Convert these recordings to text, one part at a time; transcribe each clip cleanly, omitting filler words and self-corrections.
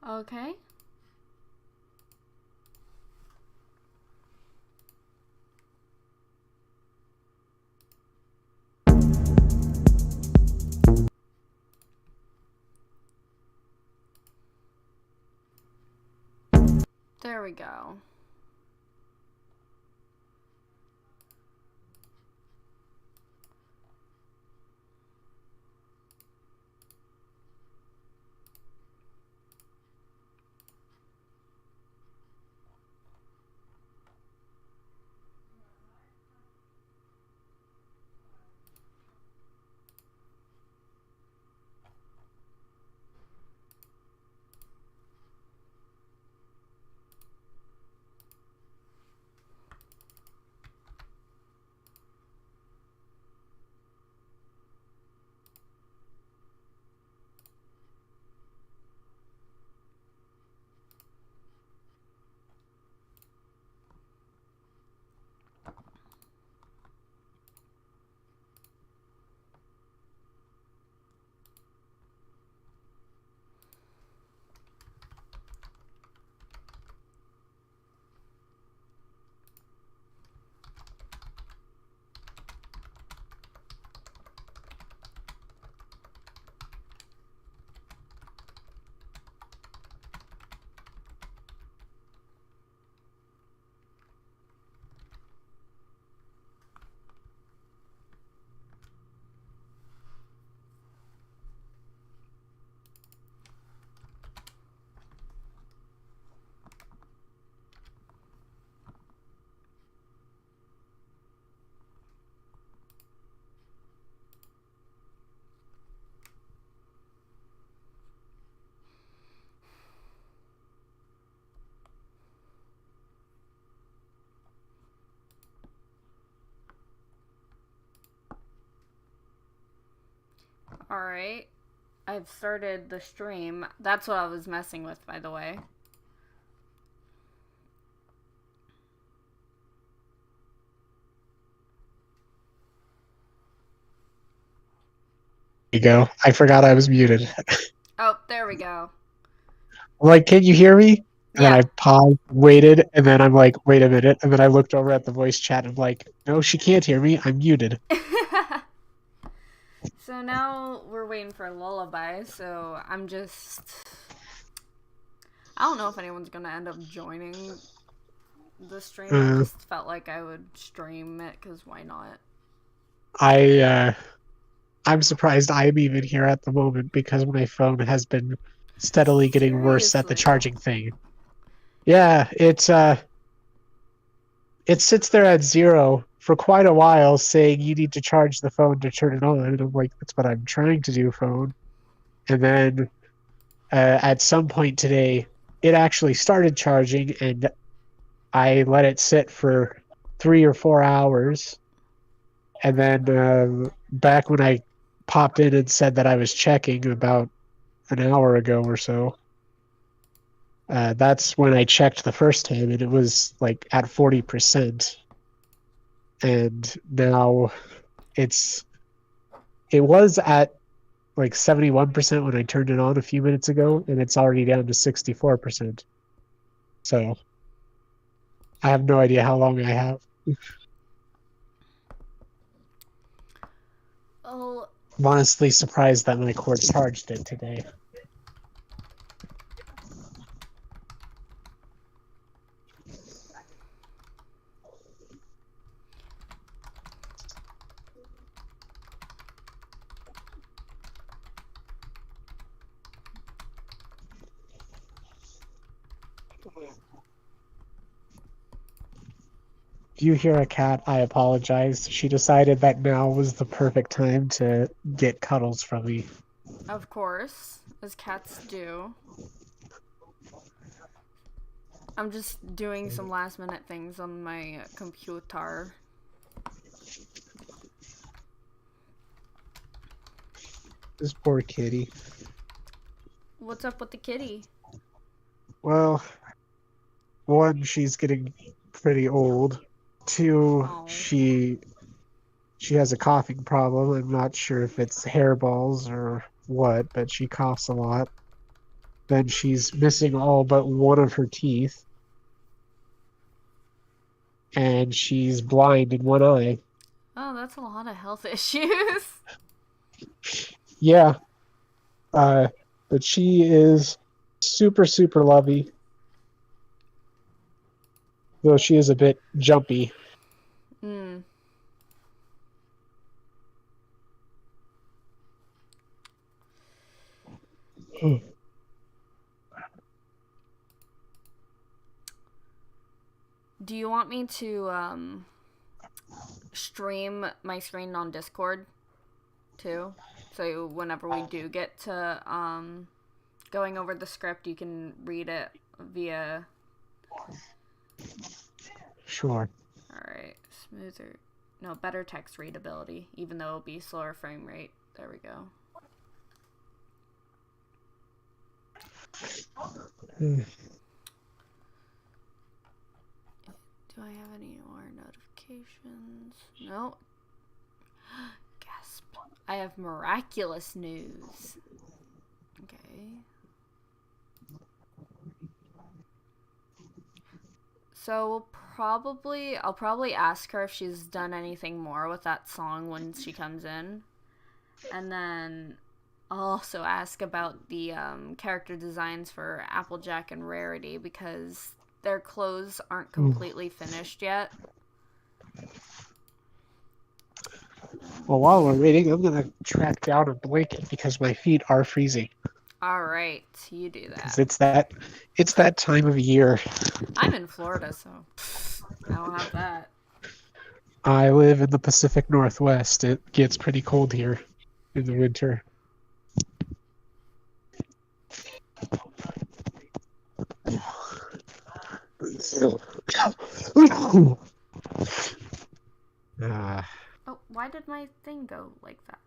Okay. There we go. Alright. I've started the stream. That's what I was messing with, by the way. You go. I forgot I was muted. Oh, there we go. I'm like, can you hear me? And then Yeah. I paused, waited, and then I'm like, wait a minute. And then I looked over at the voice chat and I'm like, no, she can't hear me. I'm muted. So now we're waiting for a lullaby, so I'm just... I don't know if anyone's gonna end up joining the stream. I Uh, just felt like I would stream it, because why not? I I'm surprised I'm even here at the moment because my phone has been steadily getting worse at the Seriously. charging thing. Yeah, it sits there at 0 for quite a while saying you need to charge the phone to turn it on. And I'm like, that's what I'm trying to do, phone. And then at some point today, it actually started charging, and I let it sit for 3 or 4 hours. And then back when I popped in and said that I was checking about an hour ago or so, that's when I checked the first time, and it was like at 40%. And now it's it was at like 71% when I turned it on a few minutes ago, and it's already down to 64%. So I have no idea how long I have. Oh, I'm honestly surprised that my cord charged it today. If you hear a cat, I apologize. She decided that now was the perfect time to get cuddles from me. of course, as cats do. I'm just doing some last minute things on my computer. This poor kitty. What's up with the kitty? Well, one, she's getting pretty old. Two, Oh. she has a coughing problem. I'm not sure if it's hairballs or what, but she coughs a lot. Then she's missing all but one of her teeth. And she's blind in one eye. Oh, that's a lot of health issues. Yeah. But she is super, super lovey. Though she is a bit jumpy. Hmm. Do you want me to stream my screen on Discord too? So whenever we do get to going over the script, you can read it via. Sure. Alright, smoother. No, better text readability, even though it'll be slower frame rate. There we go. Do I have any more notifications? No. Gasp. I have miraculous news. Okay. So I'll probably ask her if she's done anything more with that song when she comes in. And then I'll also ask about the character designs for Applejack and Rarity because their clothes aren't completely finished yet. Well, while we're waiting, I'm going to track down a blanket because my feet are freezing. Alright, you do that. It's that time of year. I'm in Florida, so I don't have that. I live in the Pacific Northwest. It gets pretty cold here in the winter. Oh, why did my thing go like that?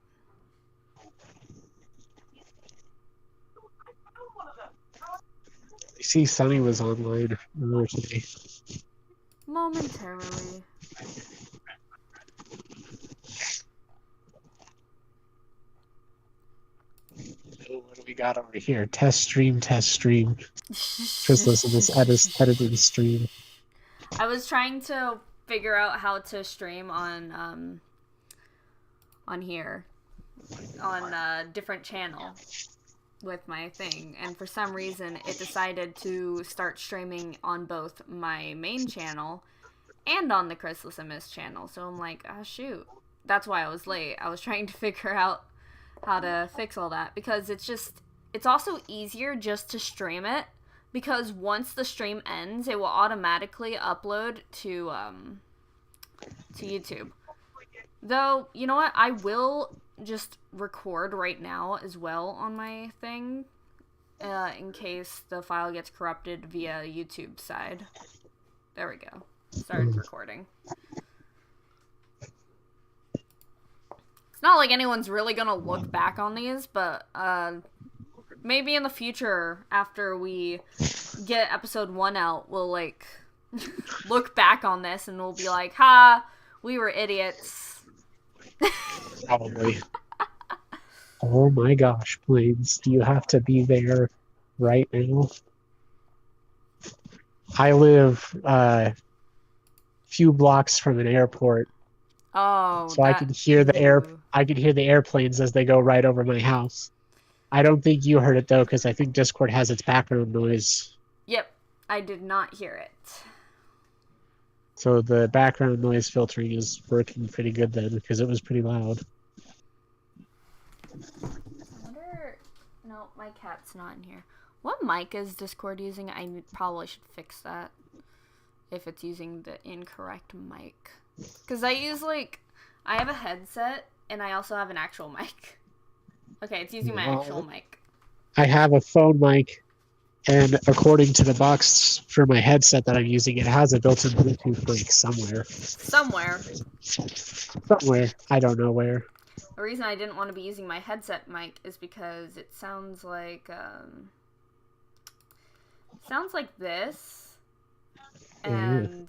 I see Sunny was online earlier today. Momentarily. What do we got over here? Test stream, test stream. Just listen to this edited stream. I was trying to figure out how to stream on here on a different channel with my thing, and for some reason it decided to start streaming on both my main channel and on the Chrysalis Amiss channel. So I'm like, oh shoot. That's why I was late. I was trying to figure out how to fix all that because it's also easier just to stream it because once the stream ends, it will automatically upload to YouTube. Though, you know what? I will just record right now as well on my thing in case the file gets corrupted via YouTube side. There we go. Started recording. It's not like anyone's really gonna look back on these, but maybe in the future, after we get episode 1 out, we'll like look back on this and we'll be like, ha, we were idiots. Probably. Oh my gosh, Blades, do you have to be there right now? I live a few blocks from an airport. Oh, so I can hear the airplanes as they go right over my house. I don't think you heard it though, because I think Discord has its background noise. Yep, I did not hear it. So the background noise filtering is working pretty good then, because it was pretty loud. I wonder... No, my cat's not in here. What mic is Discord using? I probably should fix that. If it's using the incorrect mic. Because I have a headset, and I also have an actual mic. Okay, it's using my actual mic. I have a phone mic, and according to the box for my headset that I'm using, it has a built-in Bluetooth mic somewhere. Somewhere. I don't know where. The reason I didn't want to be using my headset mic is because it sounds like this. And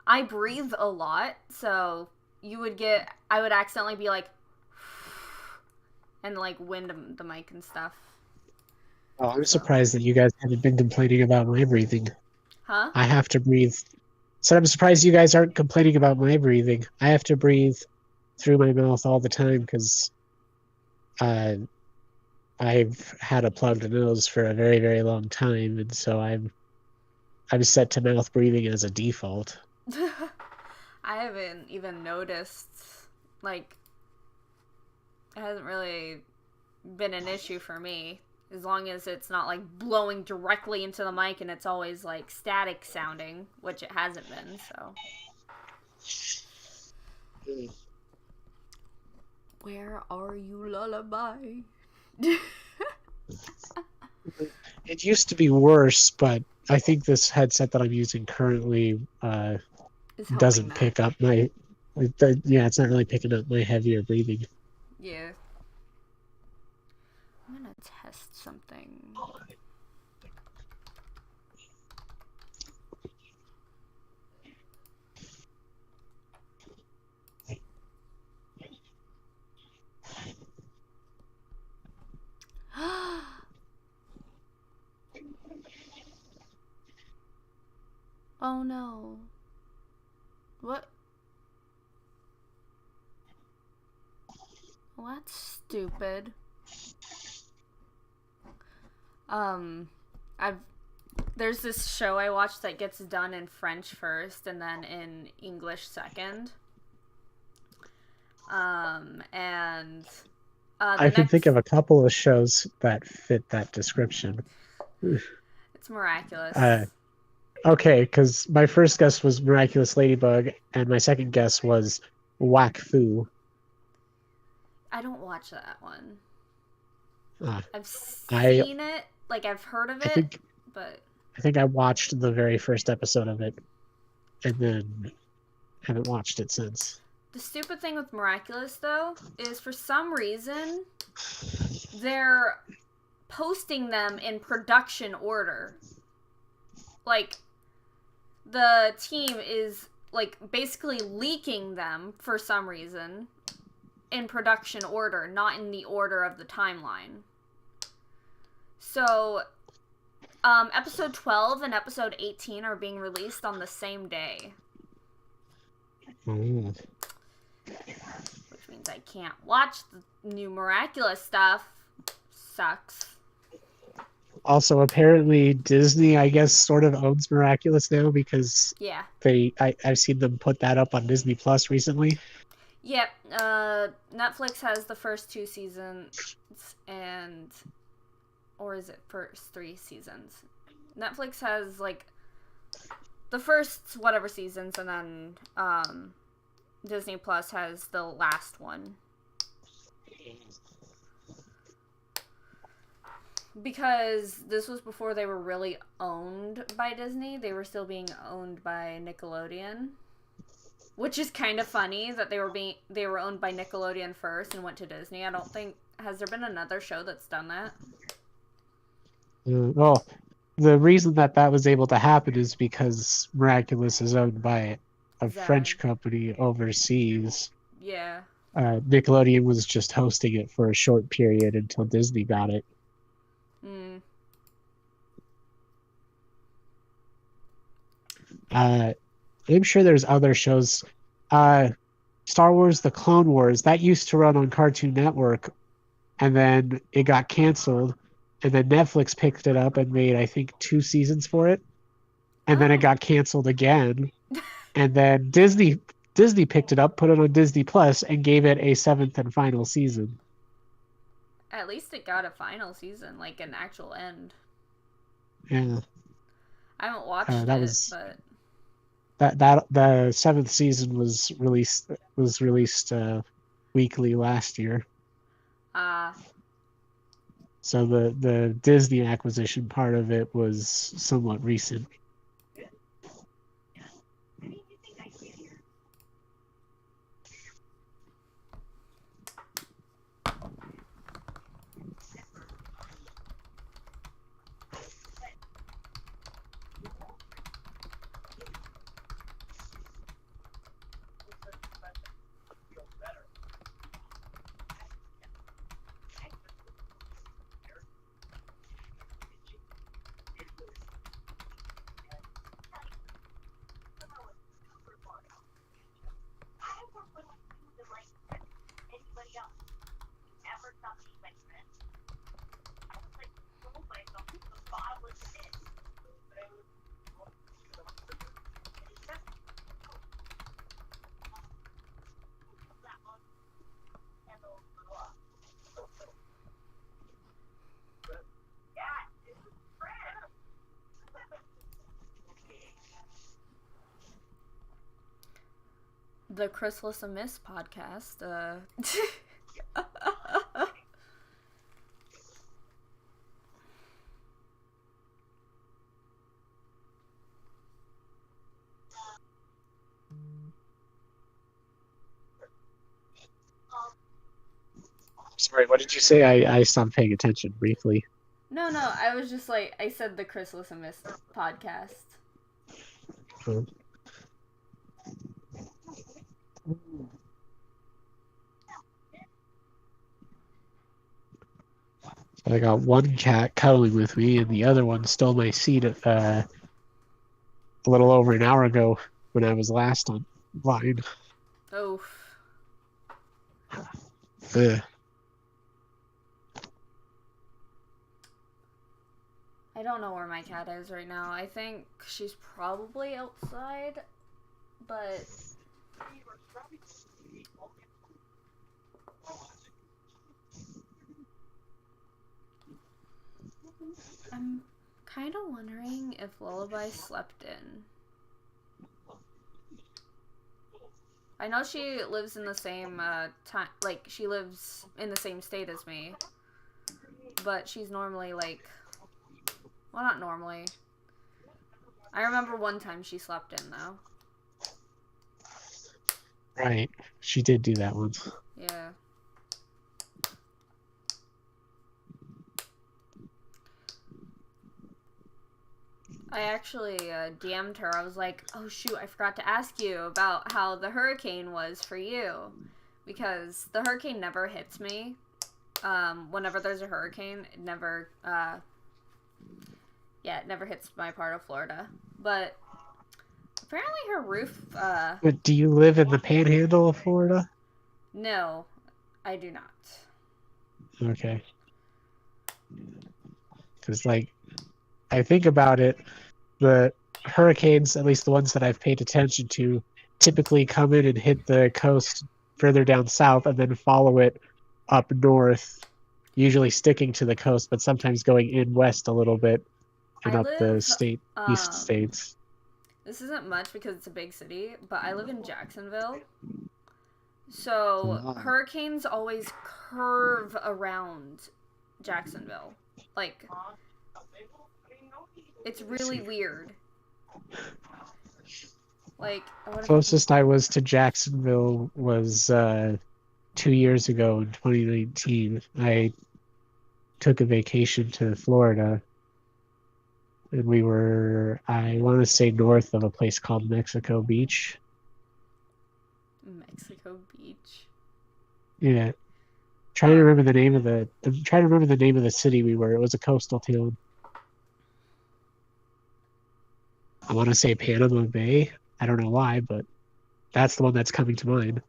I breathe a lot, so I would accidentally be like, and like wind the mic and stuff. Oh, I'm So. surprised that you guys haven't been complaining about my breathing. Huh? I have to breathe. So I'm surprised you guys aren't complaining about my breathing. I have to breathe through my mouth all the time because uh, I've had a plugged nose for a very, very long time, and so I'm set to mouth breathing as a default. I haven't even noticed. Like, it hasn't really been an issue for me. As long as it's not like blowing directly into the mic and it's always like static sounding, which it hasn't been, so. Where are you, lullaby? It used to be worse, but I think this headset that I'm using currently Is helping doesn't that. pick up my. Yeah, it's not really picking up my heavier breathing. Yeah. I'm gonna test something. Oh no. What? Well, that's stupid. I've there's this show I watch that gets done in French first and then in English second. And I the can think next of a couple of shows that fit that description. it's miraculous. Uh, okay, because my first guess was Miraculous Ladybug, and my second guess was Whack Fu. I don't watch that one. Uh, I've I seen it, like I've heard of I it, think but I think I watched the very first episode of it, and then haven't watched it since. the stupid thing with Miraculous though is for some reason they're posting them in production order. Like the team is like basically leaking them for some reason in production order, not in the order of the timeline. So episode 12 and episode 18 are being released on the same day. Mm. Which means I can't watch the new Miraculous stuff. Sucks. Also, apparently Disney, I guess, sort of owns Miraculous now because Yeah. I've seen them put that up on Disney Plus recently. Yep. Netflix has the first 2 seasons and or is it first 3 seasons? Netflix has like the first whatever seasons and then Disney Plus has the last one. Because this was before they were really owned by Disney. They were still being owned by Nickelodeon. Which is kind of funny that they were owned by Nickelodeon first and went to Disney. I don't think has there been another show that's done that? Well, the reason that was able to happen is because Miraculous is owned by a French Zag. company overseas. Yeah. Nickelodeon was just hosting it for a short period until Disney got it. Mm. I'm sure there's other shows. Star Wars: The Clone Wars that used to run on Cartoon Network, and then it got canceled, and then Netflix picked it up and made I think 2 seasons for it, and then it got canceled again, and then Disney picked it up, put it on Disney Plus, and gave it a 7th and final season. At least it got a final season, like an actual end. Yeah, I haven't watched but that the 7th season was released weekly last year. So the Disney acquisition part of it was somewhat recent. the Chrysalis Amiss podcast. Sorry, what did you say? I stopped paying attention briefly. No, I was just like, I said the Chrysalis Amiss podcast. Oh. So I got one cat cuddling with me, and the other one stole my seat a little over an hour ago when I was last online. Oof. Ugh. I don't know where my cat is right now. I think she's probably outside, but I'm kind of wondering if Lullaby slept in. I know she lives in the same time, like she lives in the same state as me, but she's normally like, well, not normally. I remember one time she slept in though. Right, she did do that once. Yeah. I actually DM'd her. I was like, oh shoot, I forgot to ask you about how the hurricane was for you. Because the hurricane never hits me. Whenever there's a hurricane, it never, it never hits my part of Florida. But apparently her roof, But do you live in the panhandle of Florida? no, I do not. Okay. Because, like, I think about it, the hurricanes, at least the ones that I've paid attention to, typically come in and hit the coast further down south and then follow it up north, usually sticking to the coast, but sometimes going in west a little bit and I up the live, east states. this isn't much because it's a big city, but I live in Jacksonville. So hurricanes always curve around Jacksonville. Like, it's really weird. Like, Closest I was to Jacksonville was 2 years ago in 2019. I took a vacation to Florida, and we were, I want to say, north of a place called Mexico Beach. Mexico Beach. Yeah. Trying to remember the name of the city we were. It was a coastal town. I want to say Panama Bay. I don't know why, but that's the one that's coming to mind.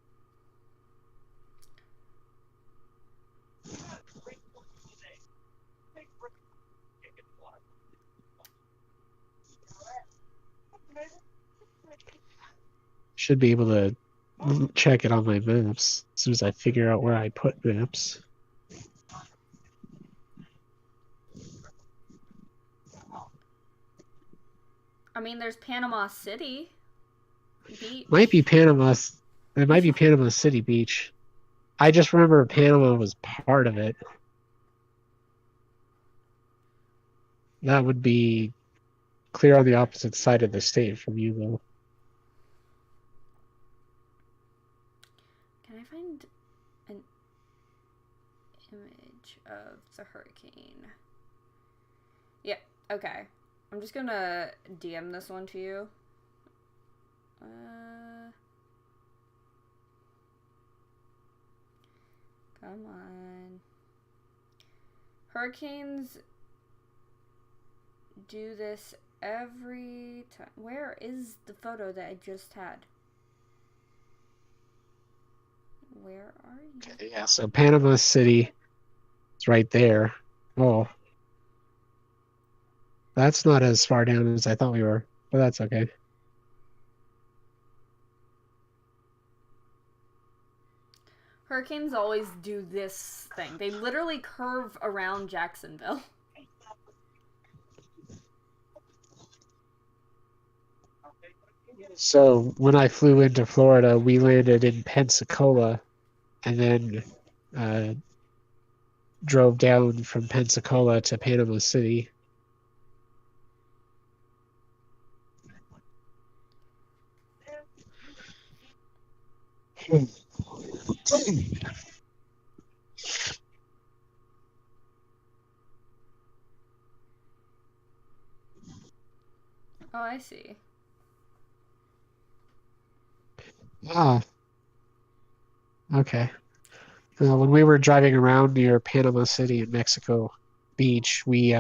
Should be able to check it on my maps as soon as I figure out where I put maps. I mean, there's Panama City Beach. Might be Panama. It might be Panama City Beach. I just remember Panama was part of it. That would be clear on the opposite side of the state from you, though. Can I find an image of the hurricane? Yeah, okay. I'm just gonna DM this one to you. Come on. Hurricanes do this every time. Where is the photo that I just had? Where are you? Okay, yeah, so Panama City is right there. Oh. That's not as far down as I thought we were, but that's okay. Hurricanes always do this thing. They literally curve around Jacksonville. So when I flew into Florida, we landed in Pensacola and then uh, drove down from Pensacola to Panama City. Oh, I see. Ah, okay. When we were driving around near Panama City in Mexico Beach, we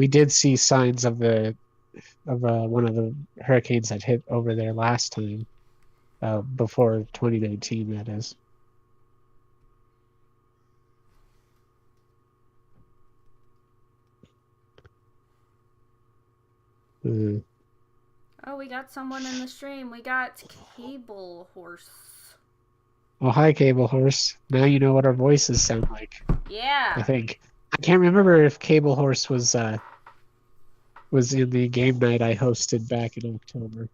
did see signs of the of one of the hurricanes that hit over there last time, before 2019, that is. Mm. Oh, we got someone in the stream. We got Cable Horse. Oh, hi, Cable Horse. Now you know what our voices sound like, I Yeah. think. I can't remember if Cable Horse was in the game night I hosted back in October.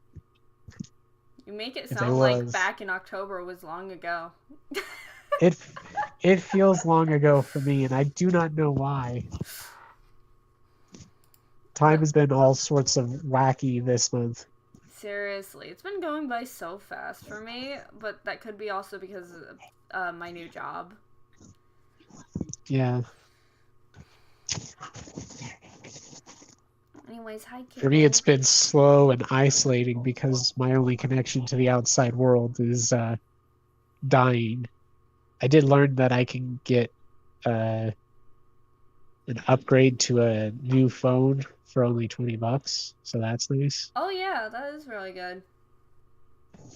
You make it If it sound like was, back in October was long ago. it it feels long ago for me, and I do not know why. Time But has been all sorts of wacky this month. seriously, it's been going by so fast for me, but that could be also because of my new job. Yeah. Anyways, hi, For me, Cable. it's been slow and isolating because my only connection to the outside world is dying. I did learn that I can get uh, an upgrade to a new phone for only $20, so that's nice. Oh, yeah, that is really good.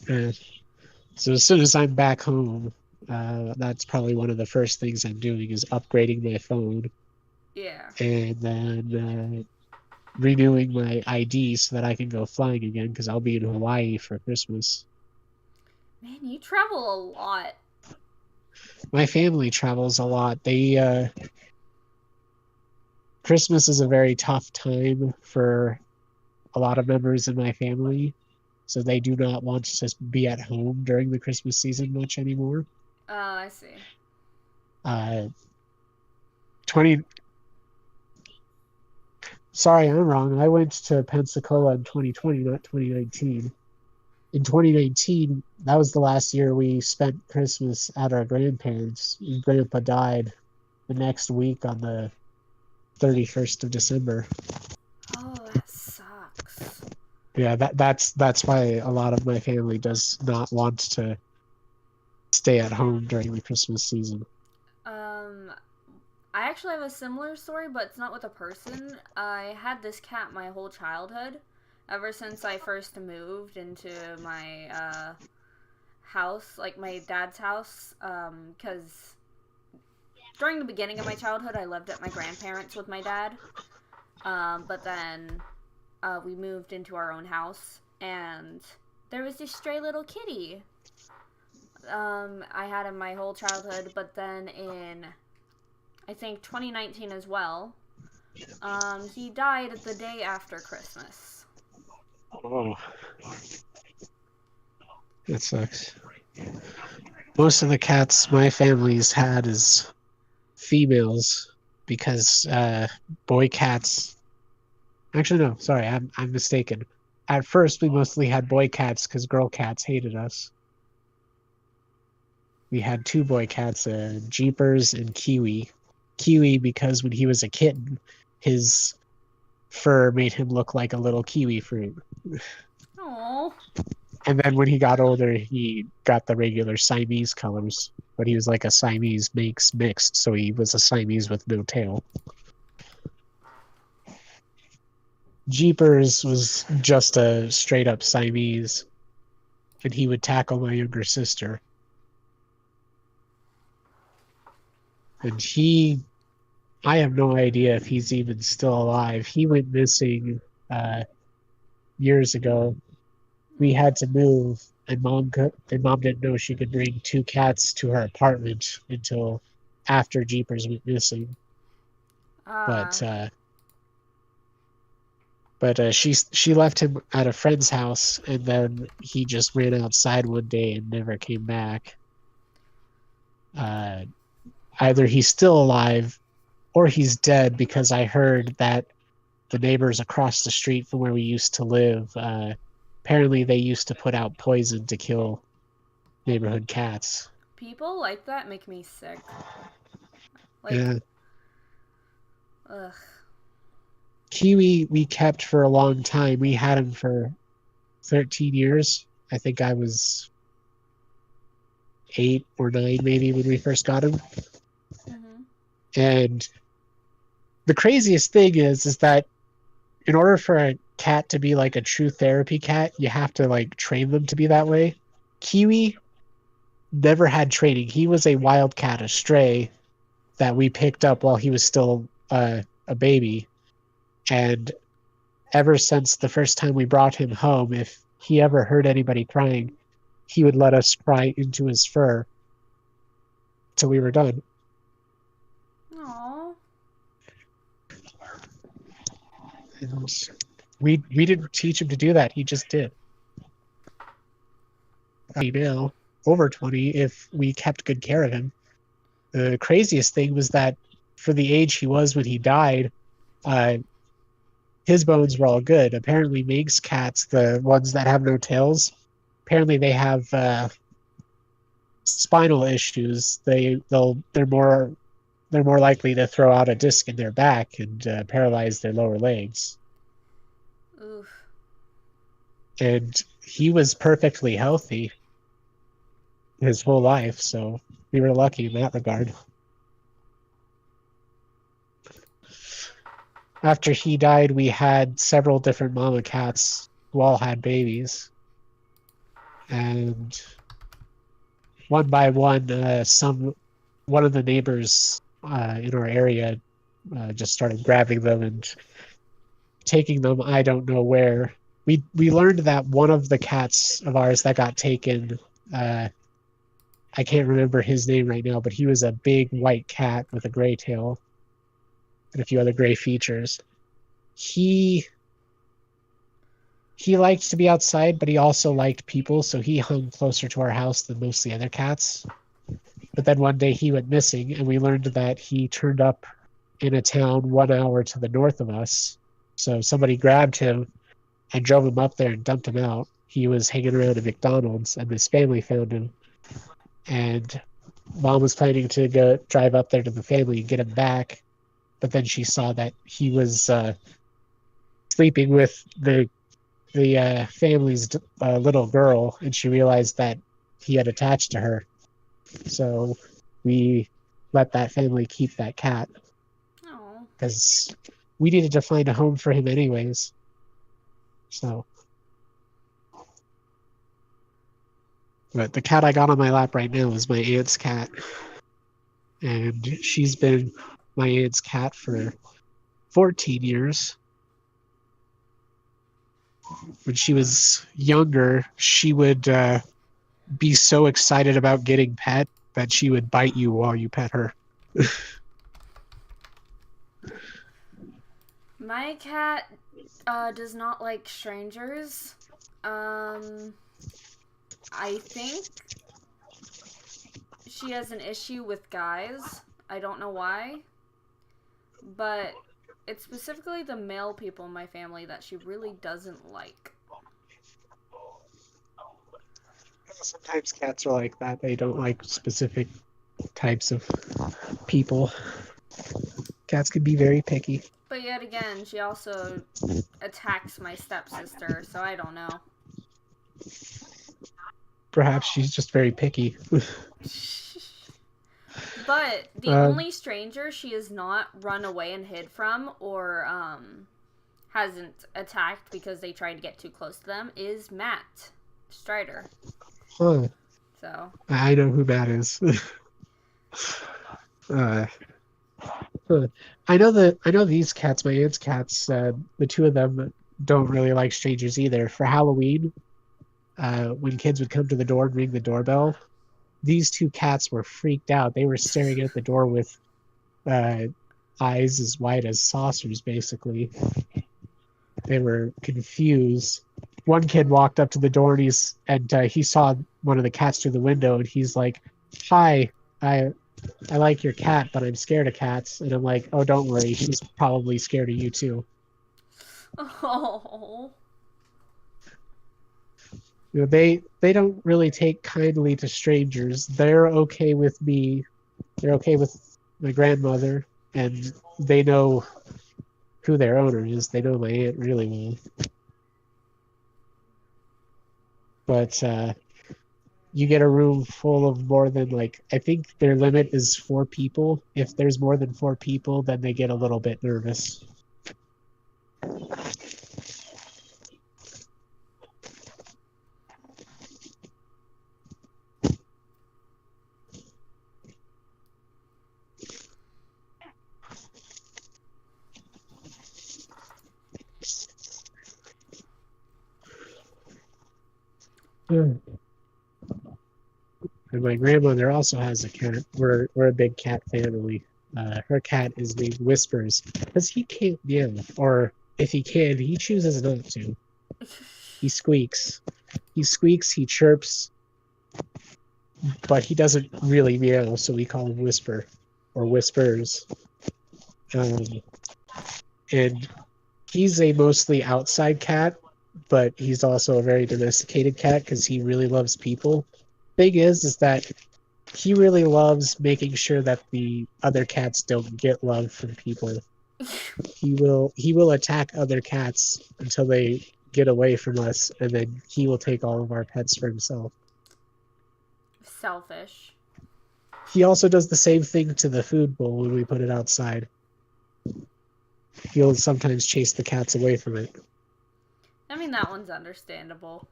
Uh, so as soon as I'm back home, that's probably one of the first things I'm doing is upgrading my phone Yeah. and then renewing my ID so that I can go flying again because I'll be in Hawaii for Christmas. Man, you travel a lot. My family travels a lot. Christmas is a very tough time for a lot of members in my family, so they do not want to be at home during the Christmas season much anymore. Oh, I see. Uh, 20, sorry, I'm wrong. I went to Pensacola in 2020, not 2019. In 2019, that was the last year we spent Christmas at our grandparents. Grandpa died the next week on the 31st of December. Oh, that sucks. Yeah, that's why a lot of my family does not want to stay at home during the Christmas season. Um, I actually have a similar story, but it's not with a person. I had this cat my whole childhood, ever since I first moved into my house, like my dad's house. Because during the beginning of my childhood, I lived at my grandparents' with my dad. But then we moved into our own house, and there was this stray little kitty. I had him my whole childhood, but then in I think 2019 as well, he died the day after Christmas. Oh, that sucks. Most of the cats my family's had is females because boy cats. Actually, no, sorry, I'm mistaken. At first, we mostly had boy cats because girl cats hated us. We had two boy cats, Jeepers and Kiwi. Kiwi because when he was a kitten, his fur made him look like a little kiwi fruit. Oh, And then when he got older, he got the regular Siamese colors, but he was like a Siamese mixed, so he was a Siamese with no tail. Jeepers was just a straight up Siamese, and he would tackle my younger sister. And I have no idea if he's even still alive. He went missing uh, years ago. We had to move, and mom didn't know she could bring two cats to her apartment until after Jeepers went missing. uh, But But she left him at a friend's house, and then he just ran outside one day and never came back. Uh, Either he's still alive or he's dead, because I heard that the neighbors across the street from where we used to live, apparently they used to put out poison to kill neighborhood cats. People like that make me sick. Like, Yeah. ugh. Kiwi we kept for a long time. We had him for 13 years. I think I was 8 or 9 maybe when we first got him. Mm-hmm. And the craziest thing is that in order for a cat to be like a true therapy cat, you have to like train them to be that way. Kiwi never had training. He was a wildcat, a stray that we picked up while he was still a baby. And ever since the first time we brought him home, if he ever heard anybody crying, he would let us cry into his fur till we were done. Aww. And we didn't teach him to do that. He just did. Now, over 20, if we kept good care of him. The craziest thing was that for the age he was when he died, uh, his bones were all good. Apparently, Manx cats, the ones that have no tails, apparently they have spinal issues. They're more likely to throw out a disc in their back and paralyze their lower legs. Oof. And he was perfectly healthy his whole life, so we were lucky in that regard. After he died, we had several different mama cats who all had babies. And one by one, one of the neighbors in our area just started grabbing them and taking them. I don't know where. We learned that one of the cats of ours that got taken, I can't remember his name right now, but he was a big white cat with a gray tail and a few other gray features. He liked to be outside, but he also liked people, so he hung closer to our house than most of the other cats. But then one day he went missing, and we learned that he turned up in a town 1 hour to the north of us. So somebody grabbed him and drove him up there and dumped him out. He was hanging around at McDonald's, and his family found him. And Mom was planning to go drive up there to the family and get him back, but then she saw that he was sleeping with the family's little girl, and she realized that he had attached to her. So we let that family keep that cat because we needed to find a home for him anyways. So, but the cat I got on my lap right now is my aunt's cat, and she's been my aunt's cat for 14 years. When she was younger, she would be so excited about getting pet that she would bite you while you pet her. My cat does not like strangers. I think she has an issue with guys. I don't know why. But it's specifically the male people in my family that she really doesn't like. Sometimes cats are like that. They don't like specific types of people. Cats can be very picky. But yet again, she also attacks my stepsister, so I don't know. Perhaps she's just very picky. But the only stranger she has not run away and hid from or hasn't attacked because they tried to get too close to them is Matt Strider. Huh. So I know who Matt is. I know these cats, my aunt's cats, the two of them don't really like strangers either. For Halloween, when kids would come to the door and ring the doorbell, these two cats were freaked out. They were staring at the door with eyes as wide as saucers, basically. They were confused. One kid walked up to the door and he saw one of the cats through the window, and he's like, "Hi, I like your cat, but I'm scared of cats." And I'm like, "Oh, don't worry, he's probably scared of you too." Oh. You know, they don't really take kindly to strangers. They're okay with me. They're okay with my grandmother, and they know who their owner is. They know my aunt really well. But you get a room full of more than like I think their limit is 4 people. If there's more than 4 people, then they get a little bit nervous. And my grandmother also has a cat. We're a big cat family. Her cat is named Whispers because he can't meow, or if he can, he chooses not to. He squeaks. He squeaks. He chirps, but he doesn't really meow, so we call him Whisper or Whispers. Um, and he's a mostly outside cat, but he's also a very domesticated cat because he really loves people. Thing is that he really loves making sure that the other cats don't get love from people. He will attack other cats until they get away from us, and then he will take all of our pets for himself. Selfish. He also does the same thing to the food bowl when we put it outside. He'll sometimes chase the cats away from it. I mean, that one's understandable.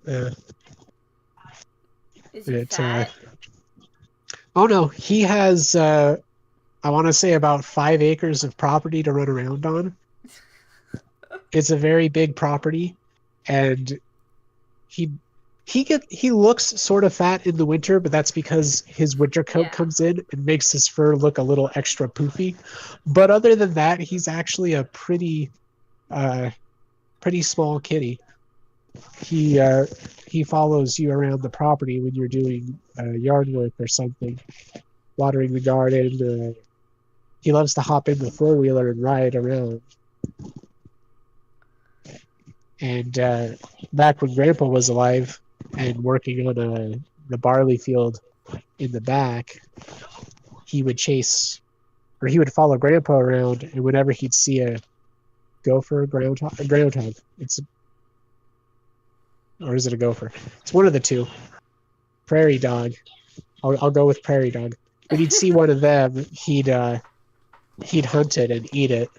Uh, Is he fat? Oh no, he has I want to say about 5 acres of property to run around on. It's a very big property, and he he looks sort of fat in the winter, but that's because his winter coat Yeah. comes in and makes his fur look a little extra poofy. But other than that, he's actually a pretty small kitty. He uh, he follows you around the property when you're doing yard work or something, watering the garden. He loves to hop in the four-wheeler and ride around. And back when Grandpa was alive and working on the barley field in the back, he would chase or he would follow Grandpa around, and whenever he'd see a gopher, a groundhog, or is it a gopher? It's one of the two. Prairie dog. I'll go with prairie dog. When he'd see one of them, he'd hunt it and eat it,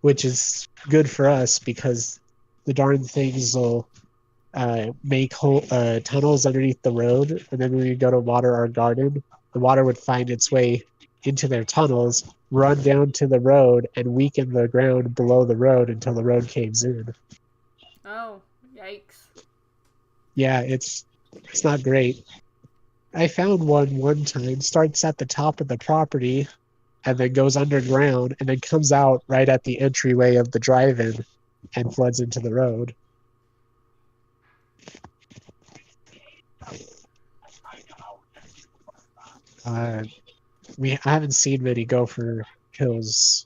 which is good for us because the darn things will make tunnels underneath the road, and then when we go to water our garden, the water would find its way into their tunnels, run down to the road, and weaken the ground below the road until the road caves in. Oh, yikes. Yeah, it's not great. I found one time, starts at the top of the property, and then goes underground, and then comes out right at the entryway of the drive-in and floods into the road. I haven't seen many gopher kills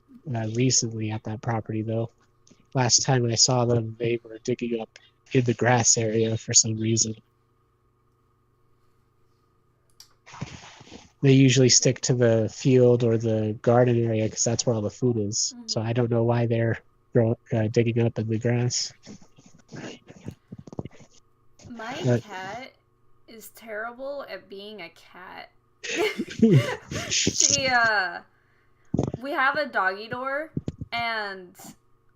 recently at that property, though. Last time I saw them, they were digging up in the grass area for some reason. They usually stick to the field or the garden area because that's where all the food is. Mm-hmm. So I don't know why they're digging up in the grass. My cat is terrible at being a cat. We have a doggy door and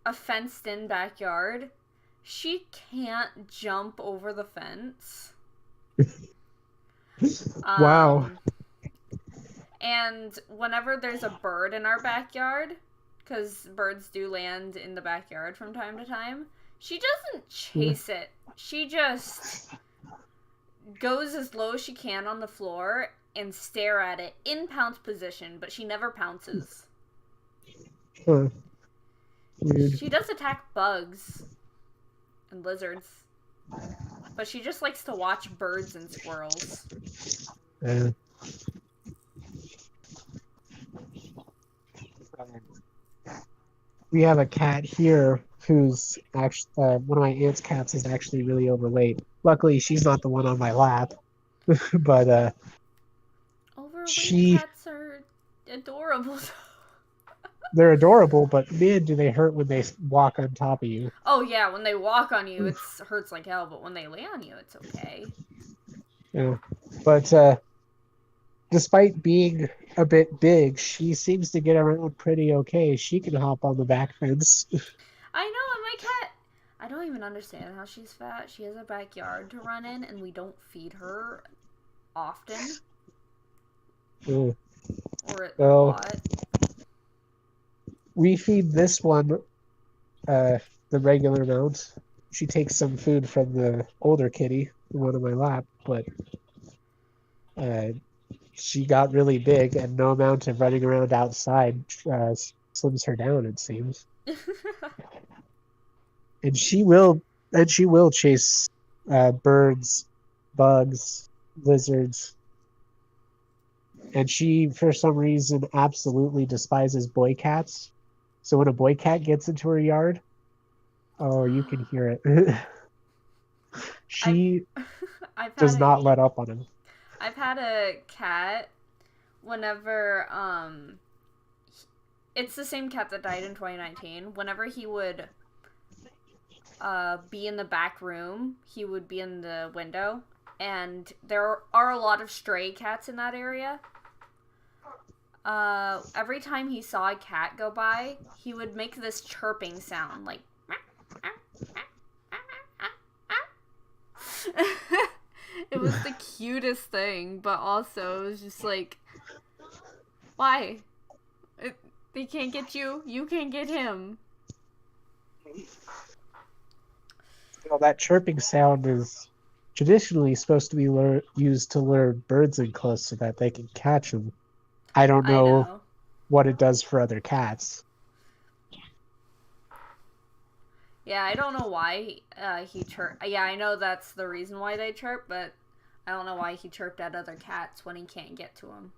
a fenced-in backyard. She can't jump over the fence. Wow. And whenever there's a bird in our backyard, because birds do land in the backyard from time to time, she doesn't chase it. She just goes as low as she can on the floor and stare at it in pounce position, but she never pounces. Huh. Weird. She does attack bugs and lizards, but she just likes to watch birds and squirrels. Uh, we have a cat here who's actually one of my aunt's cats is actually really overweight. Luckily, she's not the one on my lap, but Overweight she cats are adorable. they're adorable. But man, do they hurt when they walk on top of you. Oh yeah, when they walk on you, it hurts like hell. But when they lay on you, it's okay. Yeah, but despite being a bit big, she seems to get around pretty okay. She can hop on the back fence. I know, and my cat. I don't even understand how she's fat. She has a backyard to run in, and we don't feed her often Uh, or a well, lot. we feed this one the regular amount. She takes some food from the older kitty, the one on my lap, but uh, she got really big, and no amount of running around outside slims her down. It seems, and she will chase birds, bugs, lizards, and she, for some reason, absolutely despises boy cats. So when a boy cat gets into her yard, oh, you can hear it. I've She I've had does a not let up on him. I've had a cat whenever it's the same cat that died in 2019. Whenever he would be in the back room, he would be in the window, and there are a lot of stray cats in that area. Every time he saw a cat go by, he would make this chirping sound, like. It was the cutest thing, but also it was just like, why? They can't get you, you can't get him. Well, that chirping sound is traditionally supposed to be used to lure birds in close so that they can catch them. I don't I know know. what it does for other cats. Yeah, I don't know why he chirped. Yeah, I know that's the reason why they chirp, but I don't know why he chirped at other cats when he can't get to them.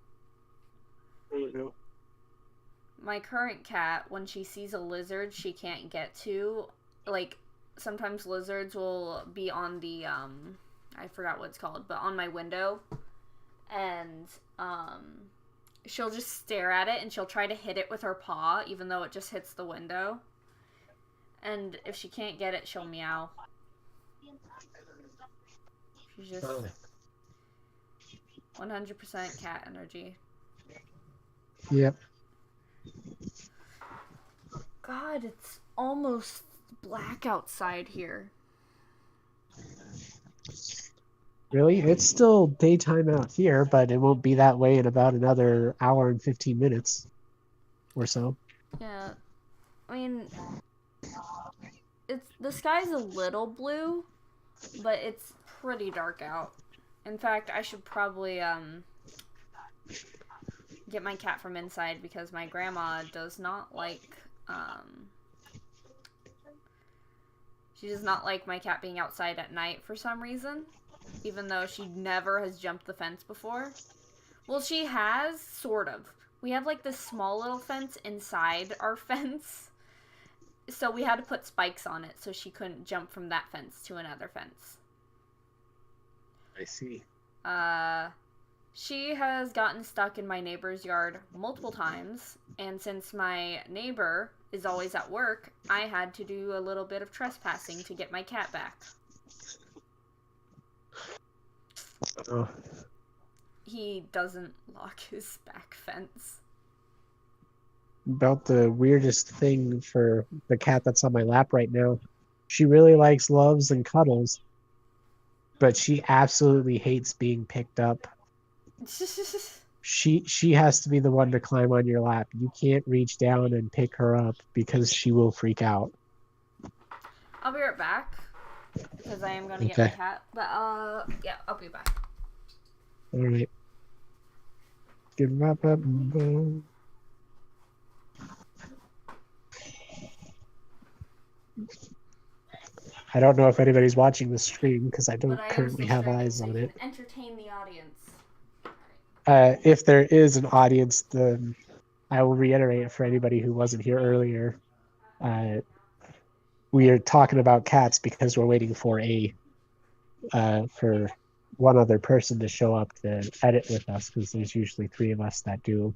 I don't know. My current cat, when she sees a lizard she can't get to, like, sometimes lizards will be on the, I forgot what it's called, but on my window, and, she'll just stare at it, and she'll try to hit it with her paw, even though it just hits the window. And if she can't get it, she'll meow. She's just 100% cat energy. Yep. God, it's almost black outside here. Really? It's still daytime out here, but it won't be that way in about another hour and 15 minutes or so. Yeah. I mean, the sky's a little blue, but it's pretty dark out. In fact, I should probably get my cat from inside because my grandma does not like she does not like my cat being outside at night for some reason, even though she never has jumped the fence before. Well, she has, sort of. We have like this small little fence inside our fence. So we had to put spikes on it so she couldn't jump from that fence to another fence. I see. She has gotten stuck in my neighbor's yard multiple times, and since my neighbor is always at work, I had to do a little bit of trespassing to get my cat back. Oh. He doesn't lock his back fence. About the weirdest thing for the cat that's on my lap right now. She really likes loves and cuddles, but she absolutely hates being picked up. She has to be the one to climb on your lap. You can't reach down and pick her up because she will freak out. I'll be right back because I am going to get Okay. my cat. But yeah, I'll be back. All right. Good wrap up. I don't know if anybody's watching the stream because I But don't I am currently still have streaming, eyes so on you it. can entertain the audience. If there is an audience, then I will reiterate for anybody who wasn't here earlier. We are talking about cats because we're waiting for for one other person to show up to edit with us because there's usually 3 of us that do.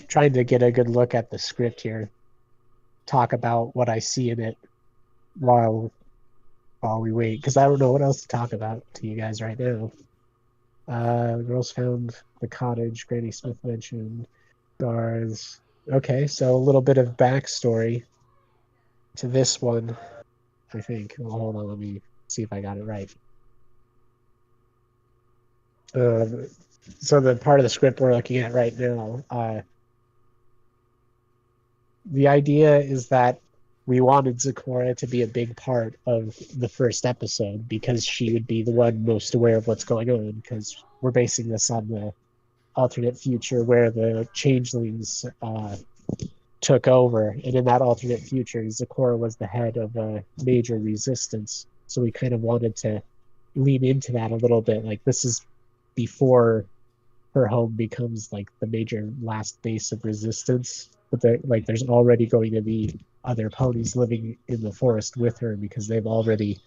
Trying to get a good look at the script here, talk about what I see in it while we wait, because I don't know what else to talk about to you guys right now. The girls found the cottage. Granny Smith mentioned guards. Okay, so a little bit of backstory to this one, I think. Well, hold on, let me see if I got it right. So the part of the script we're looking at right now, the idea is that we wanted Zecora to be a big part of the first episode because she would be the one most aware of what's going on, because we're basing this on the alternate future where the changelings took over, and in that alternate future Zecora was the head of a major resistance, so we kind of wanted to lean into that a little bit. Like, this is before her home becomes like the major last base of resistance, but there's already going to be other ponies living in the forest with her because they've already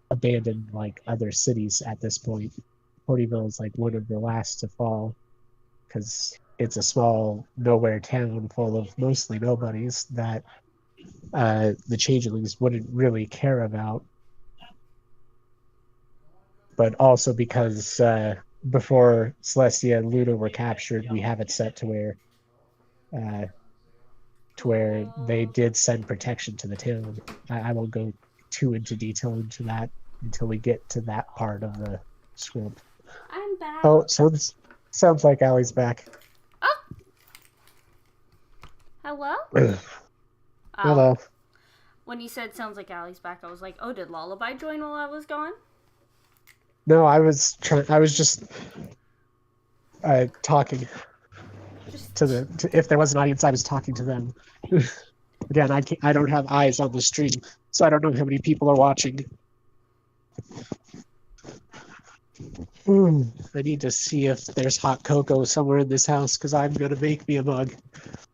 abandoned like other cities at this point. Ponyville is like one of the last to fall because it's a small nowhere town full of mostly nobodies that the changelings wouldn't really care about, but also because before Celestia and Luna were captured, we have it set uh, to where they did send protection to the town. I won't go too into detail into that until we get to that part of the script. I'm back. Oh, sounds like Allie's back. Oh. Hello? Hello. When you said sounds like Allie's back, I was like, oh, did Lullaby join while I was gone? No, I was just talking if there was an audience, I was talking to them. Again, I don't have eyes on the stream, so I don't know how many people are watching. I need to see if there's hot cocoa somewhere in this house, because I'm gonna make me a mug,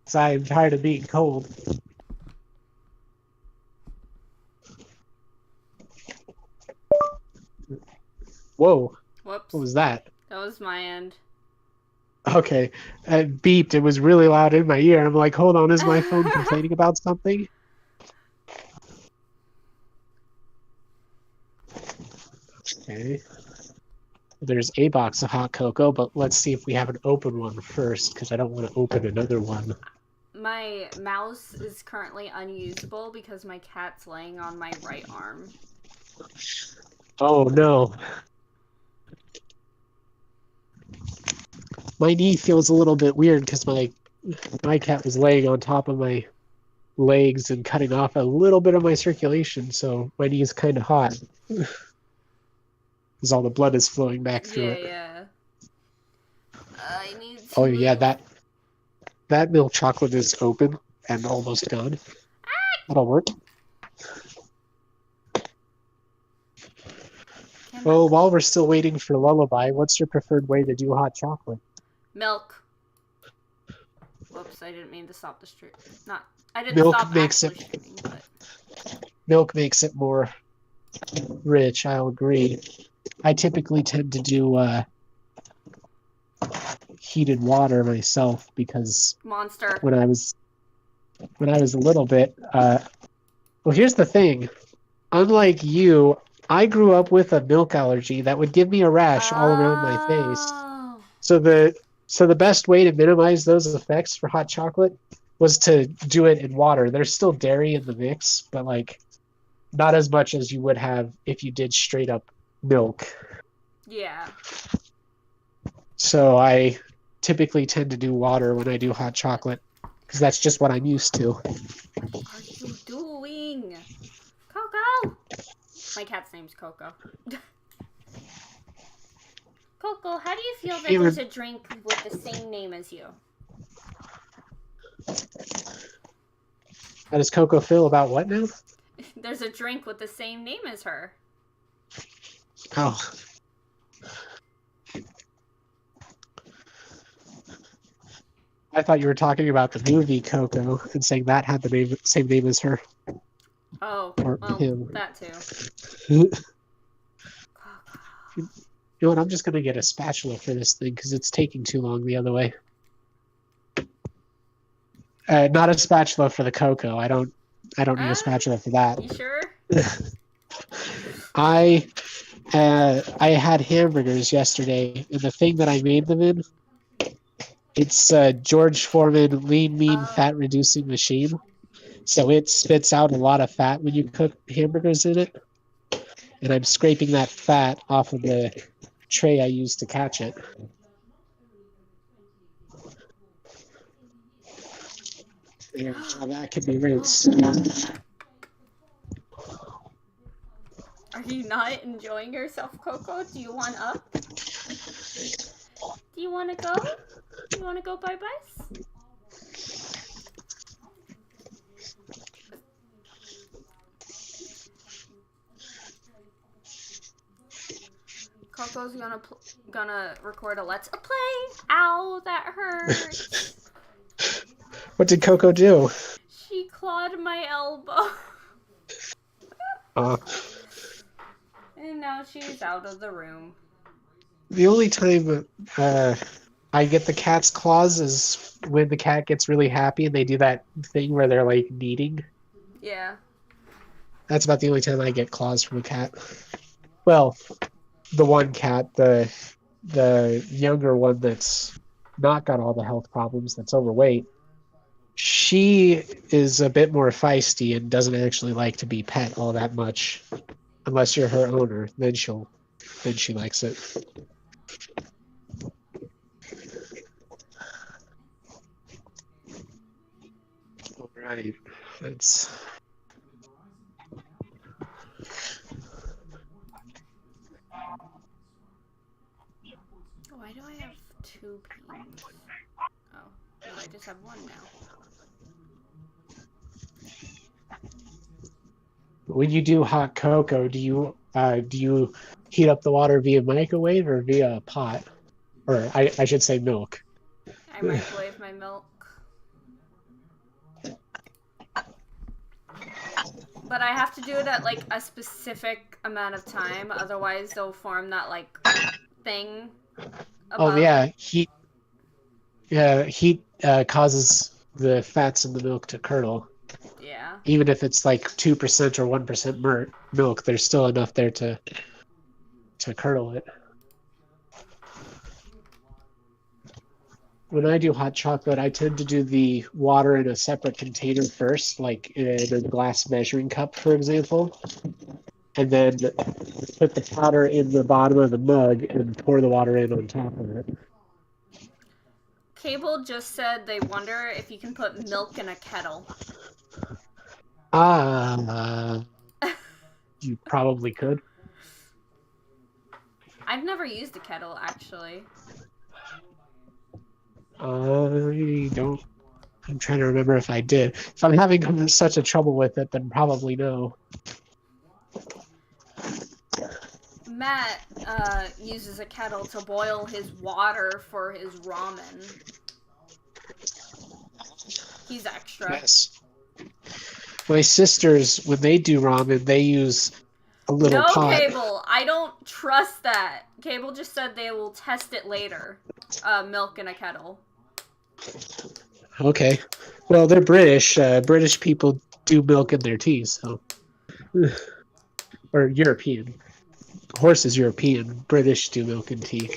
because I'm tired of being cold. Whoa. Whoops. What was that? That was my end. Okay. It beeped. It was really loud in my ear. I'm like, hold on, is my phone complaining about something? Okay. There's a box of hot cocoa, but let's see if we have an open one first, because I don't want to open another one. My mouse is currently unusable because my cat's laying on my right arm. Oh no. My knee feels a little bit weird because my cat was laying on top of my legs and cutting off a little bit of my circulation, so my knee is kind of hot. Because all the blood is flowing back through it. Yeah. I need to Oh yeah, that milk chocolate is open and almost gone. That'll work. Oh, while we're still waiting for Lullaby, what's your preferred way to do hot chocolate? Milk. Whoops, I didn't mean to stop the stream. I didn't Milk stop makes actually streaming, but... Milk makes it more rich, I'll agree. I typically tend to do heated water myself because Monster. when I was a little bit, well, here's the thing. Unlike you, I grew up with a milk allergy that would give me a rash all around my face. So the best way to minimize those effects for hot chocolate was to do it in water. There's still dairy in the mix, but like not as much as you would have if you did straight up milk. Yeah. So I typically tend to do water when I do hot chocolate because that's just what I'm used to. What are you doing? Coco! My cat's name's Coco. Coco, how do you feel that there's a drink with the same name as you? How does Coco feel about what now? There's a drink with the same name as her. Oh. I thought you were talking about the movie Coco and saying that had the same name as her. Oh, Or well, him. that too. You know what? I'm just going to get a spatula for this thing because it's taking too long the other way. Not a spatula for the cocoa. I don't need a spatula for that. You sure? I had hamburgers yesterday, and the thing that I made them in, it's George Foreman lean mean fat reducing machine. So it spits out a lot of fat when you cook hamburgers in it. And I'm scraping that fat off of the tray I used to catch it. And that can be rinsed. Are you not enjoying yourself, Coco? Do you want up? Do you want to go? Do you want to go bye-byes? Coco's gonna record a let's play. Ow, that hurts. What did Coco do? She clawed my elbow. And now she's out of the room. The only time I get the cat's claws is when the cat gets really happy and they do that thing where they're like kneading. Yeah. That's about the only time I get claws from a cat. Well, the one cat, the younger one that's not got all the health problems, that's overweight, she is a bit more feisty and doesn't actually like to be pet all that much. Unless you're her owner, then she likes it. All right. That's Why do I have 2 pings? Oh, no, I just have 1 now. when you do hot cocoa, do you heat up the water via microwave or via a pot? Or I should say milk. I microwave my milk. But I have to do it at like a specific amount of time, otherwise they'll form that like thing above. Oh yeah, heat. Yeah, heat causes the fats in the milk to curdle. Yeah. Even if it's like 2% or 1% milk, there's still enough there to curdle it. When I do hot chocolate, I tend to do the water in a separate container first, like in a glass measuring cup, for example, and then put the powder in the bottom of the mug and pour the water in on top of it. Cable just said they wonder if you can put milk in a kettle. You probably could. I've never used a kettle, actually. I'm trying to remember if I did. If I'm having such a trouble with it, then probably no. Matt uses a kettle to boil his water for his ramen. He's extra. Yes. My sisters, when they do ramen, they use a little pot. No, Cable, I don't trust that. Cable just said they will test it later. Milk in a kettle. Okay. Well, they're British. British people do milk in their tea, so. Or European. Horse is European. British do milk and tea.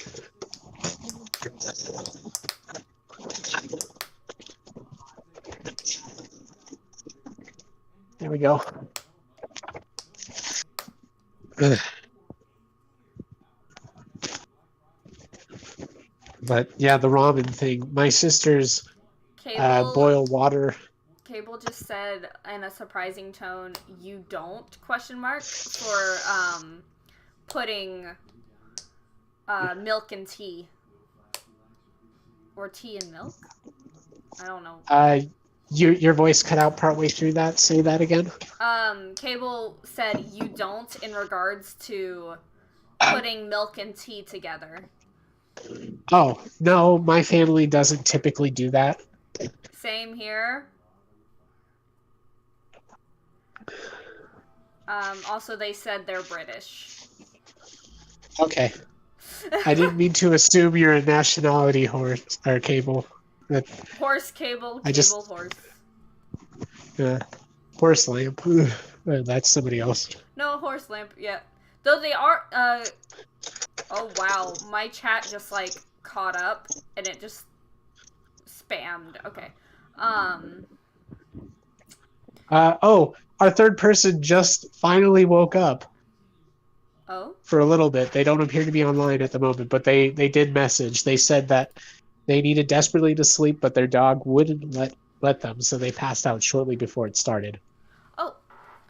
There we go. But yeah, the ramen thing. My sisters boil water. Cable just said in a surprising tone, "You don't?" Question mark for putting milk in tea or tea and milk. I don't know. Your voice cut out partway through that. Say that again. Cable said you don't in regards to putting milk and tea together. Oh, no, my family doesn't typically do that. Same here. Also, they said they're British. Okay. I didn't mean to assume you're a nationality horse or cable. That Horse, cable, I cable, just horse. horse lamp. That's somebody else. No, horse lamp, yeah. Though they are, oh wow, my chat just, like, caught up, and it just spammed. Okay. Oh, our third person just finally woke up Oh? for a little bit. They don't appear to be online at the moment, but they did message. They said that they needed desperately to sleep, but their dog wouldn't let them, so they passed out shortly before it started. Oh.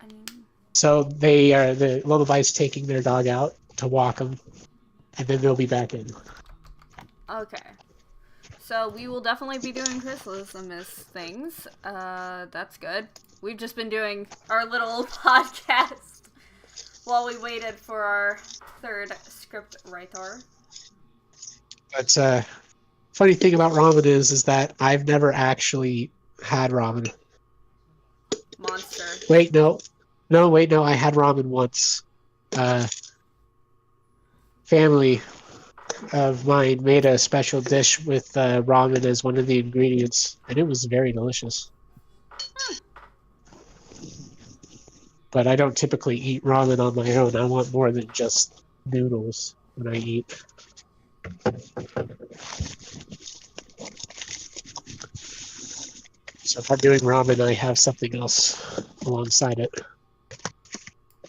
I mean... So the lullaby's taking their dog out to walk them, and then they'll be back in. Okay. So we will definitely be doing Chrysalis Amiss things. That's good. We've just been doing our little podcast while we waited for our third script writer. But funny thing about ramen is that I've never actually had ramen. Monster. Wait, no, I had ramen once. Family of mine made a special dish with ramen as one of the ingredients, and it was very delicious. But I don't typically eat ramen on my own. I want more than just noodles when I eat. So if I'm doing ramen, I have something else alongside it. I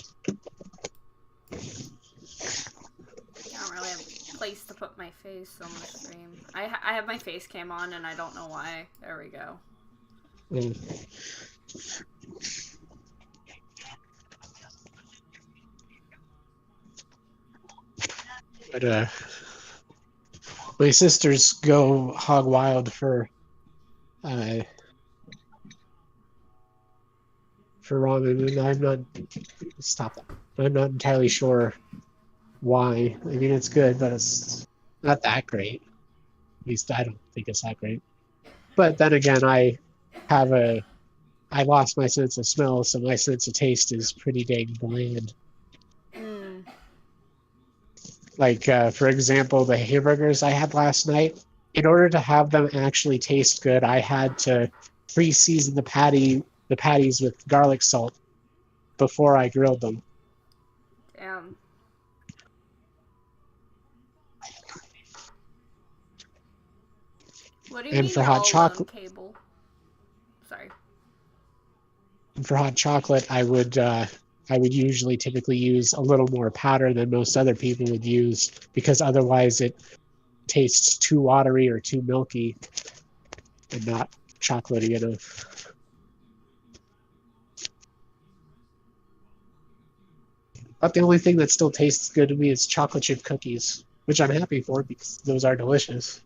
don't really have a place to put my face on the stream. I have my face cam on, and I don't know why. There we go. But my sisters go hog wild for ramen, and I'm not entirely sure why. I mean, it's good, but it's not that great. At least I don't think it's that great. But then again, I lost my sense of smell, so my sense of taste is pretty dang bland. Like, for example, the hamburgers I had last night, in order to have them actually taste good, I had to pre-season the patties with garlic salt before I grilled them. Damn. What do you And mean for you're hot all chocolate, Cable? Sorry. I would usually typically use a little more powder than most other people would use, because otherwise it tastes too watery or too milky and not chocolatey enough. But the only thing that still tastes good to me is chocolate chip cookies, which I'm happy for because those are delicious.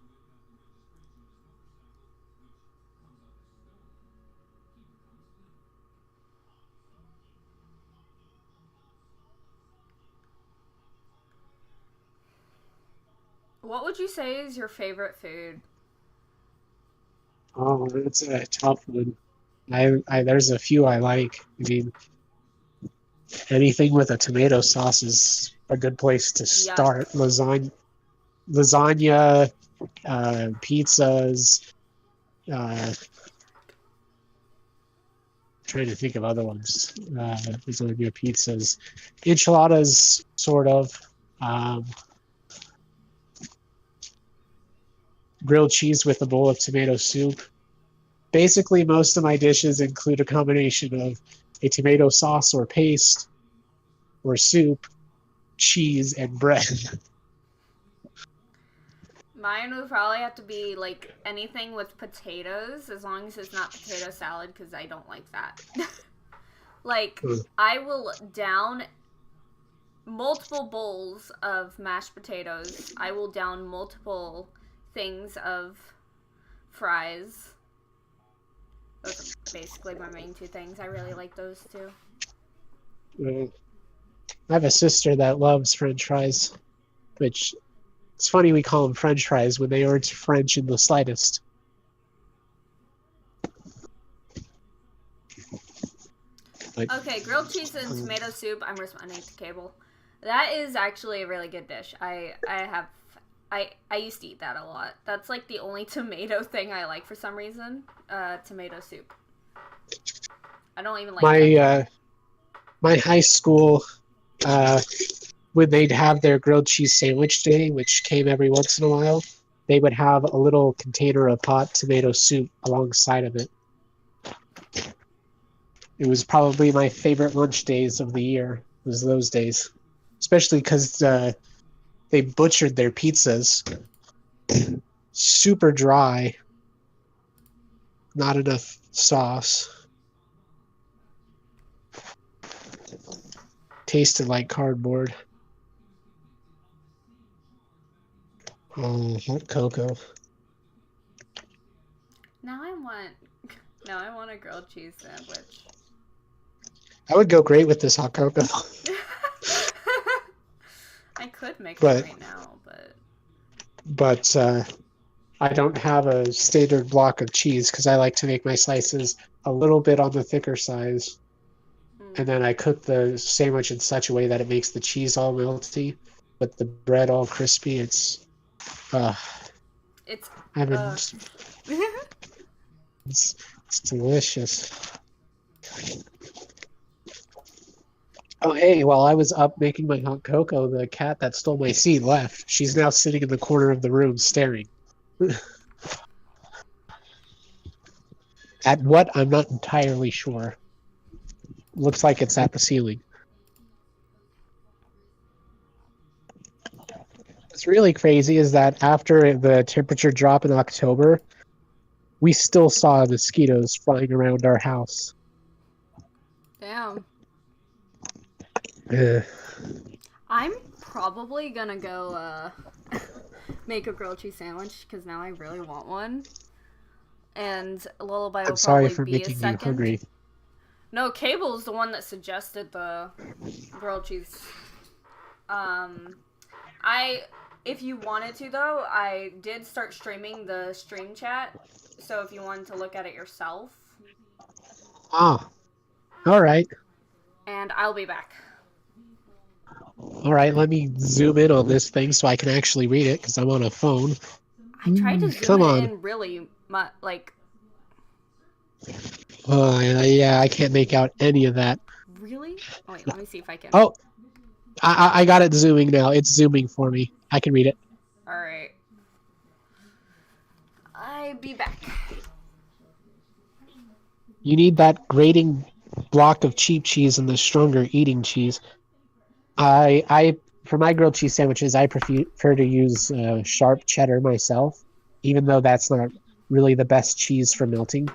What would you say is your favorite food? Oh, that's a tough one. There's a few I like. I mean, anything with a tomato sauce is a good place to Yuck. start. Lasagna, pizzas. Trying to think of other ones. Lasagna, pizzas, enchiladas, sort of. Um, Grilled cheese with a bowl of tomato soup. Basically, most of my dishes include a combination of a tomato sauce or paste, or soup, cheese, and bread. Mine would probably have to be, like, anything with potatoes, as long as it's not potato salad, because I don't like that. Like, I will down multiple bowls of mashed potatoes. I will down multiple things of fries. Those are basically my main two things. I really like those two. I have a sister that loves French fries, which it's funny we call them French fries when they aren't French in the slightest. Like, Okay, grilled cheese and tomato soup. I'm responding to Cable. That is actually a really good dish. I used to eat that a lot. That's like the only tomato thing I like for some reason. Tomato soup. I don't even like my ketchup. my high school, uh, when they'd have their grilled cheese sandwich day, which came every once in a while, they would have a little container of hot tomato soup alongside of it. It was probably my favorite lunch days of the year. Was those days, especially because they butchered their pizzas, super dry, not enough sauce, tasted like cardboard. Oh, hot cocoa. Now I want now I want a grilled cheese sandwich. I would go great with this hot cocoa, I could make one but right now, but but I don't have a standard block of cheese because I like to make my slices a little bit on the thicker size, and then I cook the sandwich in such a way that it makes the cheese all melty, but the bread all crispy. Uh, it's I mean, uh it's, it's delicious. Oh, hey, while I was up making my hot cocoa, the cat that stole my seed left. She's now sitting in the corner of the room staring. At what? I'm not entirely sure. Looks like it's at the ceiling. What's really crazy is that after the temperature drop in October, we still saw mosquitoes flying around our house. damn. Ugh. I'm probably gonna go make a grilled cheese sandwich because now I really want one. And Lullaby I'm will sorry probably for be a making you second. hungry. No, Cable's the one that suggested the grilled cheese. Um, I if you wanted to though, I did start streaming the stream chat. So if you wanted to look at it yourself, Ah, all right. and I'll be back. All right, let me zoom in on this thing so I can actually read it because I'm on a phone. I tried to zoom Come it on. in really like Yeah, I can't make out any of that. really. Oh wait, let me see if I can. Oh, I got it zooming now. It's zooming for me. I can read it. All right, I be back. You need that grating block of cheap cheese and the stronger eating cheese. I for my grilled cheese sandwiches, I prefer to use sharp cheddar myself, even though that's not really the best cheese for melting.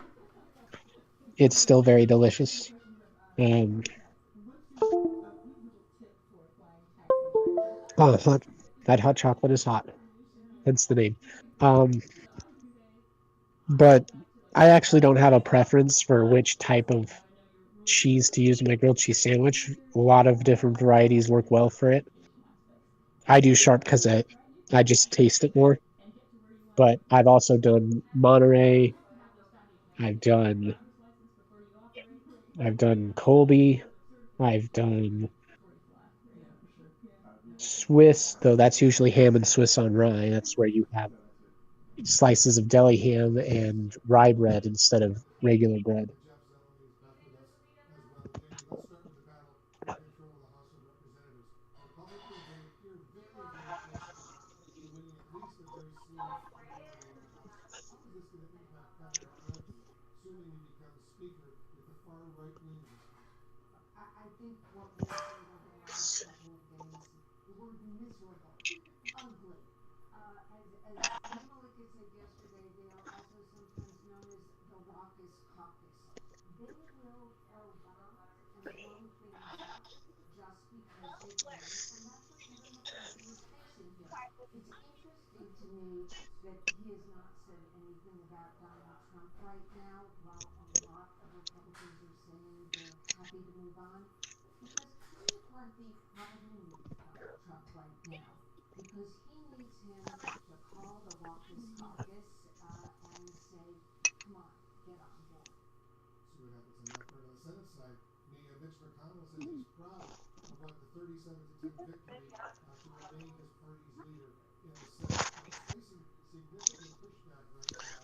It's still very delicious. Um, oh, hot, that hot chocolate is hot. Hence the name. Um, but I actually don't have a preference for which type of cheese to use in my grilled cheese sandwich. A lot of different varieties work well for it. I do sharp because I just taste it more. But I've also done Monterey. I've done I've done Colby. I've done Swiss, though that's usually ham and Swiss on rye. That's where you have slices of deli ham and rye bread instead of regular bread.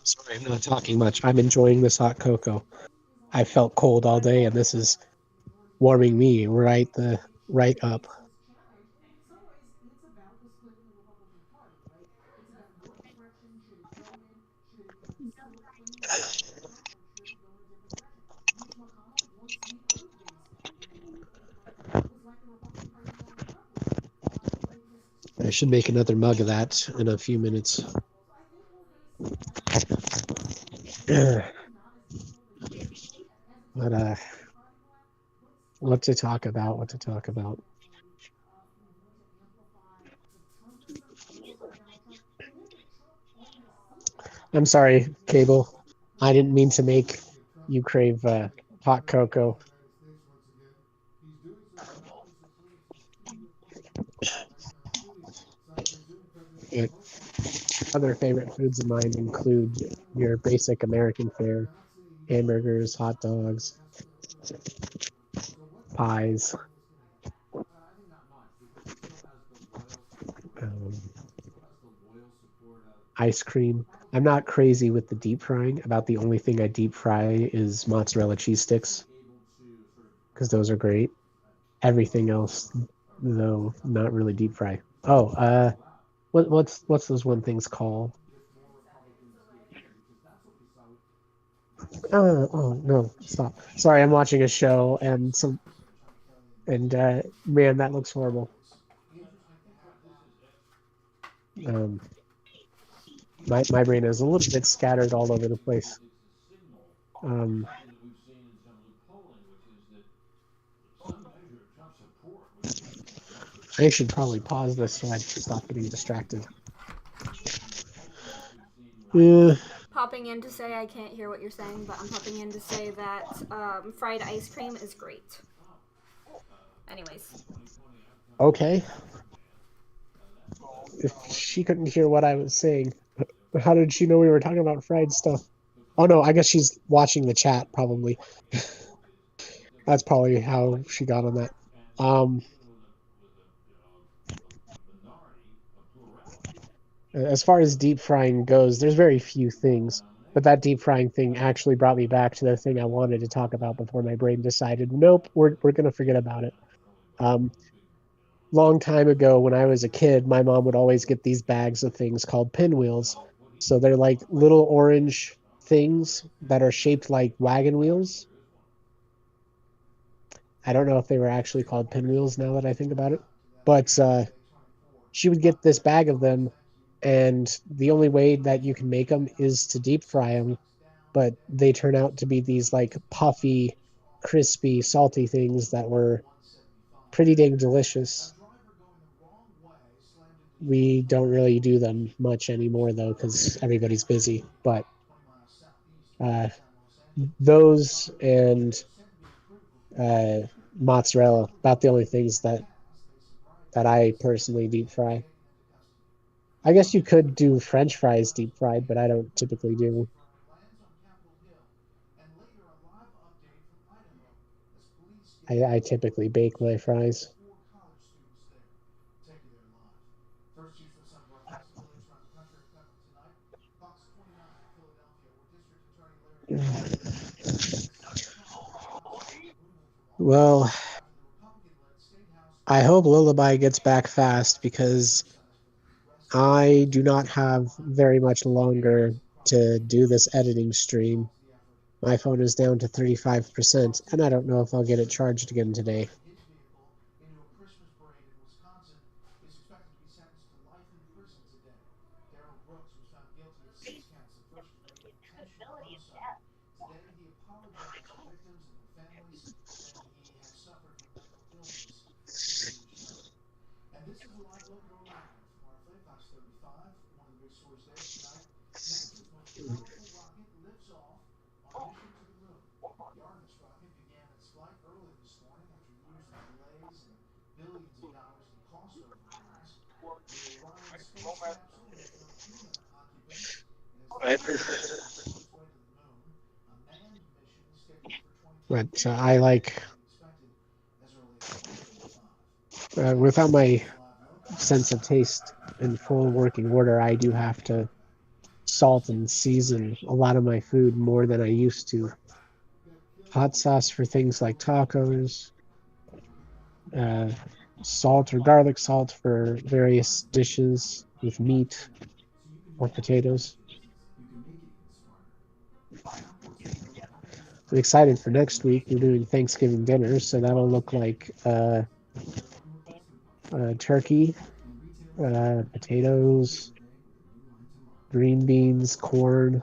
Sorry, I'm not talking much. I'm enjoying this hot cocoa. I felt cold all day, and this is warming me right up. I should make another mug of that in a few minutes. But what to talk about? What to talk about? I'm sorry, Cable. I didn't mean to make you crave hot cocoa. But other favorite foods of mine include your basic American fare: hamburgers, hot dogs, pies, um, ice cream. I'm not crazy with the deep frying. About the only thing I deep fry is mozzarella cheese sticks because those are great. Everything else, though, not really deep fry. Oh, what's those one things called? Oh no, stop. Sorry, I'm watching a show and man, that looks horrible. Um, my brain is a little bit scattered all over the place. Um, I should probably pause this so I stop getting distracted. Yeah, Popping in to say I can't hear what you're saying, but I'm popping in to say that fried ice cream is great. Anyways, okay. If she couldn't hear what I was saying, how did she know we were talking about fried stuff? Oh no, I guess she's watching the chat probably. That's probably how she got on that. Um, as far as deep frying goes, there's very few things, but that deep frying thing actually brought me back to the thing I wanted to talk about before my brain decided, nope, we're gonna forget about it. Um, long time ago, when I was a kid, my mom would always get these bags of things called pinwheels. So they're like little orange things that are shaped like wagon wheels. I don't know if they were actually called pinwheels now that I think about it, but she would get this bag of them, and the only way that you can make them is to deep fry them. But they turn out to be these like puffy, crispy, salty things that were pretty dang delicious. We don't really do them much anymore though, because everybody's busy. But uh, those and uh, mozzarella, about the only things that I personally deep fry. I guess you could do French fries deep fried, but I don't typically do. I typically bake my fries. Well, I hope Lullaby gets back fast because I do not have very much longer to do this editing stream. My phone is down to 35%, and I don't know if I'll get it charged again today. But I like, without my sense of taste in full working order, I do have to salt and season a lot of my food more than I used to. Hot sauce for things like tacos, uh, salt or garlic salt for various dishes with meat or potatoes. I'm excited for next week. We're doing Thanksgiving dinner, so that'll look like turkey, potatoes, green beans, corn.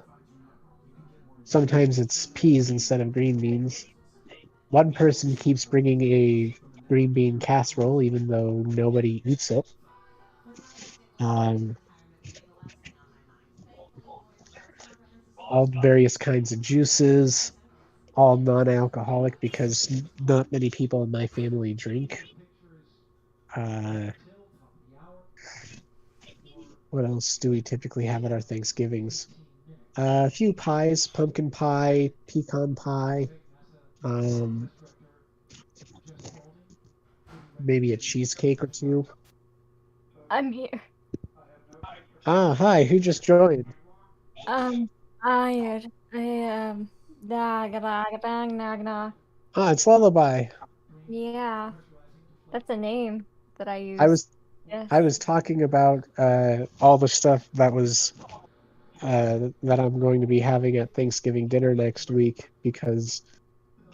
Sometimes it's peas instead of green beans. One person keeps bringing a green bean casserole, even though nobody eats it. Um, all various kinds of juices, all non-alcoholic because not many people in my family drink. Uh, what else do we typically have at our Thanksgivings? A few pies, pumpkin pie, pecan pie, um, maybe a cheesecake or two. I'm here. Ah, hi, who just joined? Um, tired. Da ga da ga dang na na. Ah, it's Lullaby. Yeah, that's a name that I I use. was Yes. I was talking about all the stuff that I'm going to be having at Thanksgiving dinner next week because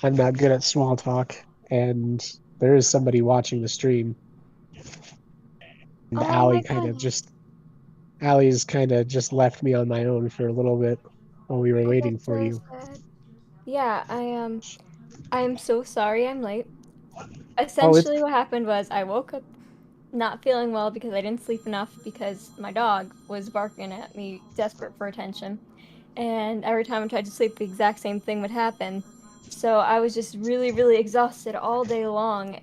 I'm not good at small talk and there is somebody watching the stream. And Oh my God, Allie's kind of just left me on my own for a little bit while we were waiting that's for so you. sad. Yeah, I'm so sorry I'm late. Oh, it's Essentially, what happened was I woke up not feeling well because I didn't sleep enough because my dog was barking at me, desperate for attention. And every time I tried to sleep, the exact same thing would happen. So I was just really, really exhausted all day long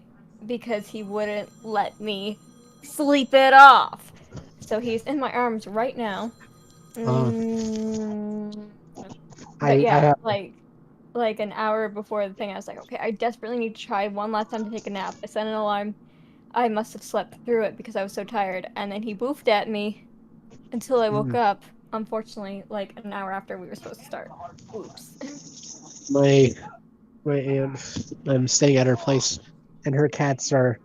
because he wouldn't let me sleep it off. So he's in my arms right now. uh, Mm, but I yeah, have like an hour before the thing, I was like, okay, I desperately need to try one last time to take a nap. I set an alarm. I must have slept through it because I was so tired. And then he boofed at me until I woke mm, up, unfortunately, like an hour after we were supposed to start. Oops. my my aunt. I'm staying at her place, and her cats are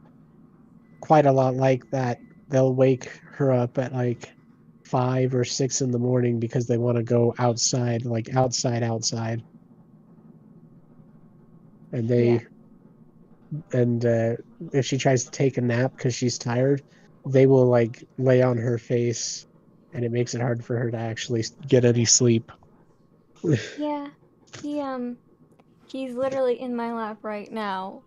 quite a lot like that. They'll wake her up at like 5 or 6 in the morning because they want to go outside, like outside, and Yeah. and if she tries to take a nap because she's tired, they will like lay on her face, and it makes it hard for her to actually get any sleep. Yeah. He he's literally in my lap right now.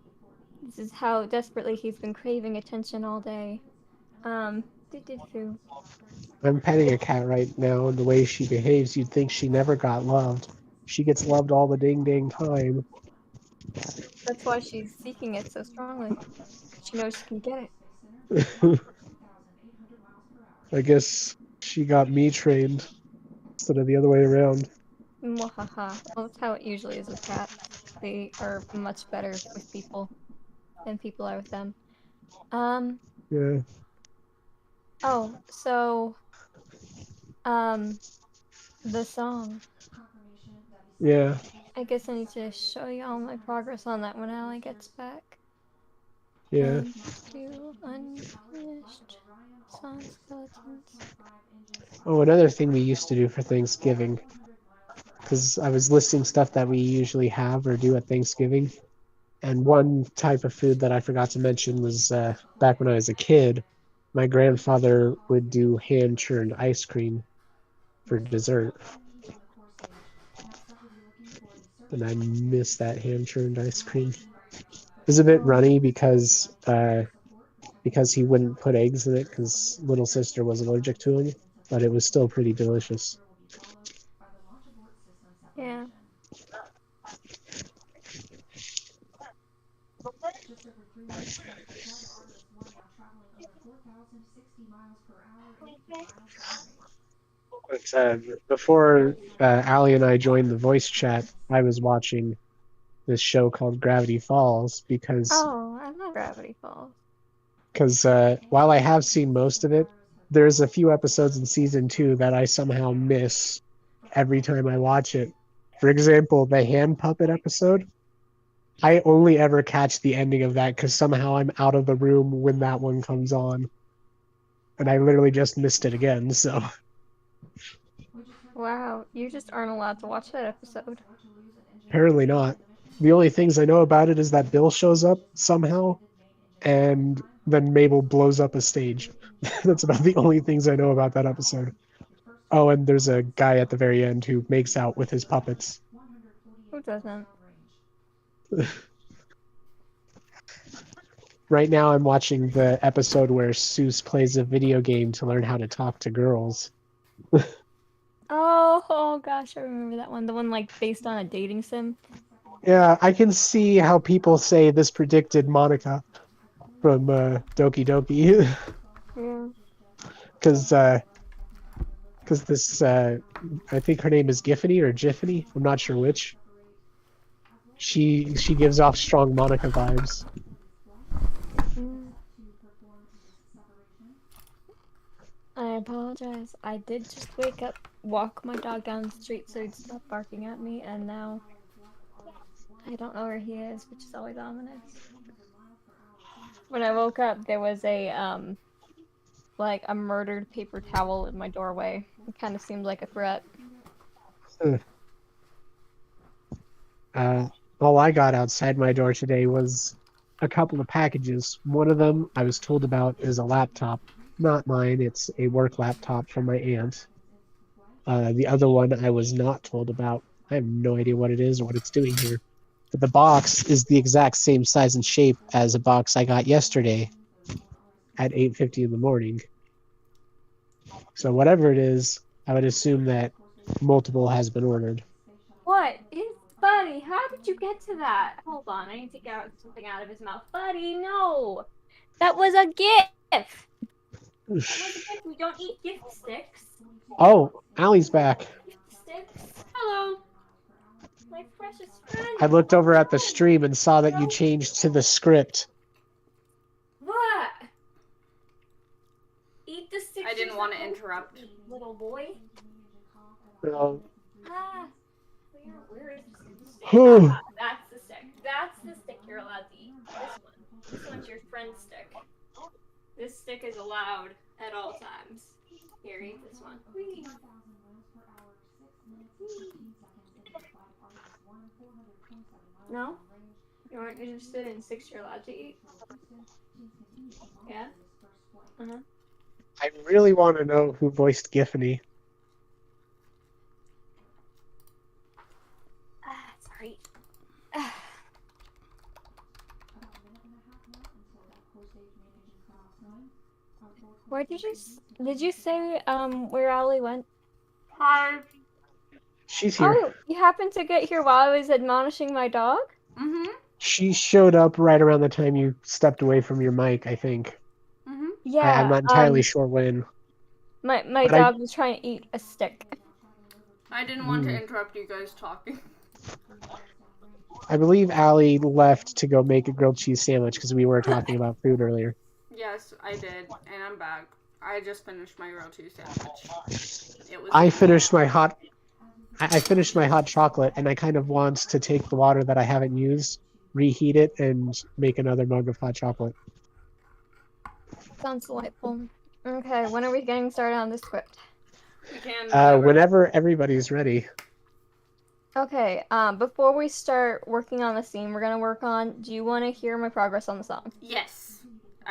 This is how desperately he's been craving attention all day. Doo-doo-doo. I'm petting a cat right now, and the way she behaves, you'd think she never got loved. She gets loved all the ding dang time. That's why she's seeking it so strongly. She knows she can get it. I guess she got me trained instead of the other way around. Mwahaha. Well, that's how it usually is with cats. They are much better with people than people are with them. Um, Yeah, oh, so, um, the song. yeah, I guess I need to show you all my progress on that when Allie gets back. yeah. Do unfinished song skeletons. Oh, another thing we used to do for Thanksgiving, because I was listing stuff that we usually have or do at Thanksgiving, and one type of food that I forgot to mention was back when I was a kid, my grandfather would do hand churned ice cream for dessert, and I miss that hand churned ice cream. It was a bit Oh, runny because he wouldn't put eggs in it because little sister was allergic to them, but it was still pretty delicious. yeah. But before Allie and I joined the voice chat, I was watching this show called Gravity Falls because Oh, I love Gravity Falls. while I have seen most of it, there's a few episodes in season 2 that I somehow miss every time I watch it. For example, the hand puppet episode. I only ever catch the ending of that because somehow I'm out of the room when that one comes on. And I literally just missed it again, so. Wow, you just aren't allowed to watch that episode. Apparently not. The only things I know about it is that Bill shows up somehow, and then Mabel blows up a stage. That's about the only things I know about that episode. Oh, and there's a guy at the very end who makes out with his puppets. Who doesn't? Right now I'm watching the episode where Seuss plays a video game to learn how to talk to girls. Oh gosh, I remember that one. The one like based on a dating sim. Yeah, I can see how people say this predicted Monica from Doki Doki. Yeah. Because this, I think her name is Giffany or Jiffany. I'm not sure which. She gives off strong Monica vibes. Mm. I apologize. I did just wake up, walk my dog down the street so he'd stop barking at me, and now I don't know where he is, which is always ominous. When I woke up, there was like a murdered paper towel in my doorway. It kind of seemed like a threat. All I got outside my door today was a couple of packages. One of them I was told about is a laptop. Not mine, it's a work laptop from my aunt. The other one I was not told about. I have no idea what it is or what it's doing here. But the box is the exact same size and shape as a box I got yesterday at 8:50 in the morning. So whatever it is, I would assume that multiple has been ordered. What is Buddy? How did you get to that? Hold on, I need to get something out of his mouth. Buddy, no! That was a gift! That was a gift. We don't eat gift sticks. Oh, Allie's back. Gift sticks. Hello. My precious friend. I looked over at the stream and saw that you changed to the script. What? Eat the sticks. I didn't want to interrupt. Little boy. No. Ah. Where is the stick? Whew. Ah, that's the stick. That's the stick you're allowed to eat. This one. This one's your friend's stick. This stick is allowed at all times. Here, eat this one. Whee. No? You aren't interested in sticks you're allowed to eat? Yeah? Uh-huh. I really want to know who voiced Giffany. Sorry. Where did you say where Allie went? Hi. She's here. Oh, you happened to get here while I was admonishing my dog? Mm-hmm. She showed up right around the time you stepped away from your mic, I think. Mm-hmm. Yeah. I'm not entirely sure when. My but dog was trying to eat a stick. I didn't want to interrupt you guys talking. I believe Allie left to go make a grilled cheese sandwich because we were talking about food earlier. Yes, I did, and I'm back. I just finished my grilled cheese sandwich. It was. I finished my hot chocolate, and I kind of want to take the water that I haven't used, reheat it, and make another mug of hot chocolate. Sounds delightful. Okay, when are we getting started on this script? We can. Whenever everybody's ready. Okay, before we start working on the scene we're gonna work on, do you want to hear my progress on the song? Yes.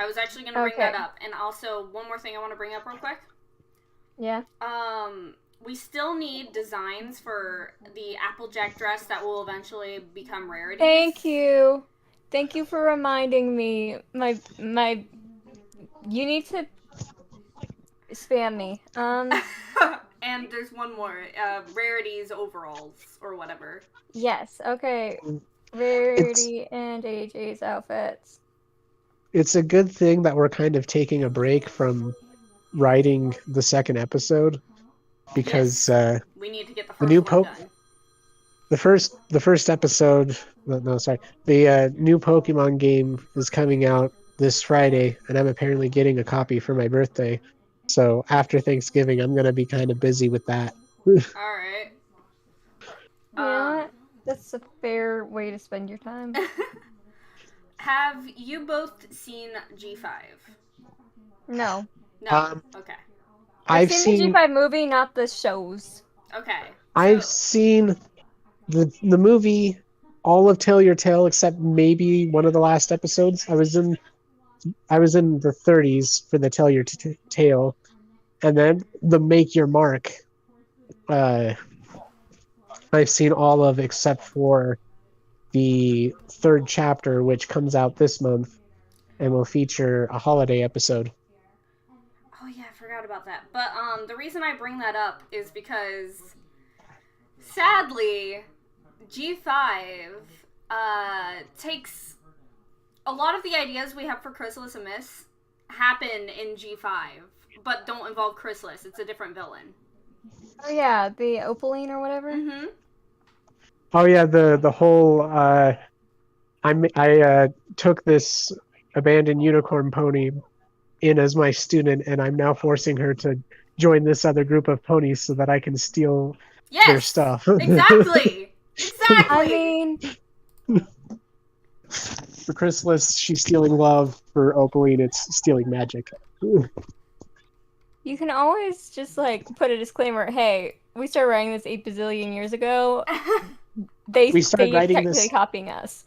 I was actually going to bring that up. And also, one more thing I want to bring up real quick. Yeah? We still need designs for the Applejack dress that will eventually become rarities. Thank you. Thank you for reminding me. My you need to spam me. And there's one more. Rarities overalls or whatever. Yes. Okay. Rarity and AJ's outfits. It's a good thing that we're kind of taking a break from writing the second episode because Yes. We need to get the the first new one done. the first episode, no, sorry, the new Pokemon game is coming out this Friday, and I'm apparently getting a copy for my birthday. So after Thanksgiving, I'm gonna be kind of busy with that. Alright. You know what? That's a fair way to spend your time. Have you both seen G5? No. No. Okay. I've seen seen the G5 movie, not the shows. Okay. I've seen the movie, all of Tell Your Tale, except maybe one of the last episodes. I was in the 30s for the Tell Your Tale, and then the Make Your Mark. I've seen all of except for the third chapter, which comes out this month and will feature a holiday episode. Oh yeah, I forgot about that. But the reason I bring that up is because sadly, G5 takes a lot of the ideas we have for Chrysalis Amiss happen in G5, but don't involve Chrysalis. It's a different villain. Oh yeah, the Opaline or whatever. Mm-hmm. Oh yeah, the whole I took this abandoned unicorn pony in as my student, and I'm now forcing her to join this other group of ponies so that I can steal their stuff. Exactly. Exactly. I mean, for Chrysalis, she's stealing love. For Opaline, it's stealing magic. you can always just like put a disclaimer. Hey, we started writing this 8 bazillion years ago. We started writing technically this. copying us.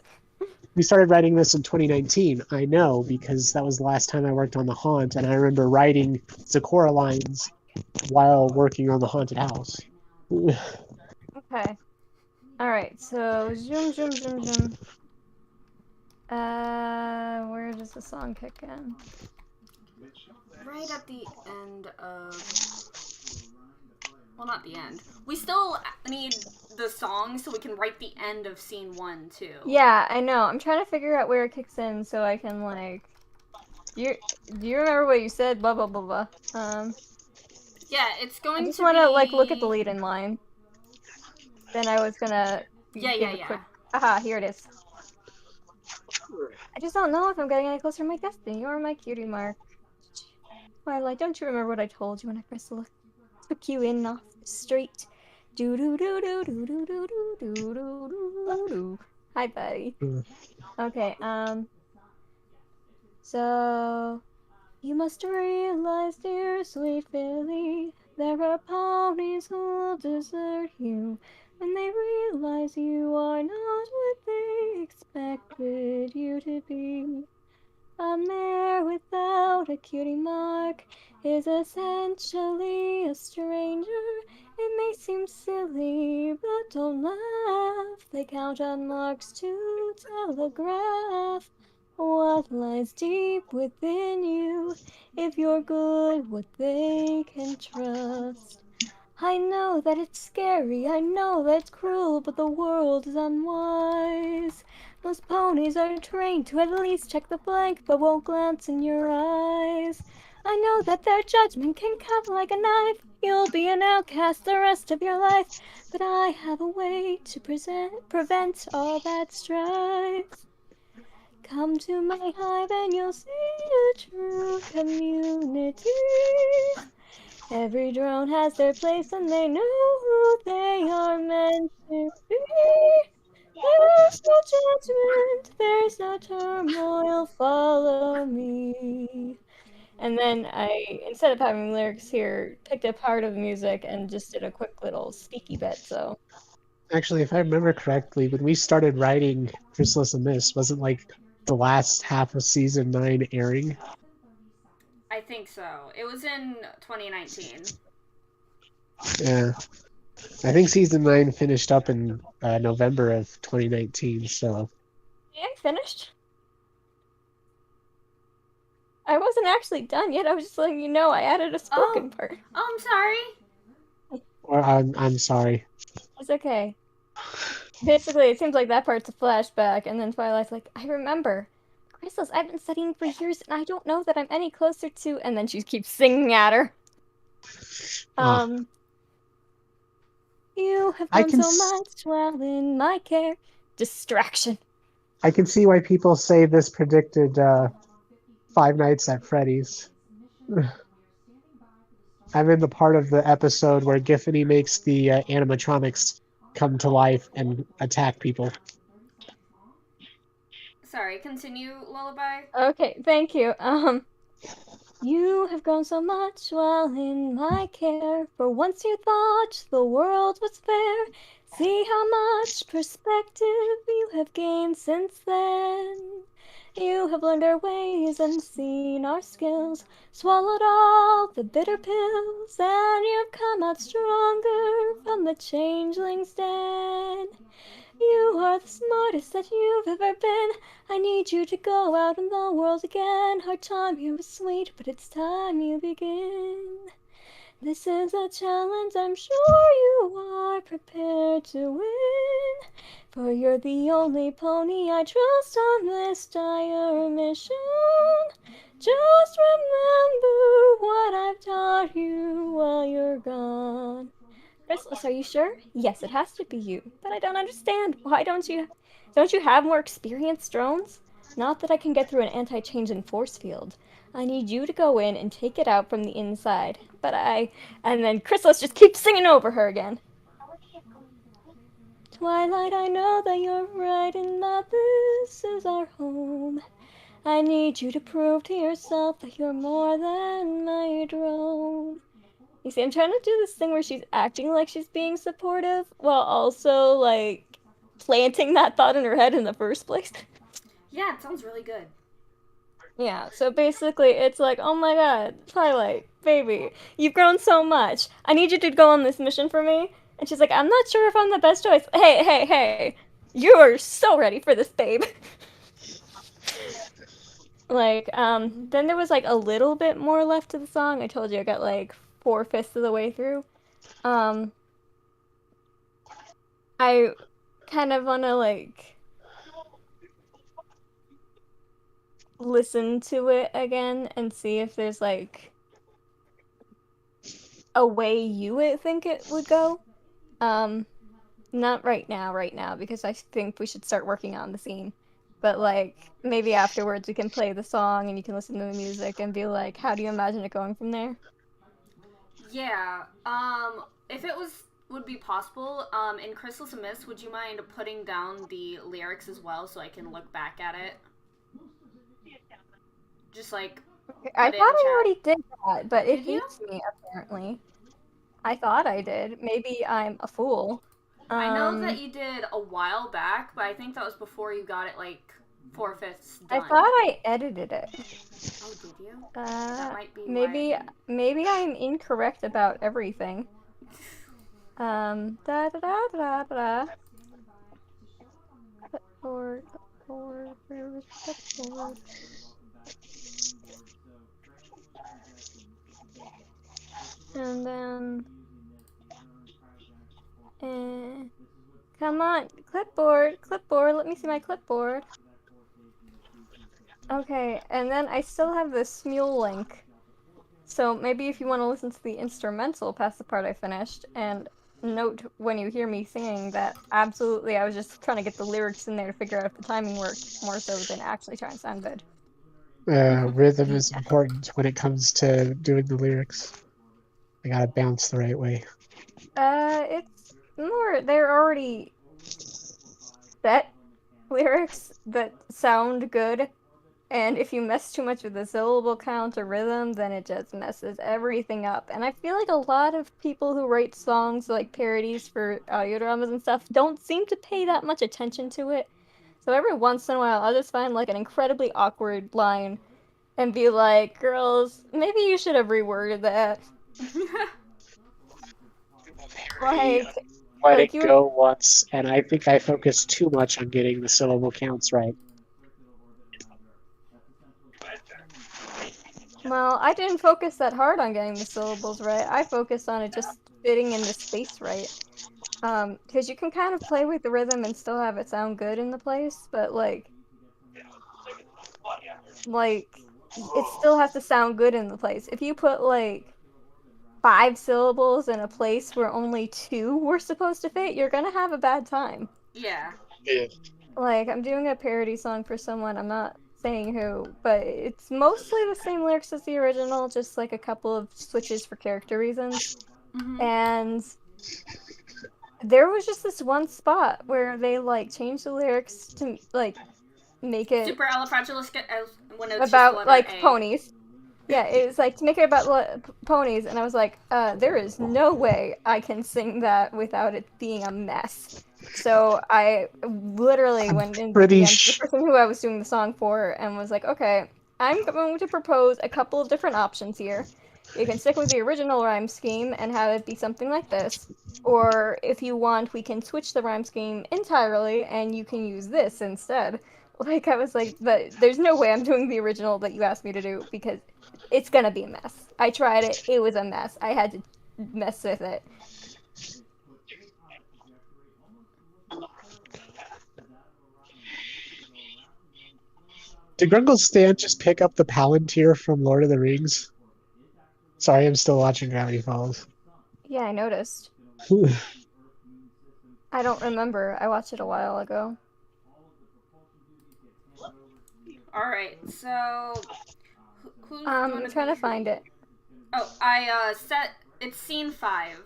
We started writing this in 2019. I know because that was the last time I worked on the haunt, and I remember writing Zecora lines while working on the haunted house. Okay. Alright, so zoom. Where does the song kick in? Right at the end of... Well, not the end. We still need the song so we can write the end of scene 1, too. Yeah, I know. I'm trying to figure out where it kicks in so I can, like... Do you remember what you said? Blah, blah, blah, blah. Yeah, it's going to I just want to, be... like, look at the lead in line. Then I was gonna... Yeah. Quick... Aha, here it is. I just don't know if I'm getting any closer to my destiny. You're my cutie mark. Twilight, don't you remember what I told you when I first took you in off the street? Do do do do do do do do do do do. Hi, buddy. Okay, so you must realize, dear sweet Billy, there are ponies who'll desert you when they realize you are not what they expected you to be. A mare without a cutie mark is essentially a stranger. It may seem silly, but don't laugh. They count on marks to telegraph what lies deep within you. If you're good, what they can trust. I know that it's scary, I know that it's cruel, but the world is unwise. Those ponies are trained to at least check the blank, but won't glance in your eyes. I know that their judgment can cut like a knife. You'll be an outcast the rest of your life, but I have a way to prevent all that strife. Come to my hive and you'll see a true community. Every drone has their place and they know who they are meant to be. There's no judgment, there's no turmoil, follow me. And then I, instead of having lyrics here, picked a part of the music and just did a quick little speaky bit, so. Actually, if I remember correctly, when we started writing Chrysalis Amiss, wasn't like the last half of season 9 airing? I think so. It was in 2019. Yeah. I think season 9 finished up in November of 2019, so... Yeah, I finished. I wasn't actually done yet. I was just letting you know I added a spoken part. Oh, I'm sorry. Or I'm sorry. It's okay. Basically, it seems like that part's a flashback, and then Twilight's like, I remember. Chrysalis, I've been studying for years, and I don't know that I'm any closer to... And then she keeps singing at her. Ah, You have I grown so much while in my care. Distraction. I can see why people say this predicted Five Nights at Freddy's. I'm in the part of the episode where Giffany makes the animatronics come to life and attack people. Sorry, continue, Lullaby. Okay, thank you. You have grown so much while in my care. For once you thought the world was fair. See how much perspective you have gained since then. You have learned our ways and seen our skills, swallowed all the bitter pills, and you've come out stronger from the changeling's den. You are the smartest that you've ever been. I need you to go out in the world again. Our time here was sweet, but it's time you begin. This is a challenge I'm sure you are prepared to win. For you're the only pony I trust on this dire mission. Just remember what I've taught you while you're gone. Chrysalis, are you sure? Yes, it has to be you. But I don't understand. Why don't you have more experienced drones? Not that I can get through an anti-changeling force field. I need you to go in and take it out from the inside. And then Chrysalis just keeps singing over her again. Twilight, I know that you're right and that this is our home. I need you to prove to yourself that you're more than my drone. You see, I'm trying to do this thing where she's acting like she's being supportive while also, like, planting that thought in her head in the first place. Yeah, it sounds really good. Yeah, so basically it's like, oh my god, Twilight, baby, you've grown so much. I need you to go on this mission for me. And she's like, I'm not sure if I'm the best choice. Hey, you are so ready for this, babe. Then there was, like, a little bit more left to the song. I told you I got, like, 4/5 of the way through. I kind of want to, like, listen to it again and see if there's, like, a way you would think it would go. Not right now, because I think we should start working on the scene. But, like, maybe afterwards we can play the song and you can listen to the music and be like, how do you imagine it going from there? Yeah. If it would be possible, in Chrysalis Amiss, would you mind putting down the lyrics as well so I can look back at it? Just like I thought I already did that, but it Did you? hates me apparently. I thought I did. Maybe I'm a fool. I know that you did a while back, but I think that was before you got it like 4/5 done. I thought I edited it. Oh, did you? That might be maybe I'm incorrect about everything. Da da da da da da. Clipboard. Where was clipboard? And then, come on, clipboard, let me see my clipboard. Okay, and then I still have this Smule link. So maybe if you want to listen to the instrumental past the part I finished, and note when you hear me singing that absolutely I was just trying to get the lyrics in there to figure out if the timing worked, more so than actually trying to sound good. Rhythm is important when it comes to doing the lyrics. I gotta bounce the right way. It's more, they're already set lyrics that sound good, and if you mess too much with the syllable count or rhythm, then it just messes everything up. And I feel like a lot of people who write songs, like parodies for audio dramas and stuff, don't seem to pay that much attention to it. So every once in a while, I'll just find, like, an incredibly awkward line and be like, girls, maybe you should have reworded that. Let it go once, and I think I focused too much on getting the syllable counts right. Well, I didn't focus that hard on getting the syllables right. I focused on it just fitting in the space right. Because you can kind of play with the rhythm and still have it sound good in the place, but like it still has to sound good in the place. If you put like 5 syllables in a place where only 2 were supposed to fit, you're gonna have a bad time. Yeah. Yeah. Like, I'm doing a parody song for someone, I'm not saying who, but it's mostly the same lyrics as the original, just like a couple of switches for character reasons. Mm-hmm. And there was just this one spot where they like changed the lyrics to like make it Super alifragilistic when it's just about letter like A. ponies. Yeah, it was like to make it about ponies, and I was like, there is no way I can sing that without it being a mess. So I literally I'm went into pretty the person who I was doing the song for and was like, okay, I'm going to propose a couple of different options here. You can stick with the original rhyme scheme and have it be something like this, or if you want, we can switch the rhyme scheme entirely and you can use this instead. Like, I was like, but there's no way I'm doing the original that you asked me to do because it's gonna be a mess. I tried it, it was a mess. I had to mess with it. Did Grungle Stan just pick up the Palantir from Lord of the Rings? Sorry, I'm still watching Gravity Falls. Yeah, I noticed. I don't remember. I watched it a while ago. Alright, so who's I'm trying to find it. Oh, I set it's scene 5.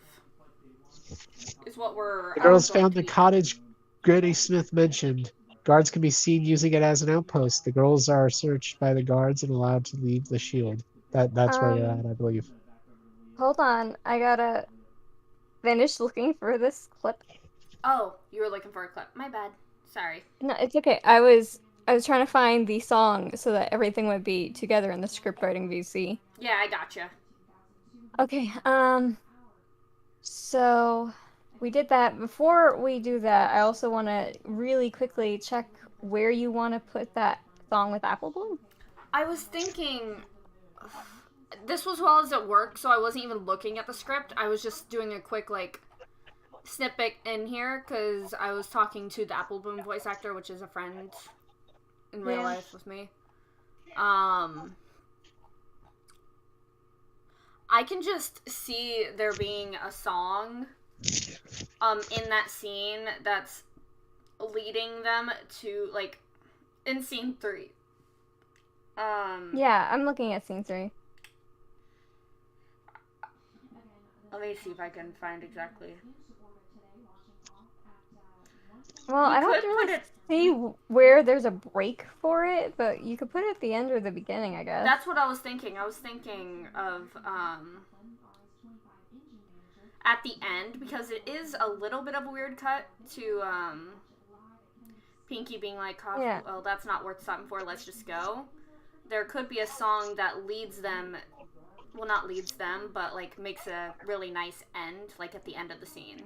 Is what we're The girls going found to the be. cottage Granny Smith mentioned. Guards can be seen using it as an outpost. The girls are searched by the guards and allowed to leave the shield. That's where you're at, I believe. Hold on. I gotta finish looking for this clip. Oh, you were looking for a clip. My bad. Sorry. No, it's okay. I was trying to find the song so that everything would be together in the script writing VC. Yeah, I gotcha. Okay, so we did that. Before we do that, I also want to really quickly check where you want to put that song with Apple Bloom. I was thinking this was while I was at work, so I wasn't even looking at the script. I was just doing a quick like snippet in here because I was talking to the Apple Bloom voice actor, which is a friend in real life with me. I can just see there being a song in that scene that's leading them to like in scene 3. Yeah, I'm looking at scene 3. Let me see if I can find exactly. Well, I don't really see where there's a break for it, but you could put it at the end or the beginning, I guess. That's what I was thinking. I was thinking of at the end because it is a little bit of a weird cut to Pinky being like, Yeah. well, that's not worth stopping for. Let's just go. There could be a song that leads them. Well, not leads them, but like makes a really nice end, like at the end of the scene.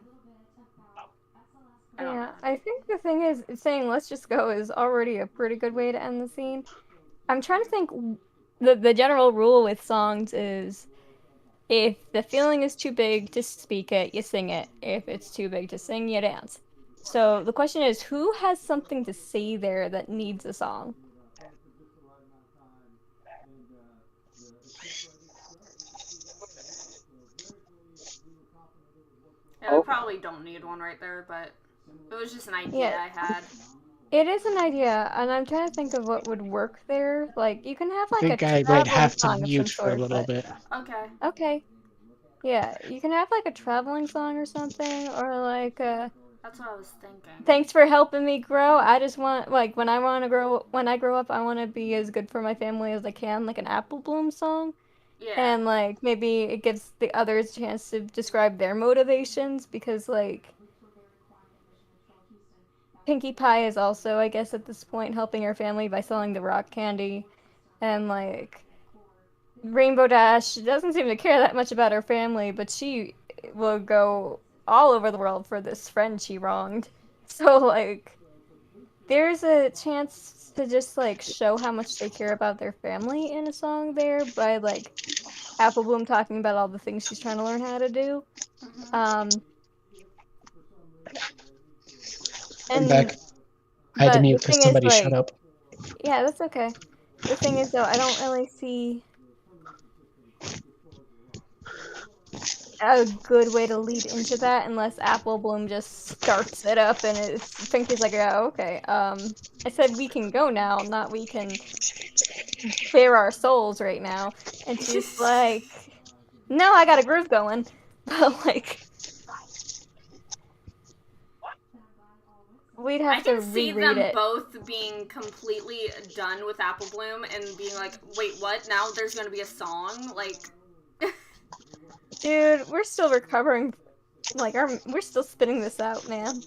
I think the thing is, saying let's just go is already a pretty good way to end the scene. I'm trying to think, the general rule with songs is if the feeling is too big to speak it, you sing it. If it's too big to sing, you dance. So the question is, who has something to say there that needs a song? Yeah, we probably don't need one right there, but it was just an idea I had. It is an idea, and I'm trying to think of what would work there. Like, you can have like I think a I might traveling have to song of some mute for a sort, little but... bit. Okay. Okay. Yeah, you can have like a traveling song or something, or like That's what I was thinking. thanks for helping me grow. I just want, like, when I grow up, I want to be as good for my family as I can, like an Apple Bloom song. Yeah. And like maybe it gives the others a chance to describe their motivations because like Pinkie Pie is also, I guess, at this point helping her family by selling the rock candy, and like Rainbow Dash doesn't seem to care that much about her family, but she will go all over the world for this friend she wronged. So like there's a chance to just like show how much they care about their family in a song there by like Apple Bloom talking about all the things she's trying to learn how to do. I'm And back. I had to but mute the because thing is, somebody shut like, up. yeah, that's okay. The thing is, though, I don't really see a good way to lead into that unless Apple Bloom just starts it up and it's Pinky's like, yeah, okay. I said we can go now, not we can bare our souls right now. And she's like, no, I got a groove going. But like, we'd I have to can see reread them it. both being completely done with Apple Bloom and being like, wait, what? Now there's gonna be a song? Like, Dude, we're still recovering. Like, we're still spitting this out, man.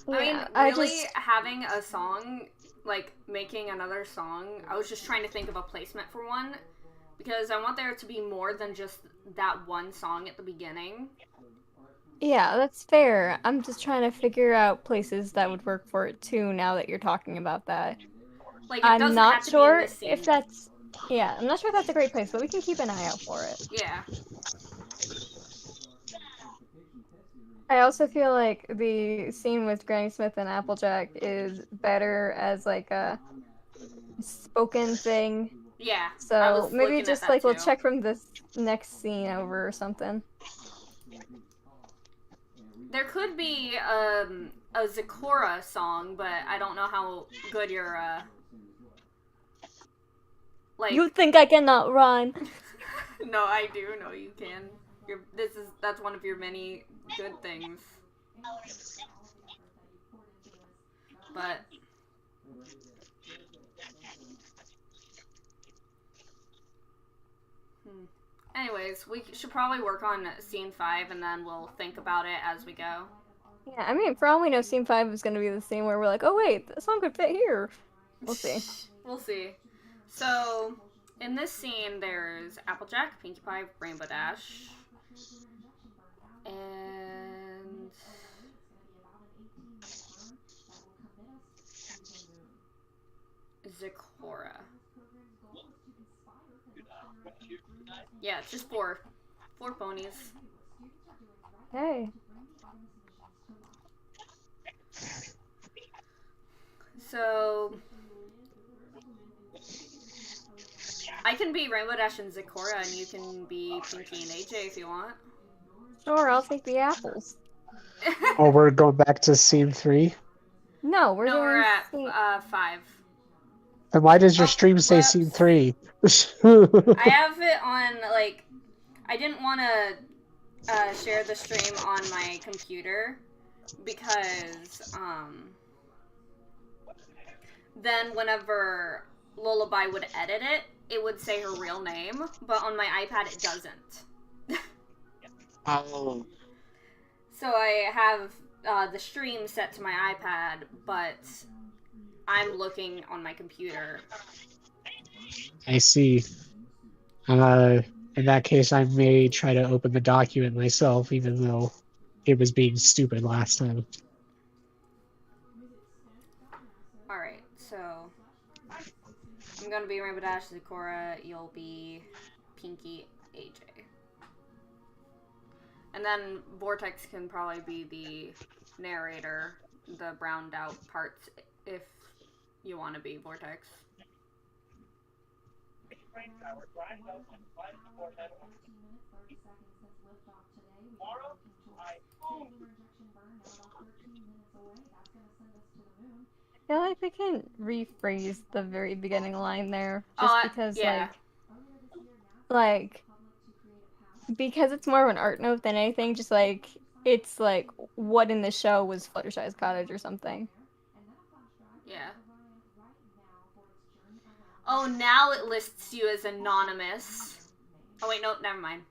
I mean, Yeah, really, having a song, like, making another song, I was just trying to think of a placement for one, because I want there to be more than just that one song at the beginning. Yeah, that's fair. I'm just trying to figure out places that would work for it too, now that you're talking about that. Like, it I'm doesn't not have to be in sure this scene. if that's, yeah, I'm not sure if that's a great place, but we can keep an eye out for it. Yeah. I also feel like the scene with Granny Smith and Applejack is better as like a spoken thing. Yeah. I So was maybe looking at just that like we'll too. check from this next scene over or something. There could be a Zecora song, but I don't know how good your like. You think I cannot rhyme? No, I do. No, you can. That's one of your many good things. But anyways, we should probably work on scene 5 and then we'll think about it as we go. Yeah, I mean, for all we know, scene 5 is going to be the scene where we're like, oh wait, the song could fit here. We'll see. We'll see. So, in this scene, there's Applejack, Pinkie Pie, Rainbow Dash, and Zecora. Yeah, it's just four ponies. Hey. So I can be Rainbow Dash and Zecora, and you can be Pinkie and AJ if you want. Sure, I'll take the apples. Oh, we're going back to scene 3? No, we're at scene... 5. Then why does your stream say whoops. scene 3? I have it on, like, I didn't want to share the stream on my computer because then whenever Lullaby would edit it, it would say her real name, but on my iPad it doesn't. Oh. So I have the stream set to my iPad, but I'm looking on my computer. I see. In that case, I may try to open the document myself, even though it was being stupid last time. Alright, so I'm gonna be Rainbow Dash, Zecora, you'll be Pinkie, AJ. And then Vortex can probably be the narrator, the browned out parts, if you want to be Vortex. I feel like we can rephrase the very beginning line there, just because, yeah. like, because it's more of an art note than anything, just like, it's like, what in the show was Fluttershy's cottage or something. Yeah. Oh, now it lists you as anonymous. Oh wait, no, never mind.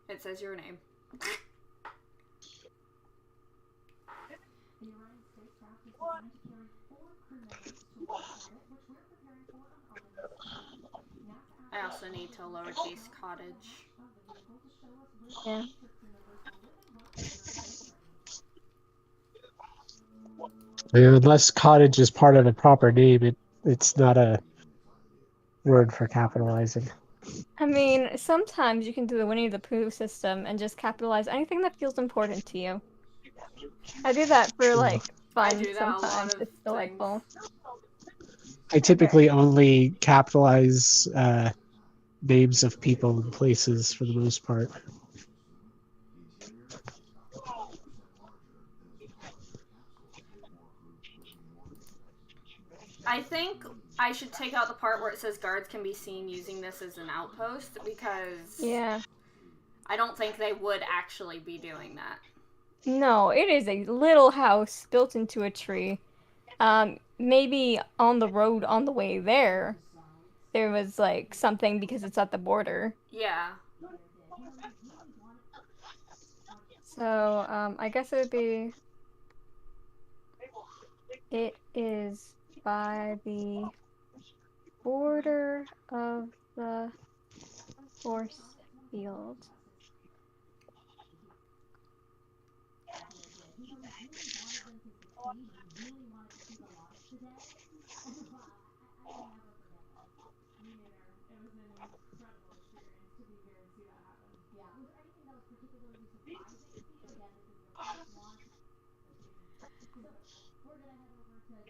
It says your name. I also need to lowercase cottage. Yeah. Unless cottage is part of a proper name, it's not a word for capitalizing. I mean, sometimes you can do the Winnie the Pooh system and just capitalize anything that feels important to you. I do that for, True. like, I fun do that a lot sometimes. of It's things. delightful. I Okay. typically only capitalize names of people and places for the most part. I think I should take out the part where it says guards can be seen using this as an outpost because Yeah. I don't think they would actually be doing that. No, it is a little house built into a tree. Maybe on the road on the way there, there was, like, something because it's at the border. Yeah. So, I guess it would be... It is by the border of the force field.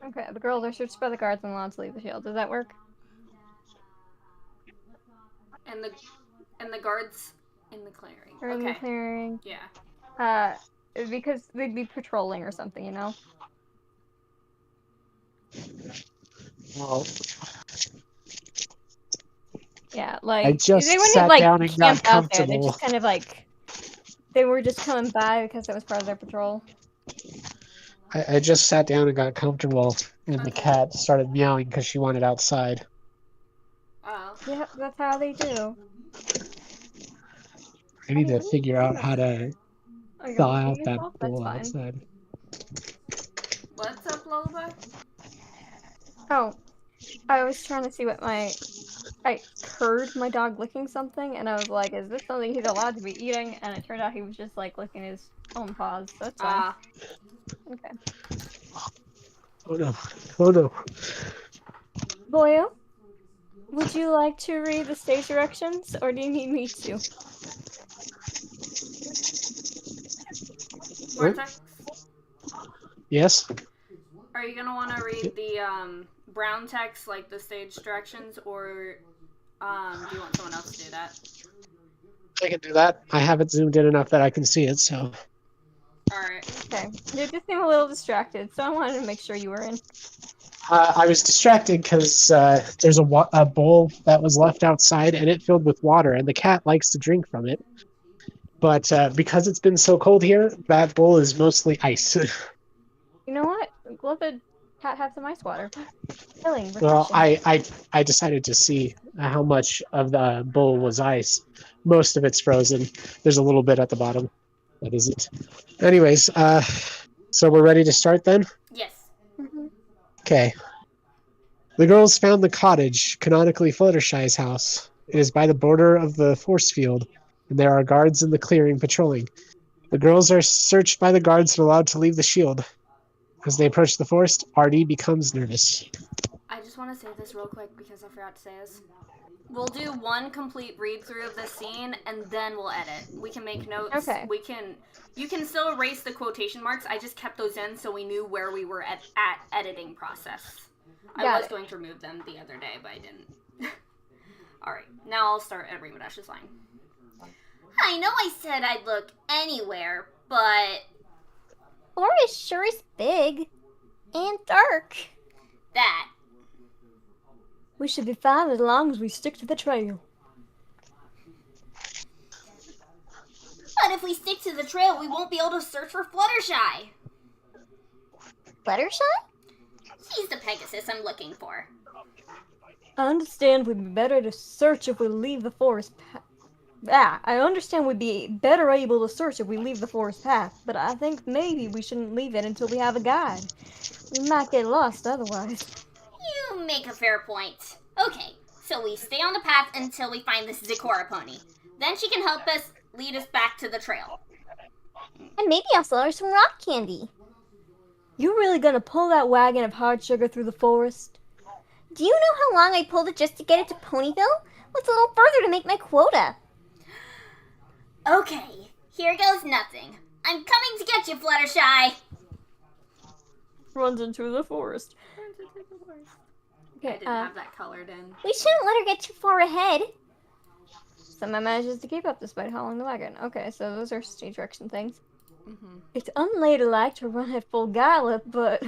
Okay, the girls are searched by the guards and allowed to leave the field. Does that work? And the guards in the clearing. Or in the Okay. clearing? Yeah. Because they'd be patrolling or something, you know? Well, Yeah, I like, just they wouldn't, sat like, down and got camp out there. They're comfortable. just kind of, like, they were just coming by because that was part of their patrol. I just sat down and got comfortable, and the Okay. cat started meowing because she wanted outside. Oh. Yep, that's how they do. I need Hey, to who figure out is how this? to Oh, you're thaw muting out that yourself? That's bowl fine. outside. What's up, Lullaby? Oh, I was trying to see what I heard my dog licking something, and I was like, is this something he's allowed to be eating? And it turned out he was just, like, licking his own paws, so that's fine. Ah. Okay. Oh no! Oh no! Boyo, would you like to read the stage directions, or do you need me to? Vortex? Yes. Are you gonna want to read the brown text, like the stage directions, or do you want someone else to do that? I can do that. I have it zoomed in enough that I can see it, so. Alright. Okay. You just seem a little distracted, so I wanted to make sure you were in. I was distracted because there's a bowl that was left outside and it filled with water, and the cat likes to drink from it. But because it's been so cold here, that bowl is mostly ice. You know what? Let the cat have some ice water. Filling, Well, refreshing. I decided to see how much of the bowl was ice. Most of it's frozen. There's a little bit at the bottom that isn't. Anyways, so we're ready to start then? Yes. Mm-hmm. Okay. The girls found the cottage, canonically Fluttershy's house. It is by the border of the force field, and there are guards in the clearing patrolling. The girls are searched by the guards and allowed to leave the shield. As they approach the forest, Artie becomes nervous. I just want to say this real quick because I forgot to say this. We'll do one complete read through of the scene and then we'll edit. We can make notes. Okay. You can still erase the quotation marks. I just kept those in so we knew where we were at editing process. I was going to remove them the other day, but I didn't. Alright, now I'll start at Remadash's line. I know I said I'd look anywhere, but... Forest sure is big. And dark. That. We should be fine as long as we stick to the trail. But if we stick to the trail, we won't be able to search for Fluttershy. Fluttershy? He's the Pegasus I'm looking for. I understand we'd be better to search if we leave the forest path. I understand we'd be better able to search if we leave the forest path, but I think maybe we shouldn't leave it until we have a guide. We might get lost otherwise. You make a fair point. Okay, so we stay on the path until we find this Zecora pony. Then she can help us lead us back to the trail. And maybe I'll sell her some rock candy. You really gonna pull that wagon of hard sugar through the forest? Do you know how long I pulled it just to get it to Ponyville? What's a little further to make my quota? Okay, here goes nothing. I'm coming to get you, Fluttershy. Runs into the forest. I Okay, didn't have that colored in. We shouldn't let her get too far ahead. somehow manages to keep up despite hauling the wagon. Okay, so those are stage direction things. Mm-hmm. It's unladylike to run at full gallop, but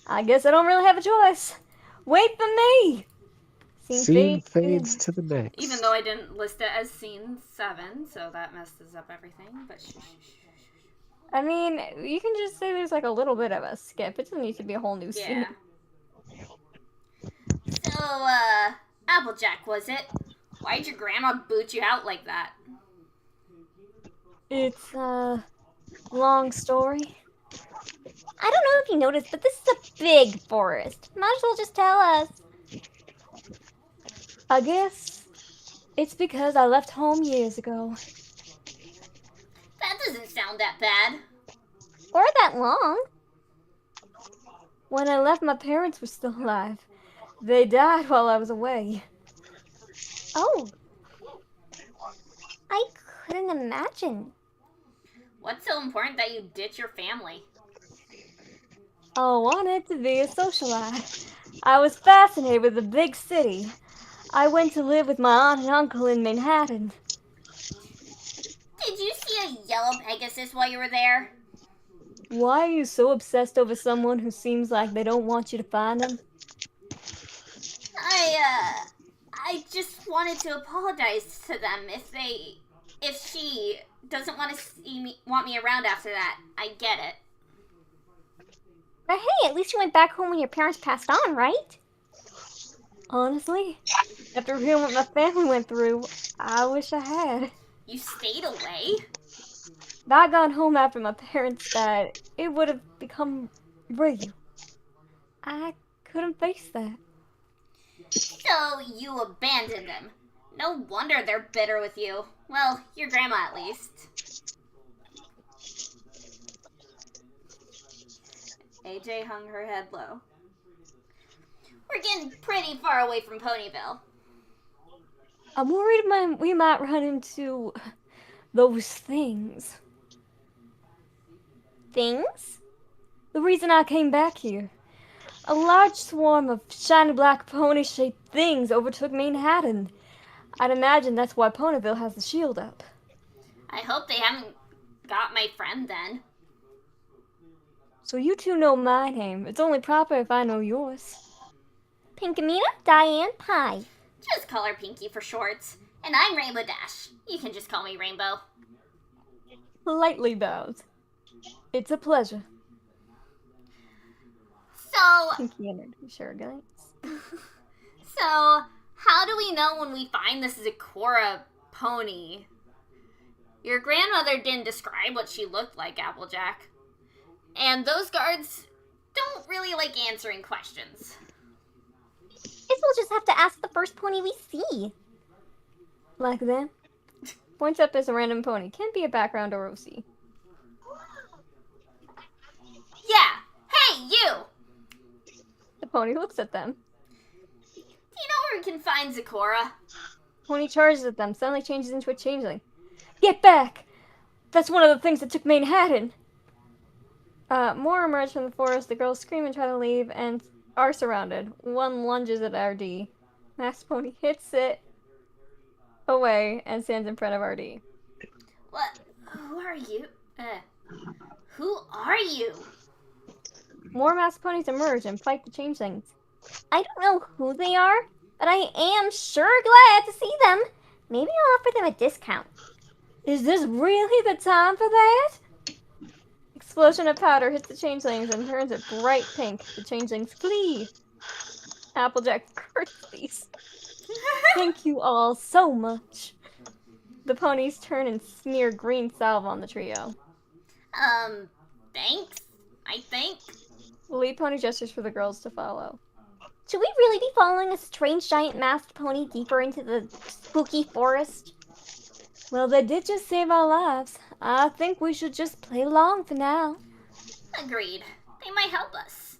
I guess I don't really have a choice. Wait for me! Scene fades to the next. Even though I didn't list it as scene 7, so that messes up everything. But I mean, you can just say there's like a little bit of a skip. It doesn't need to be a whole new scene. yeah. So, Applejack, was it? Why'd your grandma boot you out like that? It's a long story. I don't know if you noticed, but this is a big forest. Might as well just tell us. I guess it's because I left home years ago. That doesn't sound that bad. Or that long. When I left, my parents were still alive. They died while I was away. Oh. I couldn't imagine. What's so important that you ditch your family? I wanted to be a socialite. I was fascinated with the big city. I went to live with my aunt and uncle in Manhattan. Did you see a yellow Pegasus while you were there? Why are you so obsessed over someone who seems like they don't want you to find them? I just wanted to apologize to them if she doesn't want me around after that. I get it. But hey, at least you went back home when your parents passed on, right? Honestly, after hearing what my family went through, I wish I had. You stayed away? If I'd gone home after my parents died, it would have become real. I couldn't face that. So you abandoned them. No wonder they're bitter with you. Well, your grandma at least. AJ hung her head low. We're getting pretty far away from Ponyville. I'm worried we might run into those things. Things? The reason I came back here. A large swarm of shiny black pony-shaped things overtook Manhattan. I'd imagine that's why Ponyville has the shield up. I hope they haven't got my friend then. So you two know my name. It's only proper if I know yours. Pinkamena, Diane, Pie. Just call her Pinky for short. And I'm Rainbow Dash. You can just call me Rainbow. Politely bows. It's a pleasure. So, Pinky entered. Sure, guys. so how do we know when we find this Zecora pony? Your grandmother didn't describe what she looked like, Applejack. And those guards don't really like answering questions. Guess we'll just have to ask the first pony we see. Like them? Points up as a random pony. Can't be a background or OC. Yeah. Hey, you! The pony looks at them. Do you know where we can find Zecora? Pony charges at them, suddenly changes into a changeling. Get back! That's one of the things that took Manhattan! More emerge from the forest. The girls scream and try to leave and are surrounded. One lunges at RD. Masked pony hits it away and stands in front of RD. What? Who are you? Who are you? More masked ponies emerge and fight the changelings. I don't know who they are, but I am sure glad to see them. Maybe I'll offer them a discount. Is this really the time for that? Explosion of powder hits the changelings and turns it bright pink. The changelings flee. Applejack curtsies. Thank you all so much. The ponies turn and smear green salve on the trio. Thanks, I think. The lead pony gestures for the girls to follow. Should we really be following a strange giant masked pony deeper into the spooky forest? Well, they did just save our lives. I think we should just play along for now. Agreed. They might help us.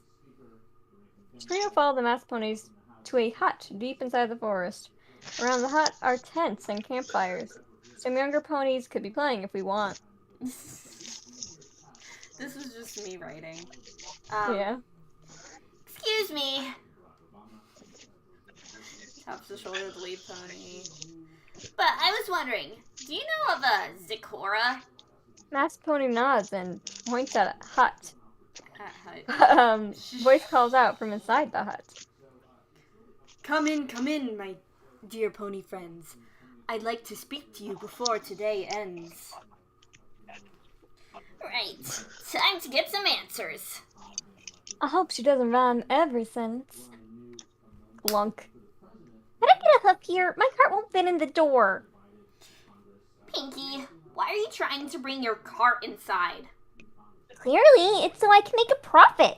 The trio follow the masked ponies to a hut deep inside the forest. Around the hut are tents and campfires. Some younger ponies could be playing if we want. This was just me writing. Yeah. Excuse me. Taps the shoulder of the lead pony. But I was wondering, do you know of a Zikora? Masked pony nods and points at a hut. Hut. Voice calls out from inside the hut. Come in, my dear pony friends. I'd like to speak to you before today ends. Right. Time to get some answers. I hope she doesn't rhyme every sentence. Glunk. Can I get a hoof here? My cart won't fit in the door. Pinky, why are you trying to bring your cart inside? Clearly, it's so I can make a profit.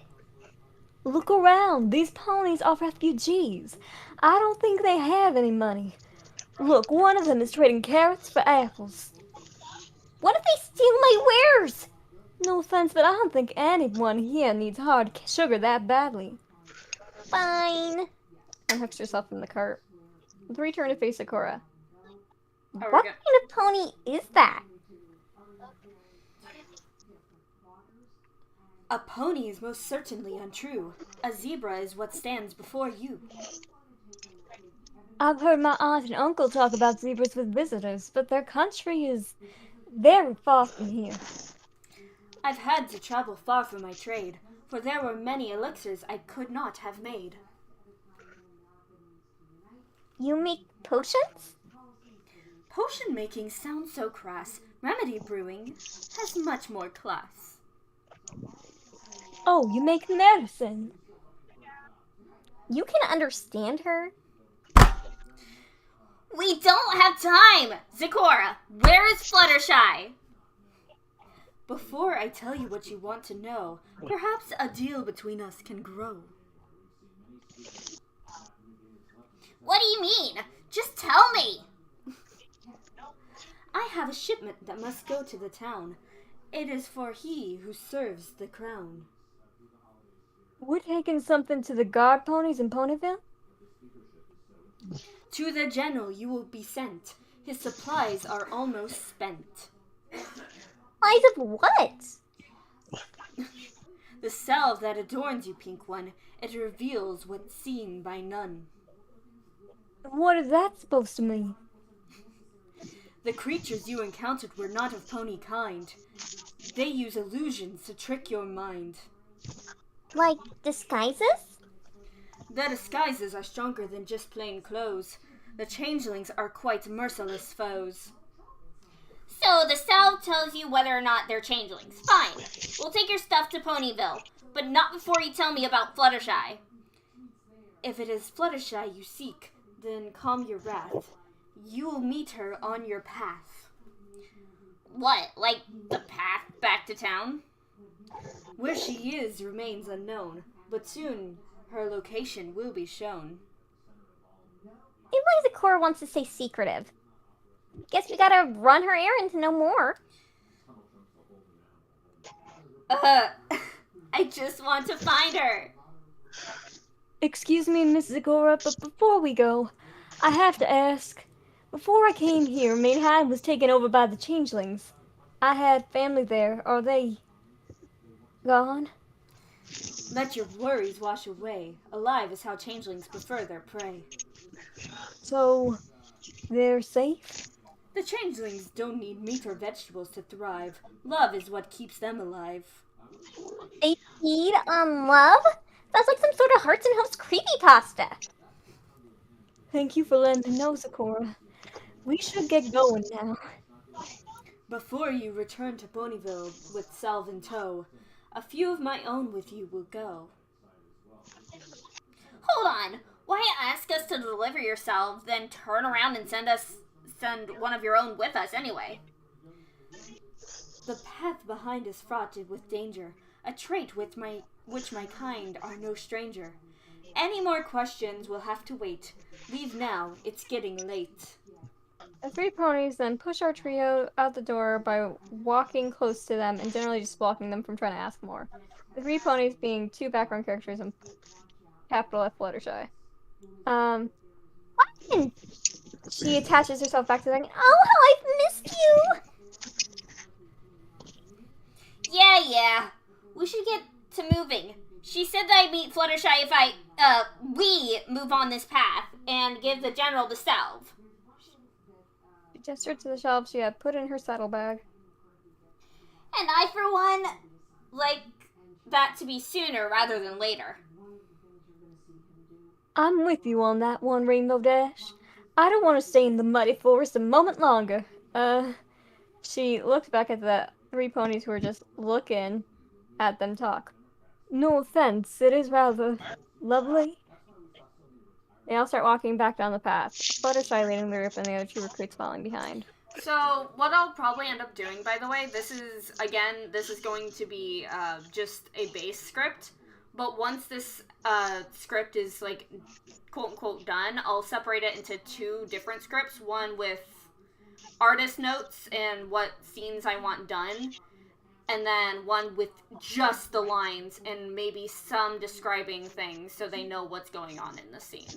Look around. These ponies are refugees. I don't think they have any money. Look, one of them is trading carrots for apples. What if they steal my wares? No offense, but I don't think anyone here needs hard sugar that badly. Fine. Unhooks herself from the cart. The three turn to face Sakura. Oh, What kind of pony is that? A pony is most certainly untrue. A zebra is what stands before you. I've heard my aunt and uncle talk about zebras with visitors, but their country is very far from here. I've had to travel far for my trade, for there were many elixirs I could not have made. You make potions? Potion making sounds so crass. Remedy brewing has much more class. Oh, you make medicine. You can understand her? We don't have time! Zikora, where is Fluttershy? Before I tell you what you want to know, perhaps a deal between us can grow. What do you mean? Just tell me! I have a shipment that must go to the town. It is for he who serves the crown. We're taking something to the guard ponies in Ponyville? To the general you will be sent. His supplies are almost spent. Eyes of what? The salve that adorns you, pink one, it reveals what's seen by none. What is that supposed to mean? The creatures you encountered were not of pony kind. They use illusions to trick your mind. Like disguises? The disguises are stronger than just plain clothes. The changelings are quite merciless foes. So the salve tells you whether or not they're changelings. Fine. We'll take your stuff to Ponyville, but not before you tell me about Fluttershy. If it is Fluttershy you seek, then calm your wrath. You will meet her on your path. What, like the path back to town? Where she is remains unknown, but soon her location will be shown. Implies Zikora wants to stay secretive. Guess we gotta run her errand to know more. I just want to find her. Excuse me, Miss Zikora, but before we go, I have to ask. Before I came here, Mainheim was taken over by the changelings. I had family there. Are they gone? Let your worries wash away. Alive is how changelings prefer their prey. So, they're safe? The changelings don't need meat or vegetables to thrive. Love is what keeps them alive. They feed on love? That's like some sort of Hearts and Hopes creepypasta. Thank you for letting me know, Zikora. We should get going now. Before you return to Ponyville with salve in tow, a few of my own with you will go. Hold on. Why ask us to deliver your salve, then turn around and send one of your own with us anyway? The path behind is fraught with danger, a trait which my kind are no stranger. Any more questions will have to wait. Leave now, it's getting late. The three ponies then push our trio out the door by walking close to them and generally just blocking them from trying to ask more. The three ponies being two background characters and capital F Fluttershy. What in She attaches herself back to the thing. Oh, how I've missed you! Yeah. We should get to moving. She said that I'd meet Fluttershy if we move on this path and give the general the salve. She gestured to the shelf she had put in her saddlebag. And I, for one, like that to be sooner rather than later. I'm with you on that one, Rainbow Dash. I don't want to stay in the muddy forest a moment longer. She looked back at the 3 ponies who were just looking at them talk. No offense, it is rather lovely. They all start walking back down the path, Fluttershy leading the group and the other 2 recruits following behind. So, what I'll probably end up doing, by the way, this is going to be just a base script. But once this script is, like, quote-unquote done, I'll separate it into 2 different scripts. One with artist notes and what scenes I want done. And then one with just the lines and maybe some describing things so they know what's going on in the scene.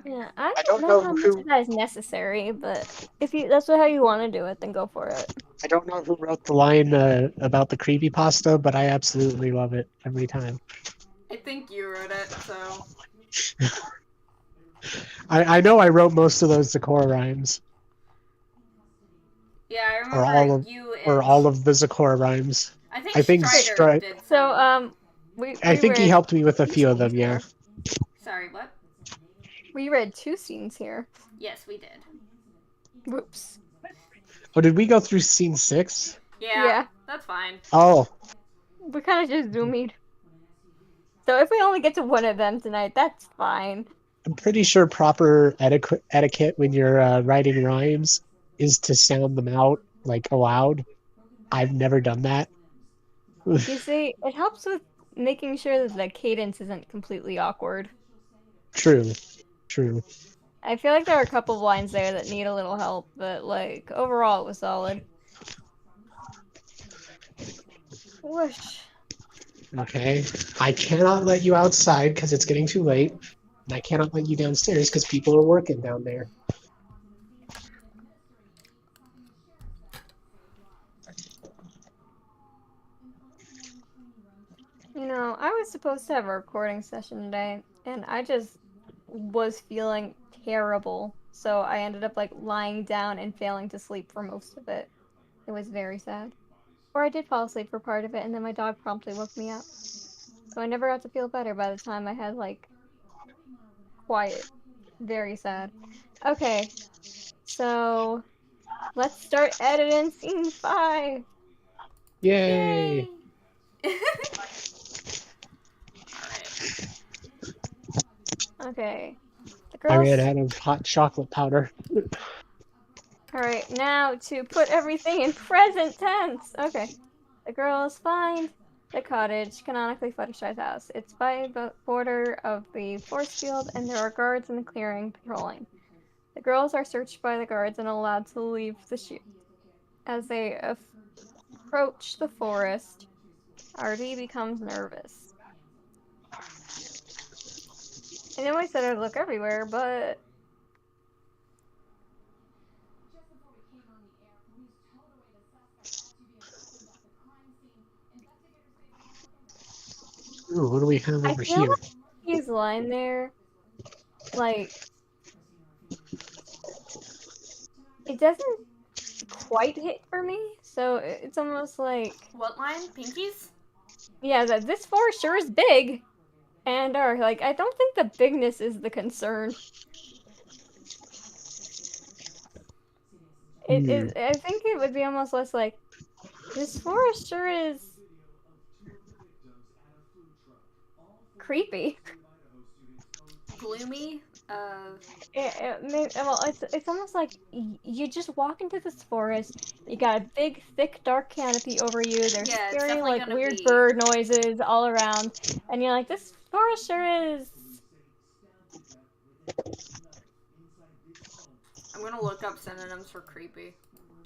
Yeah, I don't know how much of that is necessary, but if that's how you want to do it, then go for it. I don't know who wrote the line about the creepypasta, but I absolutely love it every time. I think you wrote it, so... I know I wrote most of those Zakora rhymes. Yeah, I remember all of the Zakora rhymes. I think Strider did. So, I think he helped me with a few of them, yeah. Sorry, what? We read 2 scenes here. Yes, we did. Whoops. Oh, did we go through scene 6? Yeah. That's fine. Oh. We kind of just zoomed. So if we only get to one of them tonight, that's fine. I'm pretty sure proper etiquette when you're writing rhymes is to sound them out, like, aloud. I've never done that. You see, it helps with making sure that the cadence isn't completely awkward. True. I feel like there are a couple of lines there that need a little help, but, like, overall it was solid. Whoosh. Okay. I cannot let you outside because it's getting too late. And I cannot let you downstairs because people are working down there. You know, I was supposed to have a recording session today, and I just was feeling terrible. So I ended up, like, lying down and failing to sleep for most of it. It was very sad. Or I did fall asleep for part of it, and then my dog promptly woke me up. So I never got to feel better by the time I had, like, quiet. Very sad. Okay, so let's start editing scene 5. Yay! Okay. The I girls... ran out of hot chocolate powder. Alright, now to put everything in present tense. Okay. The girls find the cottage, canonically Fluttershy's house. It's by the border of the force field, and there are guards in the clearing patrolling. The girls are searched by the guards and allowed to leave the shoot. As they approach the forest, Artie becomes nervous. I know I said I'd look everywhere, but... Ooh, what do we have over here? Like he's lying there, like... It doesn't quite hit for me, so it's almost like... What line? Pinkies? Yeah, this forest sure is big. And like, I don't think the bigness is the concern. I think it would be almost less like, this forest sure is creepy. Gloomy? Well, it's almost like you just walk into this forest, you got a big, thick, dark canopy over you, there's scary, like, weird bird noises all around, and you're like, this forest sure is... I'm gonna look up synonyms for creepy.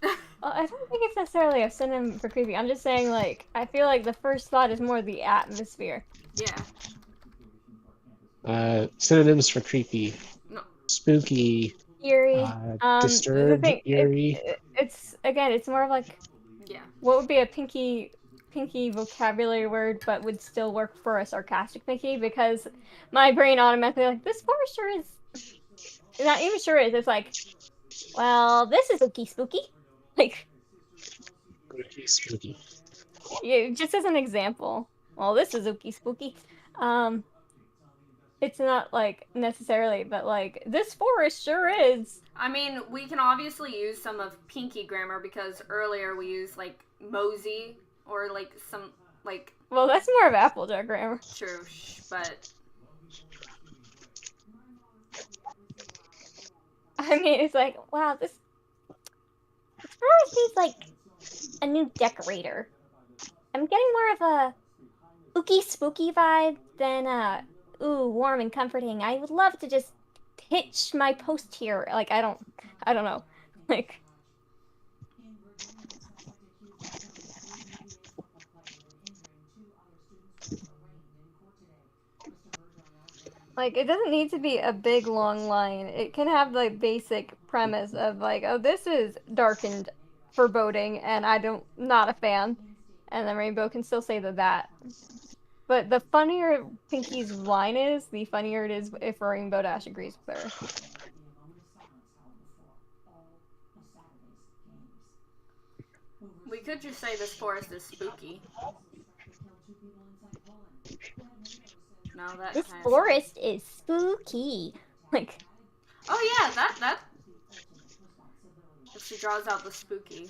Well, I don't think it's necessarily a synonym for creepy, I'm just saying, like, I feel like the first thought is more the atmosphere. Yeah. Synonyms for creepy. No, spooky, Eerie. The disturbed, thing, eerie. it's again, it's more of like Yeah. what would be a pinky vocabulary word, but would still work for a sarcastic pinky, because my brain automatically like this forest sure is. Not even sure is. It's like, well, this is spooky. Like, Spooky. yeah, just as an example. Well, this is spooky. It's not like necessarily, but like this forest sure is. I mean, we can obviously use some of Pinky grammar because earlier we used like mosey or like some like Well, that's more of Applejack grammar. true, but I mean, it's like, wow, this forest needs like a new decorator. I'm getting more of a ooky spooky vibe than ooh warm and comforting. I would love to just pitch my post here. like I don't know, like. Like, it doesn't need to be a big, long line. It can have the basic premise of, like, oh, this is dark and foreboding, and not a fan. And then Rainbow can still say that. But the funnier Pinky's line is, the funnier it is if Rainbow Dash agrees with her. we could just say this forest is spooky. No, that This kind forest is spooky. Like, oh yeah, that. If she draws out the spooky.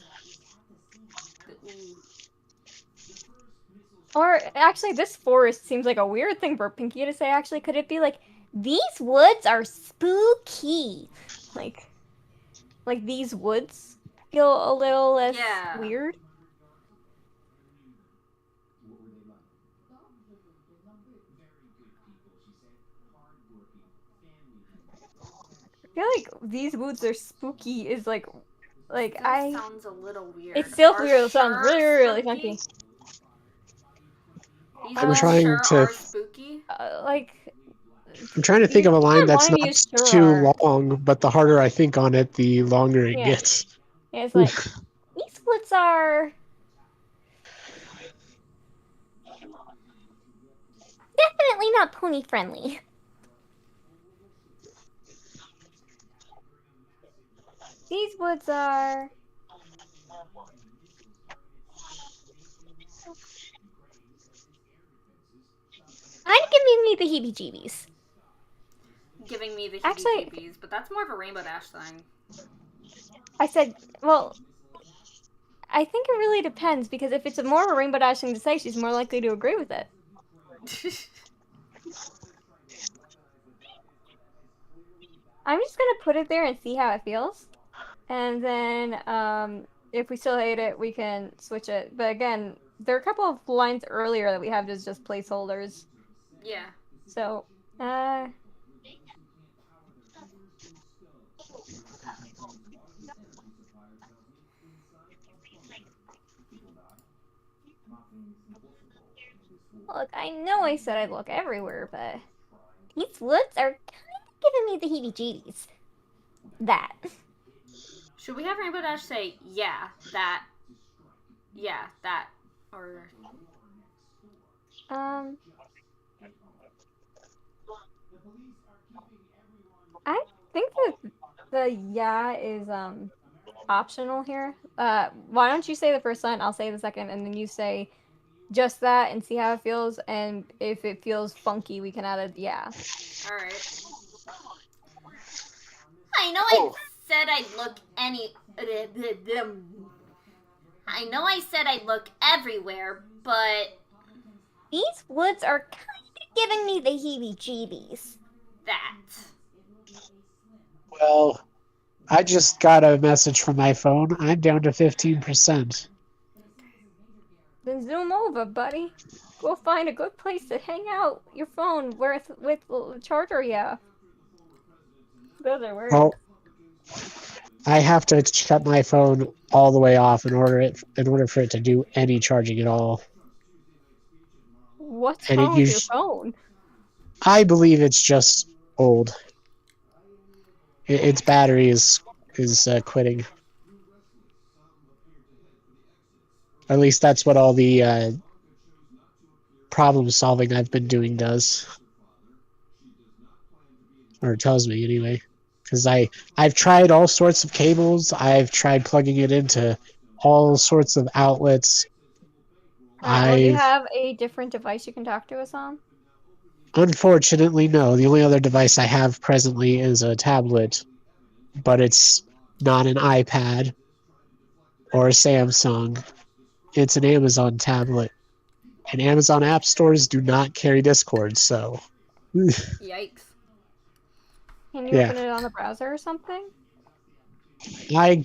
or actually, this forest seems like a weird thing for Pinky to say, actually. Could it be like, These woods are spooky. like these woods feel a little less Yeah. weird? I feel like these woods are spooky is like That sounds a little weird. It still Are weird. It sounds sure really, really spooky? funky. These I'm ones trying sure to- are spooky. I'm trying to think of a line that's line not you sure too are. long, but the harder I think on it, the longer it Yeah. gets. Yeah, it's like These woods are definitely not pony friendly. these woods are. Kind of giving me the heebie-jeebies. Giving me the Actually- heebie-jeebies, but that's more of a Rainbow Dash thing. I said, well, I think it really depends, because if it's a more of a Rainbow Dash thing to say, she's more likely to agree with it. I'm just gonna put it there and see how it feels, and then if we still hate it, we can switch it. But again, there are a couple of lines earlier that we have as just placeholders. Yeah. So, Look, I know I said I'd look everywhere, but these woods are kind of giving me the heebie-jeebies. That. Should we have Rainbow Dash say, yeah, that, or... I think that the yeah is optional here. Why don't you say the first line, I'll say the second, and then you say just that and see how it feels, and if it feels funky, we can add a yeah. Alright. I know I said I'd look I know I said I'd look everywhere, but These woods are kind of giving me the heebie-jeebies. that. Well, I just got a message from my phone. I'm down to 15%. Then zoom over, buddy. Go find a good place to hang out your phone with charger, yeah. Those are words. Well, I have to shut my phone all the way off in order for it to do any charging at all. What's and it wrong with your us- phone? I believe it's just old. its battery is quitting. At least that's what all the problem solving I've been doing does, or tells me anyway. Because I've tried all sorts of cables. I've tried plugging it into all sorts of outlets. Alright, well, do you I've have a different device you can talk to us on? Unfortunately, no. The only other device I have presently is a tablet, but it's not an iPad or a Samsung. It's an Amazon tablet. And Amazon app stores do not carry Discord, so Yikes. Can you yeah. open it on the browser or something? I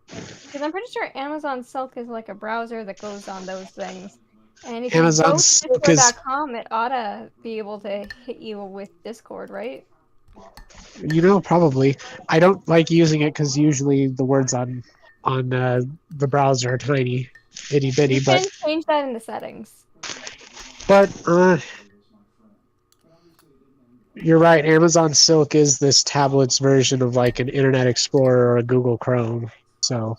Because I'm pretty sure Amazon Silk is like a browser that goes on those things. And if you Amazon go to Silk is, Discord.com, it ought to be able to hit you with Discord, right? probably. I don't like using it because usually the words on the browser are tiny, itty bitty, You can change that in the settings. but you're right. Amazon Silk is this tablet's version of like an Internet Explorer or a Google Chrome. So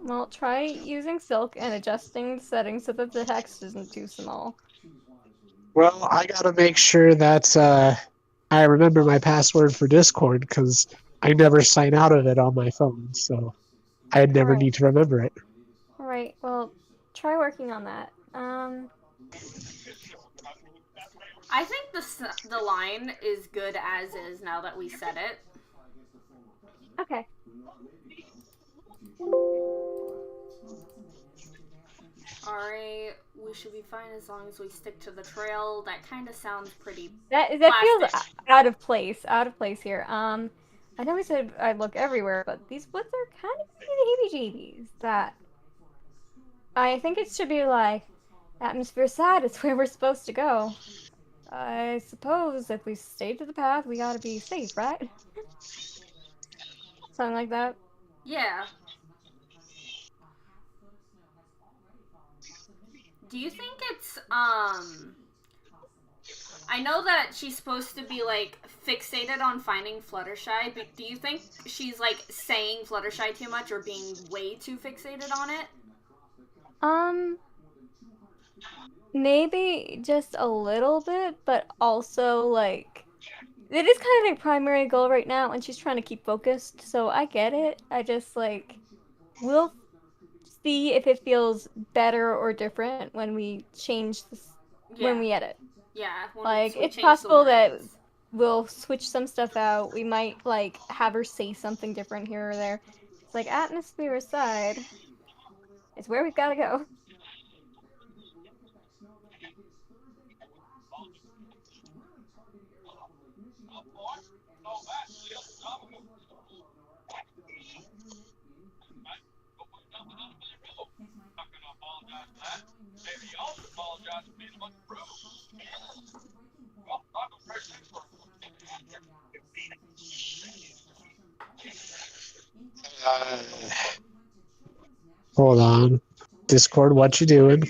Well, try using Silk and adjusting the settings so that the text isn't too small. well, I gotta make sure that I remember my password for Discord because I never sign out of it on my phone, so I never Alright. need to remember it. Alright, well, try working on that. I think the line is good as is now that we said it. Okay. Alright, we should be fine as long as we stick to the trail. That kind of sounds pretty That feels plastic. out of place. Out of place here. I know we said I'd look everywhere, but these woods are kind of heebie-jeebies. That I think it should be like atmosphere side. It's where we're supposed to go. I suppose if we stay to the path, we gotta be safe, right? Something like that. Yeah. Do you think it's, I know that she's supposed to be, like, fixated on finding Fluttershy, but do you think she's, like, saying Fluttershy too much or being way too fixated on it? Maybe just a little bit, but also, like, it is kind of a primary goal right now, and she's trying to keep focused, so I get it. I just, like, we'll see if it feels better or different when we change this, when we edit. Yeah. Like, we it's change the possible that words. we'll switch some stuff out. We might, like, have her say something different here or there. It's like, atmosphere aside, it's where we've gotta go. Hold on. Discord, what you doing?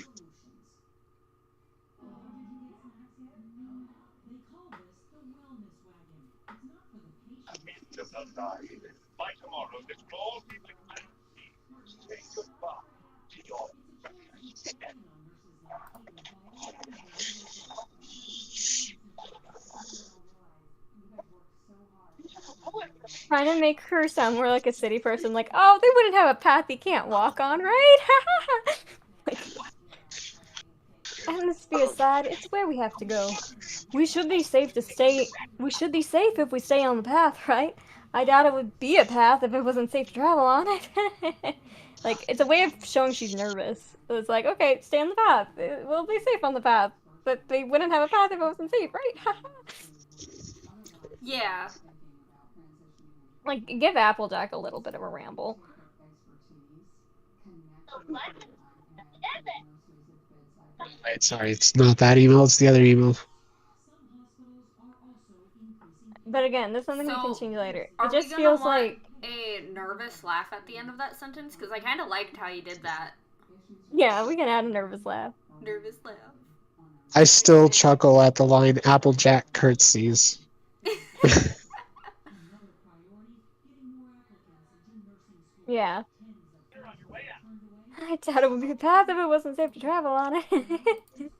Trying to make her sound more like a city person, like, oh, they wouldn't have a path he can't walk on, right? Like, atmosphere aside, it's where we have to go. We should be safe to stay. We should be safe if we stay on the path, right? I doubt it would be a path if it wasn't safe to travel on it. Like, it's a way of showing she's nervous. So it's like, okay, stay on the path. We'll be safe on the path. But they wouldn't have a path if it wasn't safe, right? Yeah. Like, give Applejack a little bit of a ramble. Wait, sorry, it's not that email, it's the other email. But again, there's something we can So, change later. It Are just we gonna feels want like, a nervous laugh at the end of that sentence? Because I kind of liked how you did that. yeah, we can add a nervous laugh. Nervous laugh. I still chuckle at the line Applejack curtsies. Yeah. I doubt it would be a path if it wasn't safe to travel on it.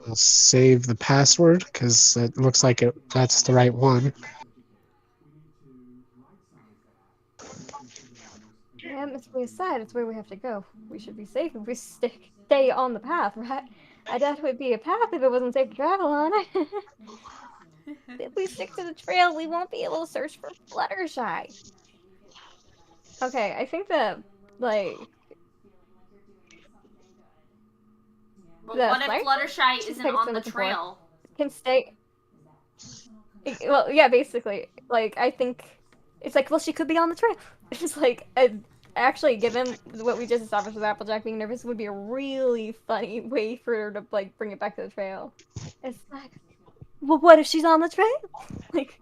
I'll save the password because it looks like that's the right one. Yeah, mystery aside, it's where we have to go. We should be safe if we stay on the path, right? I doubt it would be a path if it wasn't safe to travel on it. If we stick to the trail, we won't be able to search for Fluttershy. Okay, I think that, like, But the what if sniper Fluttershy she's isn't Pegasus on I'm the looking for trail? can stay. Well, yeah, basically. Like, I think it's like, well, she could be on the trail. It's like, actually, given what we just established with Applejack being nervous, would be a really funny way for her to, like, bring it back to the trail. It's like, well, what if she's on the trail? Like,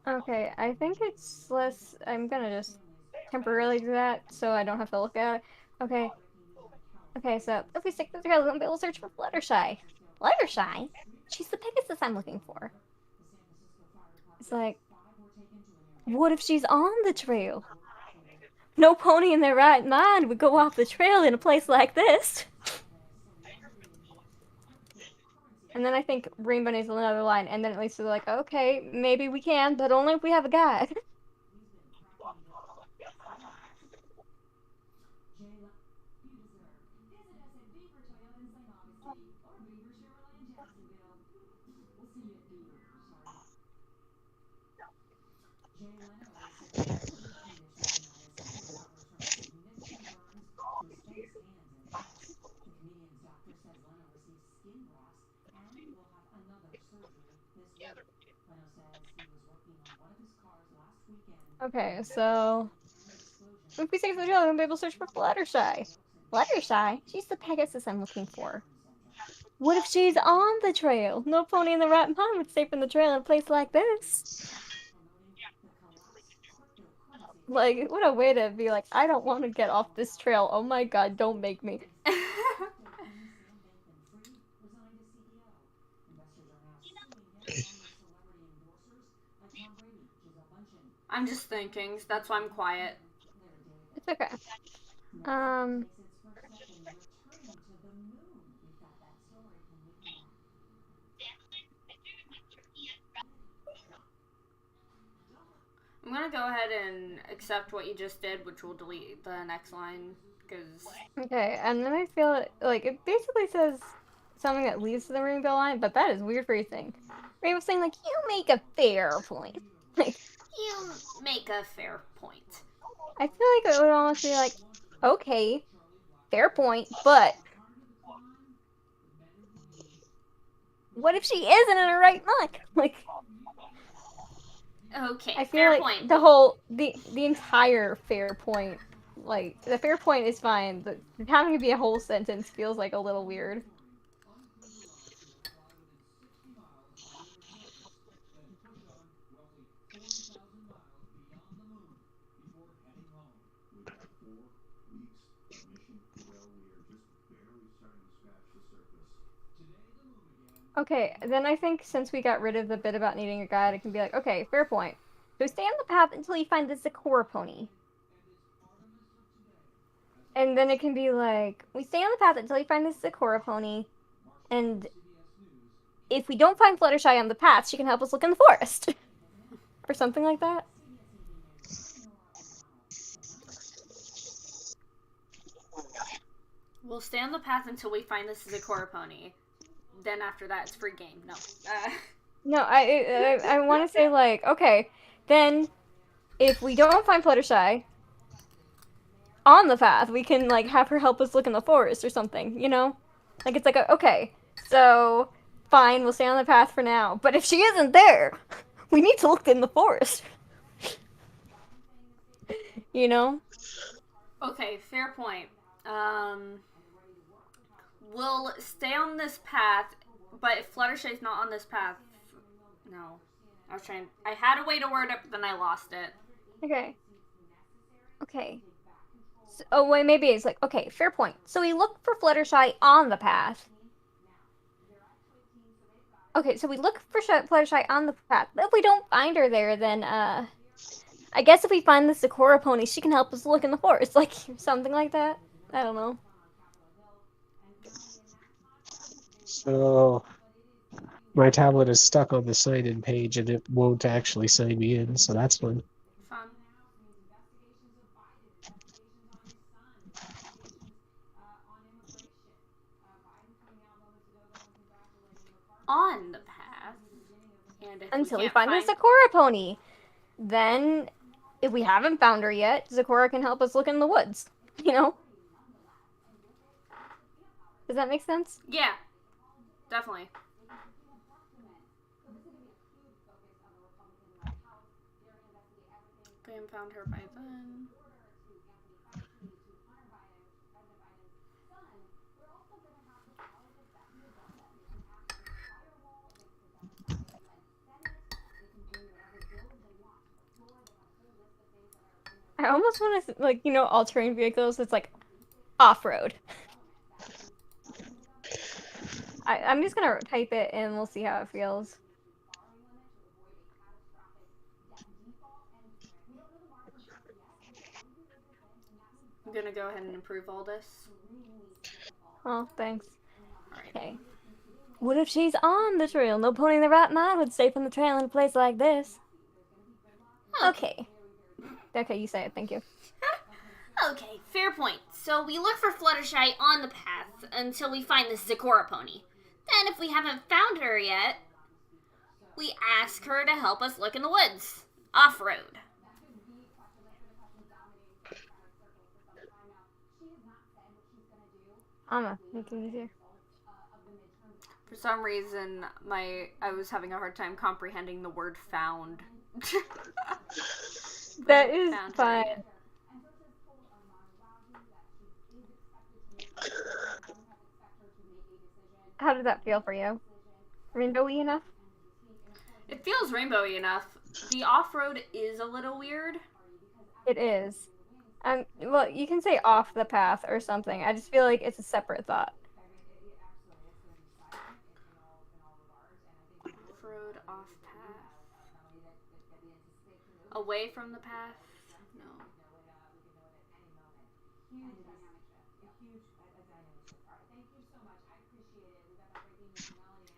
okay, I think it's less. I'm gonna just temporarily do that so I don't have to look at it. Okay. Okay, so if we stick to the trail, we won't be able to search for Fluttershy. Fluttershy? She's the Pegasus I'm looking for. It's like, what if she's on the trail? No pony in their right mind would go off the trail in a place like this. And then I think Rainbow needs another line, and then at least they're like, okay, maybe we can, but only if we have a guide. Okay, so if we stick to the trail, we'll be able to search for Fluttershy. Fluttershy? She's the Pegasus I'm looking for. What if she's on the trail? No pony in the right mind would stay from the trail in a place like this. Like, what a way to be like, I don't want to get off this trail. Oh my god, don't make me. I'm just thinking, so that's why I'm quiet. It's okay. I'm gonna go ahead and accept what you just did, which will delete the next line, because... Okay, and then I feel like it basically says something that leads to the rainbow line, but that is weird phrasing. Rainbow's saying, like, you make a fair point. Like, You make a fair point. I feel like it would almost be like, okay, fair point, but what if she isn't in her right mind? Like, Okay, I feel fair like point. the entire fair point, like, the fair point is fine, but having it be a whole sentence feels like a little weird. Okay, then I think since we got rid of the bit about needing a guide, it can be like, okay, fair point. So stay on the path until you find the Sakura pony. And then it can be like, we stay on the path until you find the Sakura pony, and if we don't find Fluttershy on the path, she can help us look in the forest. Or something like that. We'll stay on the path until we find this Sakura pony. Then after that, it's free game. No. No, I want to say, like, okay, then if we don't find Fluttershy on the path, we can, like, have her help us look in the forest or something, you know? Like, it's like, okay, so, fine, we'll stay on the path for now, but if she isn't there, we need to look in the forest. You know? Okay, fair point. We'll stay on this path, but if Fluttershy's not on this path, no. I had a way to word it, but then I lost it. Okay. Okay. So, oh, wait, maybe it's like, okay, fair point. So we look for Fluttershy on the path. Okay, so we look for Fluttershy on the path. If we don't find her there, then, I guess if we find the Sakura pony, she can help us look in the forest. Like, something like that. I don't know. So my tablet is stuck on the sign-in page and it won't actually sign me in, so that's fun. Fun. On the path. And if Until we can't find the Sakura pony. Then, if we haven't found her yet, Sakura can help us look in the woods. You know? Does that make sense? Yeah. Definitely. If we haven't found her by then. I almost want to, like, all terrain vehicles. It's like off road. I'm just gonna type it and we'll see how it feels. I'm gonna go ahead and improve all this. Oh, thanks. Alright. Okay. What if she's on the trail? No pony in the right mind would stay from the trail in a place like this. Okay. Okay, you say it. Thank you. Okay, fair point. So we look for Fluttershy on the path until we find the Sakura pony. Then, if we haven't found her yet, we ask her to help us look in the woods. Off-road. Amma, making it here. For some reason, I was having a hard time comprehending the word found. That is Found her fine. yet. How did that feel for you? Rainbowy enough? It feels rainbowy enough. The off-road is a little weird. It is. Well, you can say off the path or something. I just feel like it's a separate thought. Off-road, off-path. Away from the path? No.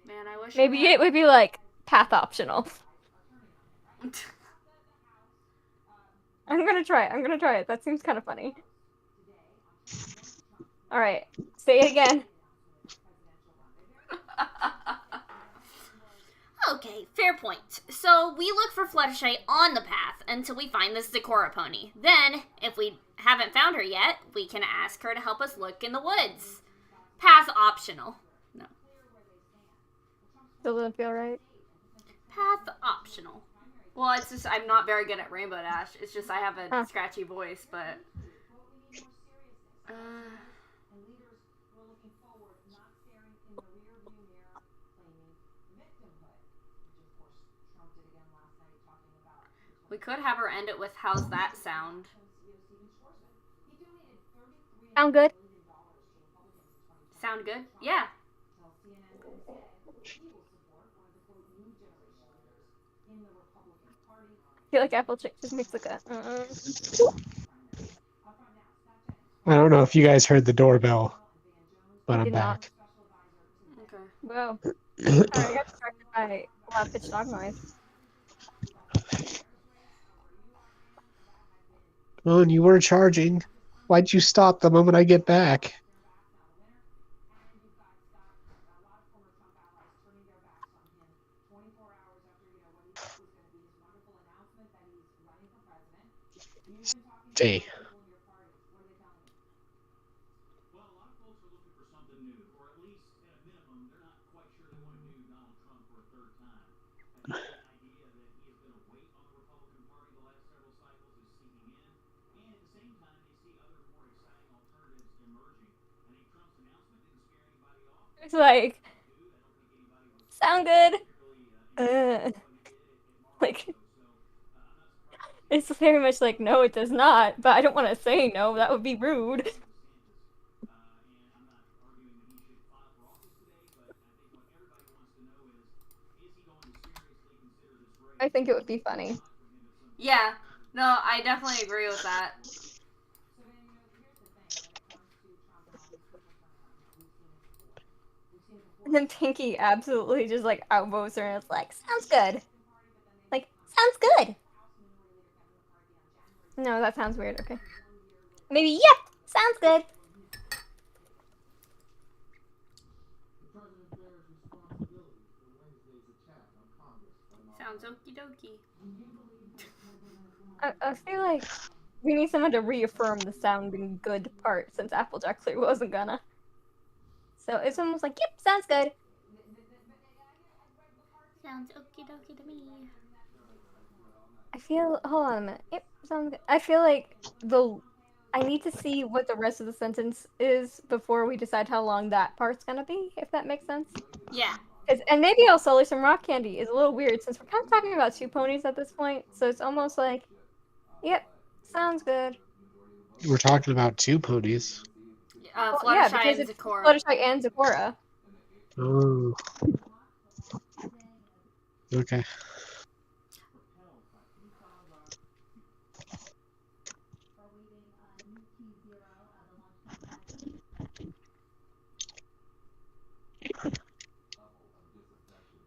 Man, I wish Maybe it would be like path optional. I'm gonna try it. That seems kind of funny. Alright, say it again. Okay, fair point. So we look for Fluttershy on the path until we find the Sakura pony. Then, if we haven't found her yet, we can ask her to help us look in the woods. Path optional. No. Still doesn't feel right. Path optional. Well, it's just I'm not very good at Rainbow Dash. It's just I have a scratchy voice, but... We could have her end it with "How's that sound?" Sound good? Sound good? Yeah. I feel like Applechick just makes like a. I don't know if you guys heard the doorbell, but I'm did not. back. Okay. Whoa. Alright, I got distracted by loud pitched dog noise. Oh, and you were charging. Why'd you stop the moment I get back? Stay. It's like, sound good? Like, it's very much like, no, it does not, but I don't want to say no, that would be rude. I think it would be funny. Yeah. No, I definitely agree with that. And then Pinky absolutely just like outvotes her and it's like, sounds good. Like, sounds good. No, that sounds weird, okay. Maybe, yep, sounds good. Sounds okie dokie. I feel like we need someone to reaffirm the sounding good part since Applejack clearly wasn't gonna. So it's almost like, yep, sounds good. Sounds okie dokie to me. I feel, hold on a minute. Yep, sounds good. I feel like I need to see what the rest of the sentence is before we decide how long that part's gonna be, if that makes sense. Yeah. And maybe I'll sell her some rock candy is a little weird since we're kind of talking about two ponies at this point. So it's almost like, yep, sounds good. We're talking about two ponies. Yeah, Fluttershy because and it's Zecora. Fluttershy and Zecora. Oh. Okay.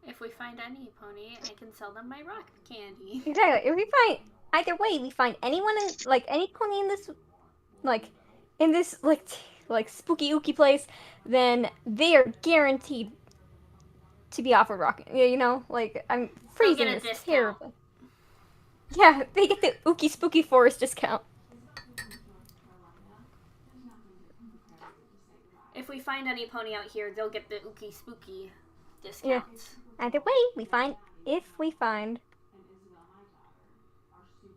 If we find any pony, I can sell them my rock candy. Exactly. If we find either way, we find anyone in like any pony in this like spooky ooky place, then they are guaranteed to be offered rock. Yeah, you know, like I'm freezing get a this discount. terribly. Yeah, they get the ooky spooky forest discount. If we find any pony out here, they'll get the ookie spooky discounts. Either way, if we find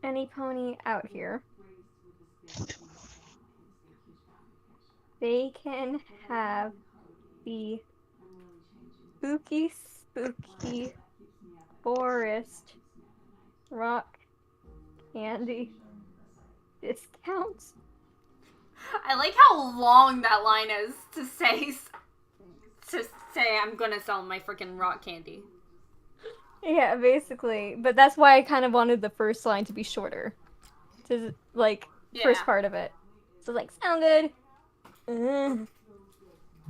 any pony out here, they can have the spooky forest rock candy discounts. I like how long that line is to say I'm gonna sell my freaking rock candy. Yeah, basically. But that's why I kind of wanted the first line to be shorter. To, like, first part of it. So, like, sound good?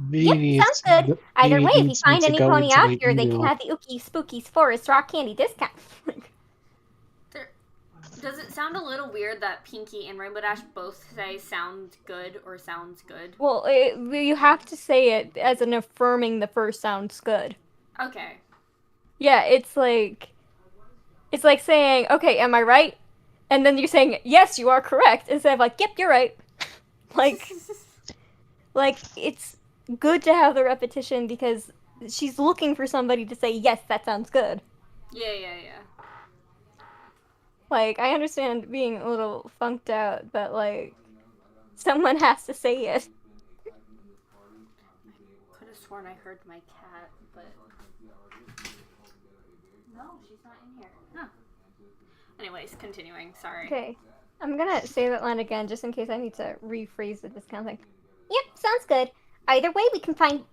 Maybe Yep, sounds good. Either maybe way, it if you needs me find to any go pony into out my here, they can email. have the Ookie Spookies Forest Rock Candy discount. Does it sound a little weird that Pinky and Rainbow Dash both say sound good or sounds good? Well, you have to say it as an affirming the first sounds good. Okay. Yeah, it's like saying, okay, am I right? And then you're saying, yes, you are correct, instead of like, yep, you're right. like, it's good to have the repetition because she's looking for somebody to say, yes, that sounds good. Yeah. Like, I understand being a little funked out, but, like, someone has to say it. Could have sworn I heard my cat, but no, she's not in here. Huh. Anyways, continuing. Sorry. Okay, I'm gonna say that line again just in case I need to rephrase the discount thing. Yep, sounds good. Either way, if we find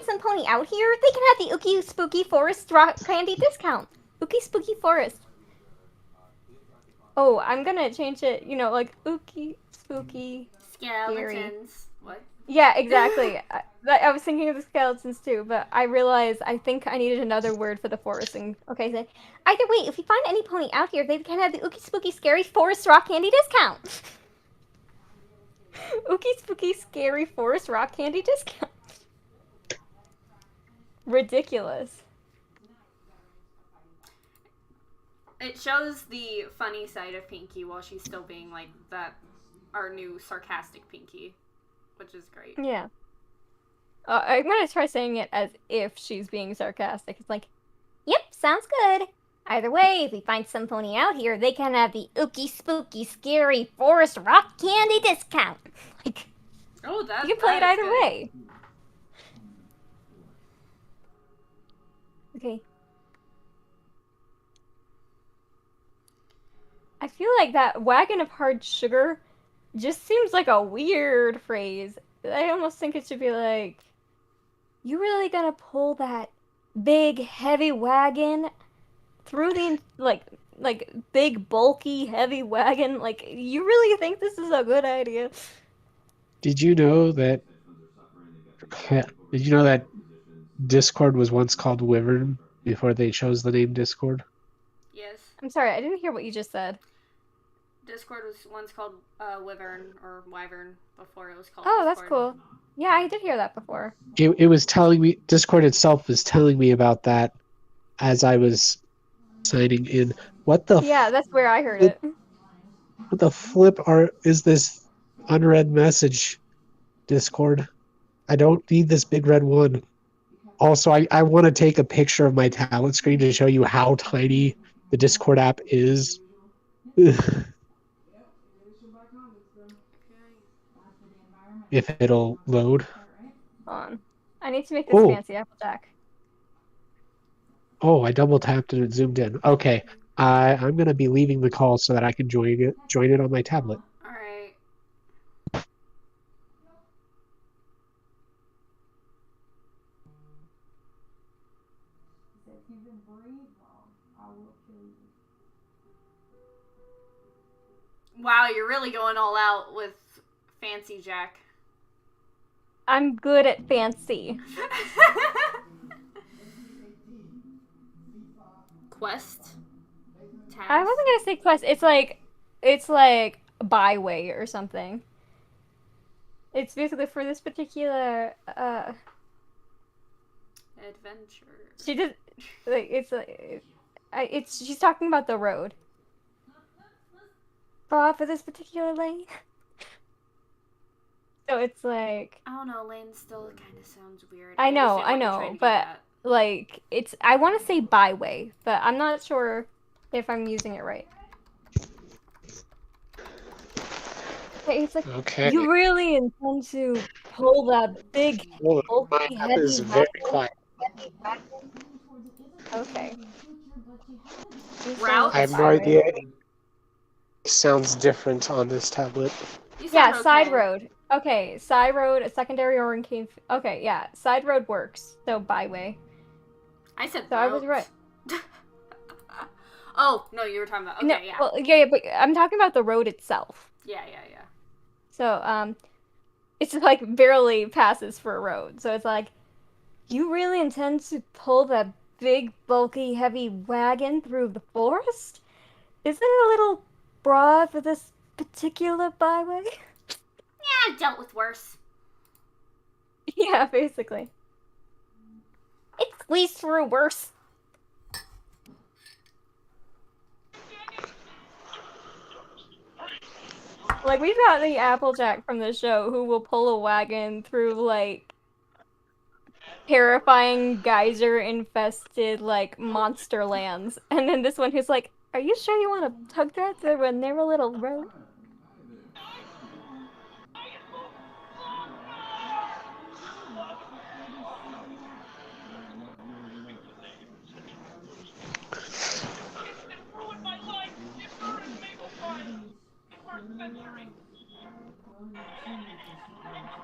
some pony out here, they can have the Ookie Spooky Forest Rock Candy discount. Ookie Spooky Forest. Oh, I'm gonna change it, you know, like, ookie, spooky, Skeletons. What? Yeah, exactly. I was thinking of the skeletons too, but I realized I think I needed another word for the forest. And Okay, so either way, if you find any pony out here, they can have the Ookie Spooky Scary Forest Rock Candy discount. ookie, spooky, scary forest rock candy discount. Ridiculous. It shows the funny side of Pinky while she's still being like that, our new sarcastic Pinky, which is great. Yeah. I'm gonna try saying it as if she's being sarcastic. It's like, Yep, sounds good. Either way, if we find some pony out here, they can have the Ookie Spooky Scary Forest Rock Candy discount. Like, Oh, that. You can play it that is either good. way. Okay. I feel like that wagon of hard sugar just seems like a weird phrase. I almost think it should be like, you really gonna pull that big heavy wagon through the like big bulky heavy wagon? Like, you really think this is a good idea? Did you know that? Did you know that Discord was once called Wyvern before they chose the name Discord? Yes. I'm sorry, I didn't hear what you just said. Discord was once called Wyvern or Wyvern before it was called Oh, Discord. that's cool. Yeah, I did hear that before. It was telling me, Discord itself was telling me about that as I was signing in. What the Yeah, that's where I heard it. what the flip is this unread message, Discord? I don't need this big red one. Also, I want to take a picture of my tablet screen to show you how tiny the Discord app is. If it'll load. Hold on. I need to make this fancy Applejack. Oh, I double tapped and it zoomed in. Okay. I'm gonna be leaving the call so that I can join it on my tablet. All right. Wow, you're really going all out with Fancy Jack. I'm good at fancy. Quest? Task? I wasn't gonna say quest. It's like byway or something. It's basically for this particular Adventure. She did like it's she's talking about the road. For this particular lane. So it's like, I don't know, lane still kind of sounds weird. I know, understand what you're trying to but get at. like I want to say byway, but I'm not sure if I'm using it right. It's like, Okay. you really intend to pull that big, bulky, My app heavy is very wagon? quiet. Okay. Route? I have no idea. It sounds different on this tablet. You Yeah, sound side okay. road. Okay, side road, a secondary orientation. Okay, yeah, side road works. So byway. I said So I was right. Oh, no, you were talking about. Okay, No, yeah. well, yeah, but I'm talking about the road itself. Yeah. So, it's like barely passes for a road. So it's like, you really intend to pull that big, bulky, heavy wagon through the forest? Isn't it a little broad for this particular byway? Yeah, I've dealt with worse. Yeah, basically. It squeezed through worse. Like, we've got the Applejack from the show who will pull a wagon through, like, terrifying geyser-infested, like, monster lands. And then this one who's like, are you sure you want to tug that through a narrow little road?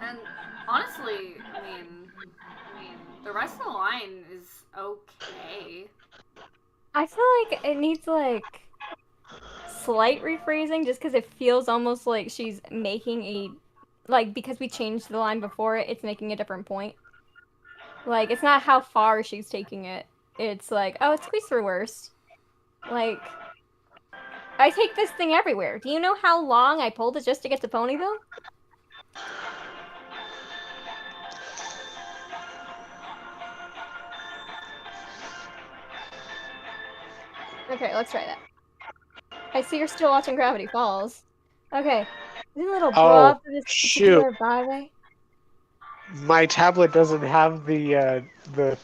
And honestly, I mean, the rest of the line is okay. I feel like it needs, like, slight rephrasing just because it feels almost like she's making a, like, because we changed the line before it, it's making a different point. Like, it's not how far she's taking it. It's like, oh, it's squeezed through worse. Like, I take this thing everywhere. Do you know how long I pulled it just to get to Ponyville? Okay, let's try that. I see you're still watching Gravity Falls. Okay. Isn't a little broad for this particular byway? My tablet doesn't have the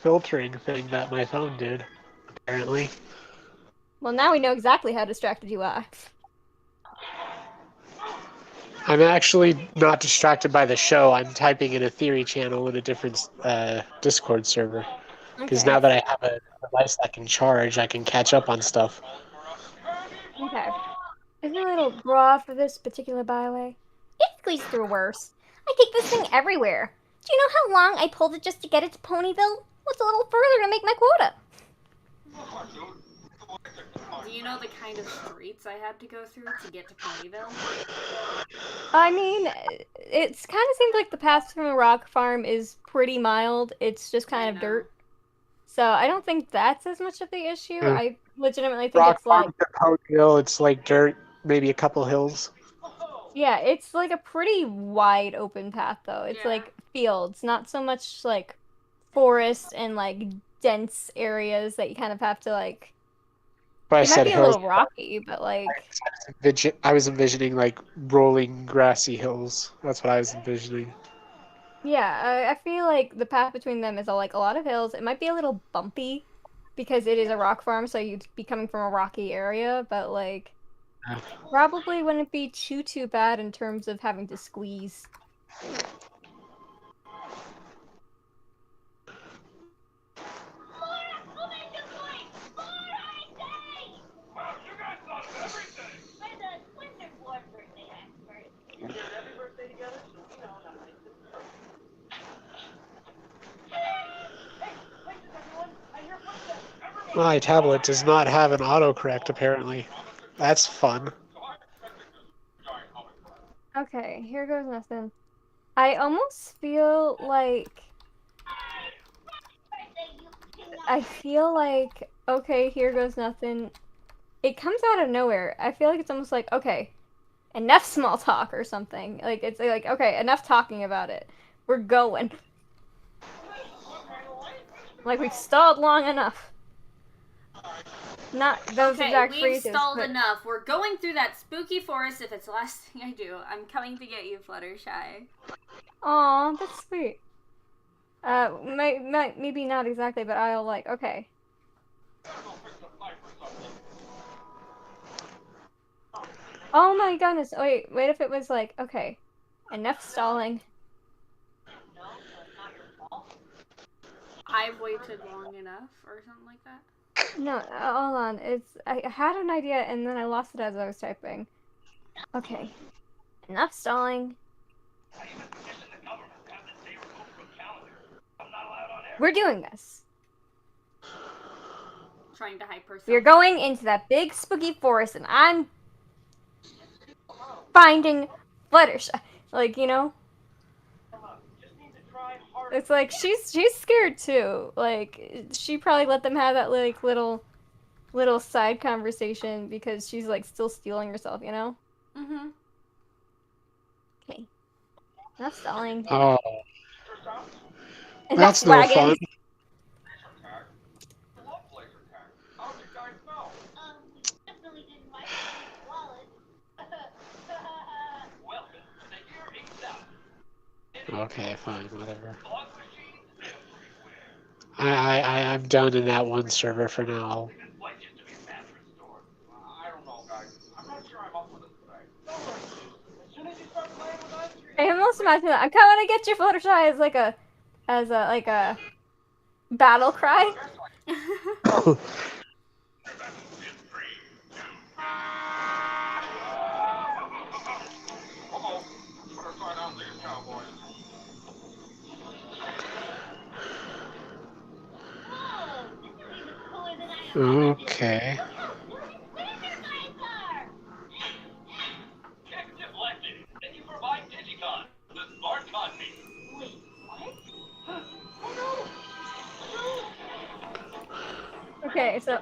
filtering thing that my phone did, apparently. Well, now we know exactly how distracted you are. I'm actually not distracted by the show. I'm typing in a theory channel in a different Discord server. Because Okay. now that I have a device that can charge, I can catch up on stuff. Okay. Is there a little bra for this particular byway? It squeezed through worse. I take this thing everywhere. Do you know how long I pulled it just to get it to Ponyville? What's a little further to make my quota? Do you know the kind of streets I had to go through to get to Ponyville? I mean, it's kind of seems like the path from a rock farm is pretty mild. It's just kind of dirt. So I don't think that's as much of the issue. Yeah. I legitimately think Rock it's like, farm to Ponyville, it's like dirt, maybe a couple hills. yeah, it's like a pretty wide open path though. It's Yeah. like fields, not so much like forest and like dense areas that you kind of have to like. But I It might said be a hills. little rocky, but like, I was envisioning like rolling grassy hills. That's what I was envisioning. yeah, I feel like the path between them is like a lot of hills. It might be a little bumpy because it is a rock farm, so you'd be coming from a rocky area, but like probably wouldn't be too bad in terms of having to squeeze. My tablet does not have an autocorrect, apparently. That's fun. Okay, here goes nothing. I almost feel like okay, here goes nothing. It comes out of nowhere. I feel like it's almost like, okay, enough small talk or something. Like it's like, okay, enough talking about it. We're going. Like we've stalled long enough. Not those Okay, exact we've phrases. stalled but... enough. We're going through that spooky forest if it's the last thing I do. I'm coming to get you, Fluttershy. Aw, that's sweet. Maybe not exactly, but I'll like, okay. Oh my goodness, wait if it was like, okay, enough stalling. I've waited long enough, or something like that. No, hold on, I had an idea and then I lost it as I was typing. Okay, enough stalling. We're doing this. Trying to hype herself. We're going into that big spooky forest and I'm finding Fluttershy. Like, you know? It's like she's scared too. Like she probably let them have that like little side conversation because she's like still stealing herself, you know? Mm-hmm. Okay. Enough stalling. Oh, Enough that's no wagons. fun. Okay, fine, whatever. I'm done in that one server for now. I almost imagine that. I'm coming to get you, Fluttershy, as a battle cry. Okay.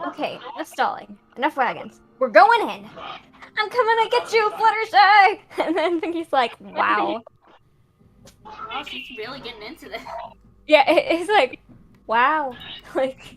Okay, enough stalling. Enough wagons. We're going in. I'm coming to get you, Fluttershy! And then he's like, wow. Oh, she's really getting into this. Yeah, it's like, wow. Like,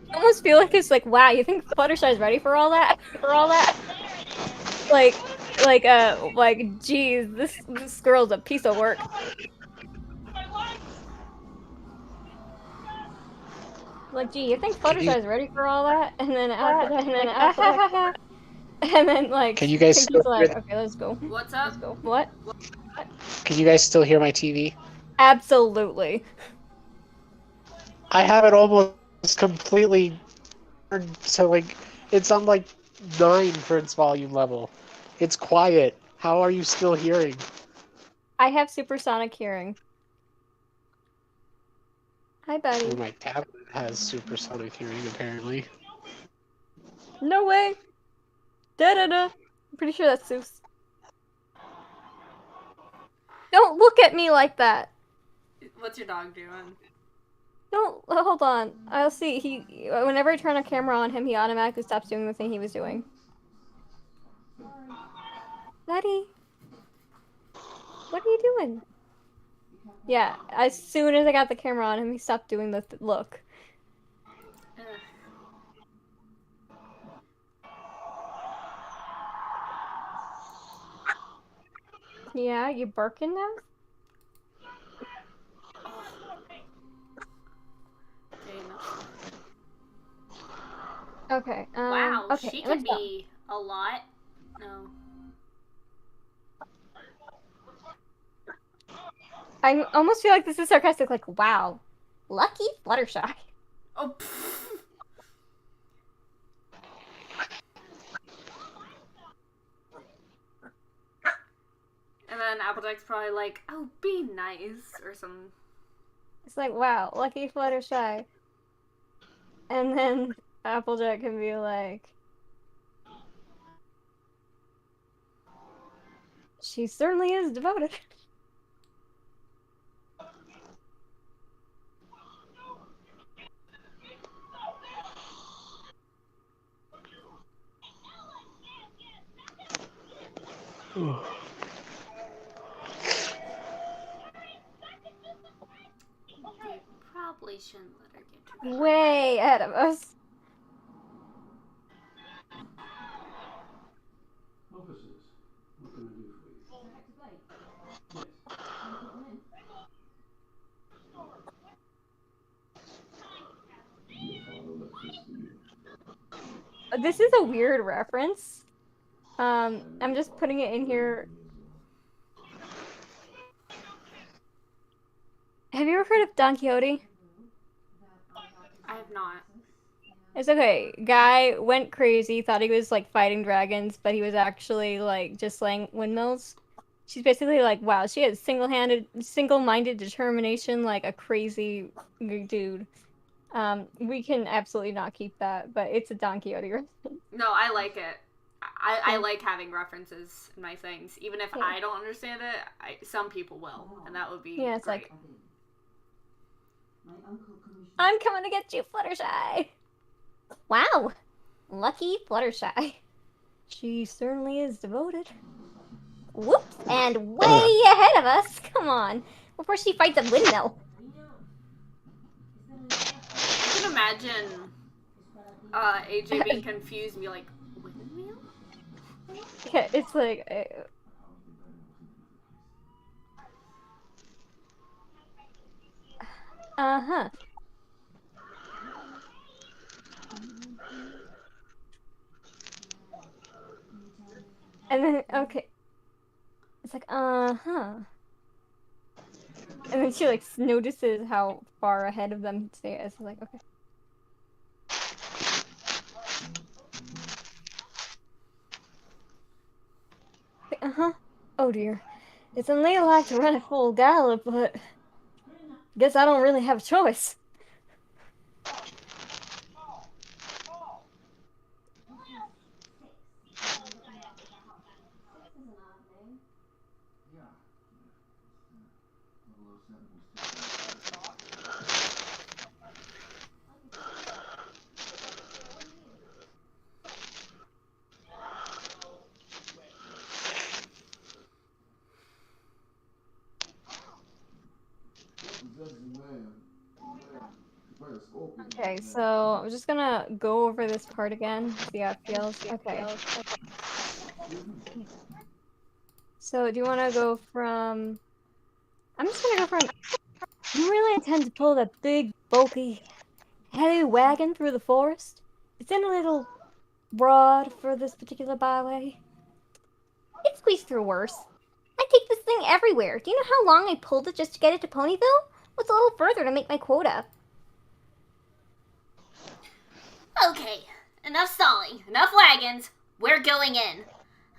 I almost feel like it's like, wow, you think Fluttershy's ready for all that? Like geez, this girl's a piece of work. Like, gee, you think Fluttershy's ready for all that? And then Applejack's like, ah, ha, ha, ha. And then, like, Can you guys Pinky's still like, hear? okay, let's go. What's up? What? Can you guys still hear my TV? Absolutely. I have it almost completely turned to like it's on like 9 for its volume level. It's quiet. How are you still hearing? I have supersonic hearing. Hi, buddy. Oh, my tablet has supersonic hearing apparently. No way. Da-da-da. I'm pretty sure that's Zeus. Don't look at me like that. What's your dog doing? Don't, hold on. I'll see. Whenever I turn a camera on him, he automatically stops doing the thing he was doing. Buddy. What are you doing? Yeah, as soon as I got the camera on him, he stopped doing the look. Ugh. Yeah, you barking now? Okay, enough. Okay, Wow, okay, she let's could go. be a lot. No. I almost feel like this is sarcastic, like, wow. Lucky Fluttershy. Oh, pfft. And then Applejack's probably like, oh, be nice, or some... It's like, wow, lucky Fluttershy. And then Applejack can be like, she certainly is devoted. They probably shouldn't let her get too far. Way ahead of us. Officers, what can I do for you? Yes. Your father left this for you. This is a weird reference. I'm just putting it in here. Have you ever heard of Don Quixote? I have not. It's okay. Guy went crazy, thought he was like fighting dragons, but he was actually like just slaying windmills. She's basically like, wow, she has single-minded determination like a crazy dude. We can absolutely not keep that, but it's a Don Quixote reference. No, I like it. I like having references in my things. Even if Yeah. I don't understand it, some people will. And that would be Yeah, it's great. like, I'm coming to get you, Fluttershy. Wow, lucky Fluttershy. She certainly is devoted. Whoops, and way ahead of us. Come on, before she fights a windmill. I can imagine AJ being confused and be like, windmill? Yeah, it's like, uh-huh. And then, okay. It's like, uh-huh. And then she, like, notices how far ahead of them she is. Like, okay. Uh-huh. Oh, dear. It's unladylike to run at full gallop, but guess I don't really have a choice. Okay, so I'm just gonna go over this part again, see how it feels. Okay. So do you want to go from? I'm just gonna go from. You really intend to pull that big, bulky, heavy wagon through the forest? It's in a little broad for this particular byway. It squeezed through worse. I take this thing everywhere. Do you know how long I pulled it just to get it to Ponyville? What's a little further to make my quota? Okay, enough stalling, enough wagons. We're going in.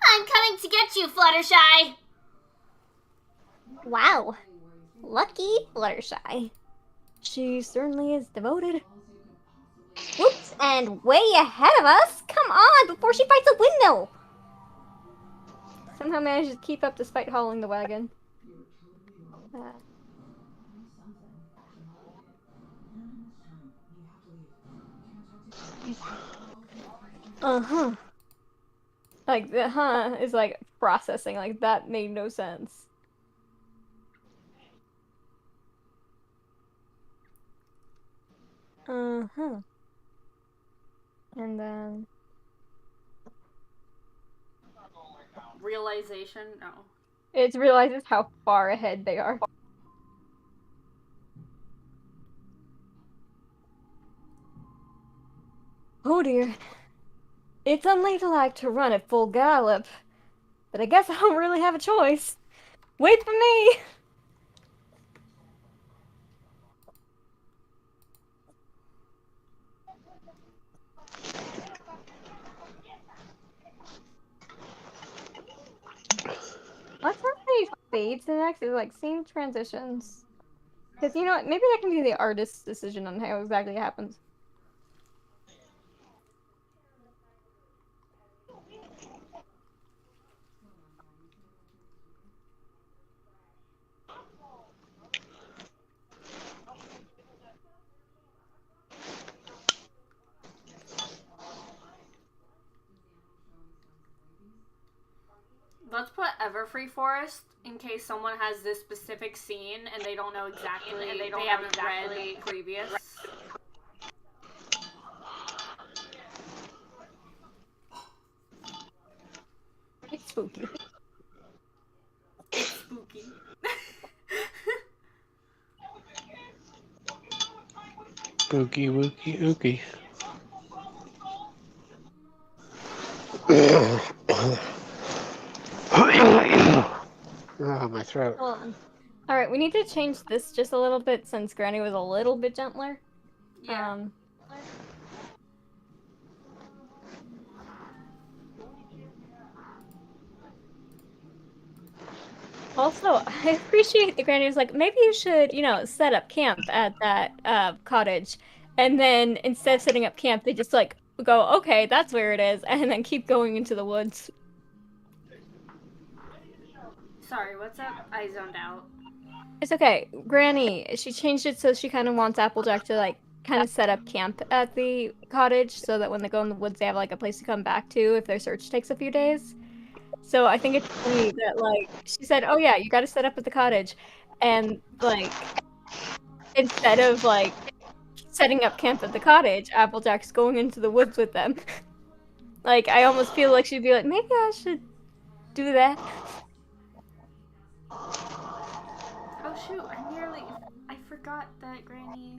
I'm coming to get you, Fluttershy. Wow. Lucky Fluttershy. She certainly is devoted. Whoops, and way ahead of us? Come on, before she fights a windmill! Somehow manages to keep up despite hauling the wagon. Uh-huh. Like, the is like processing, like that made no sense. Uh-huh. And then... Realization? No. It realizes how far ahead they are. Oh dear. It's unladylike to run at full gallop, but I guess I don't really have a choice. Wait for me! Let's have these fades next. It's like scene transitions. Because you know what? Maybe that can be the artist's decision on how exactly it happens. Let's put Everfree Forest in case someone has this specific scene and they don't know exactly, and they haven't read the previous. It's spooky. It's spooky. Spooky, wooky, ooky. Oh, my throat. Hold on. Alright, we need to change this just a little bit since Granny was a little bit gentler. Yeah. Also, I appreciate that Granny was like, maybe you should, you know, set up camp at that cottage. And then instead of setting up camp, they just like go, okay, that's where it is, and then keep going into the woods. Sorry, what's up? I zoned out. It's okay. Granny, she changed it so she kind of wants Applejack to like kind of set up camp at the cottage so that when they go in the woods, they have like a place to come back to if their search takes a few days. So I think it's funny that like she said, "Oh yeah, you got to set up at the cottage," and like instead of like setting up camp at the cottage, Applejack's going into the woods with them. Like I almost feel like she'd be like, maybe I should do that. Oh shoot, I forgot that Granny...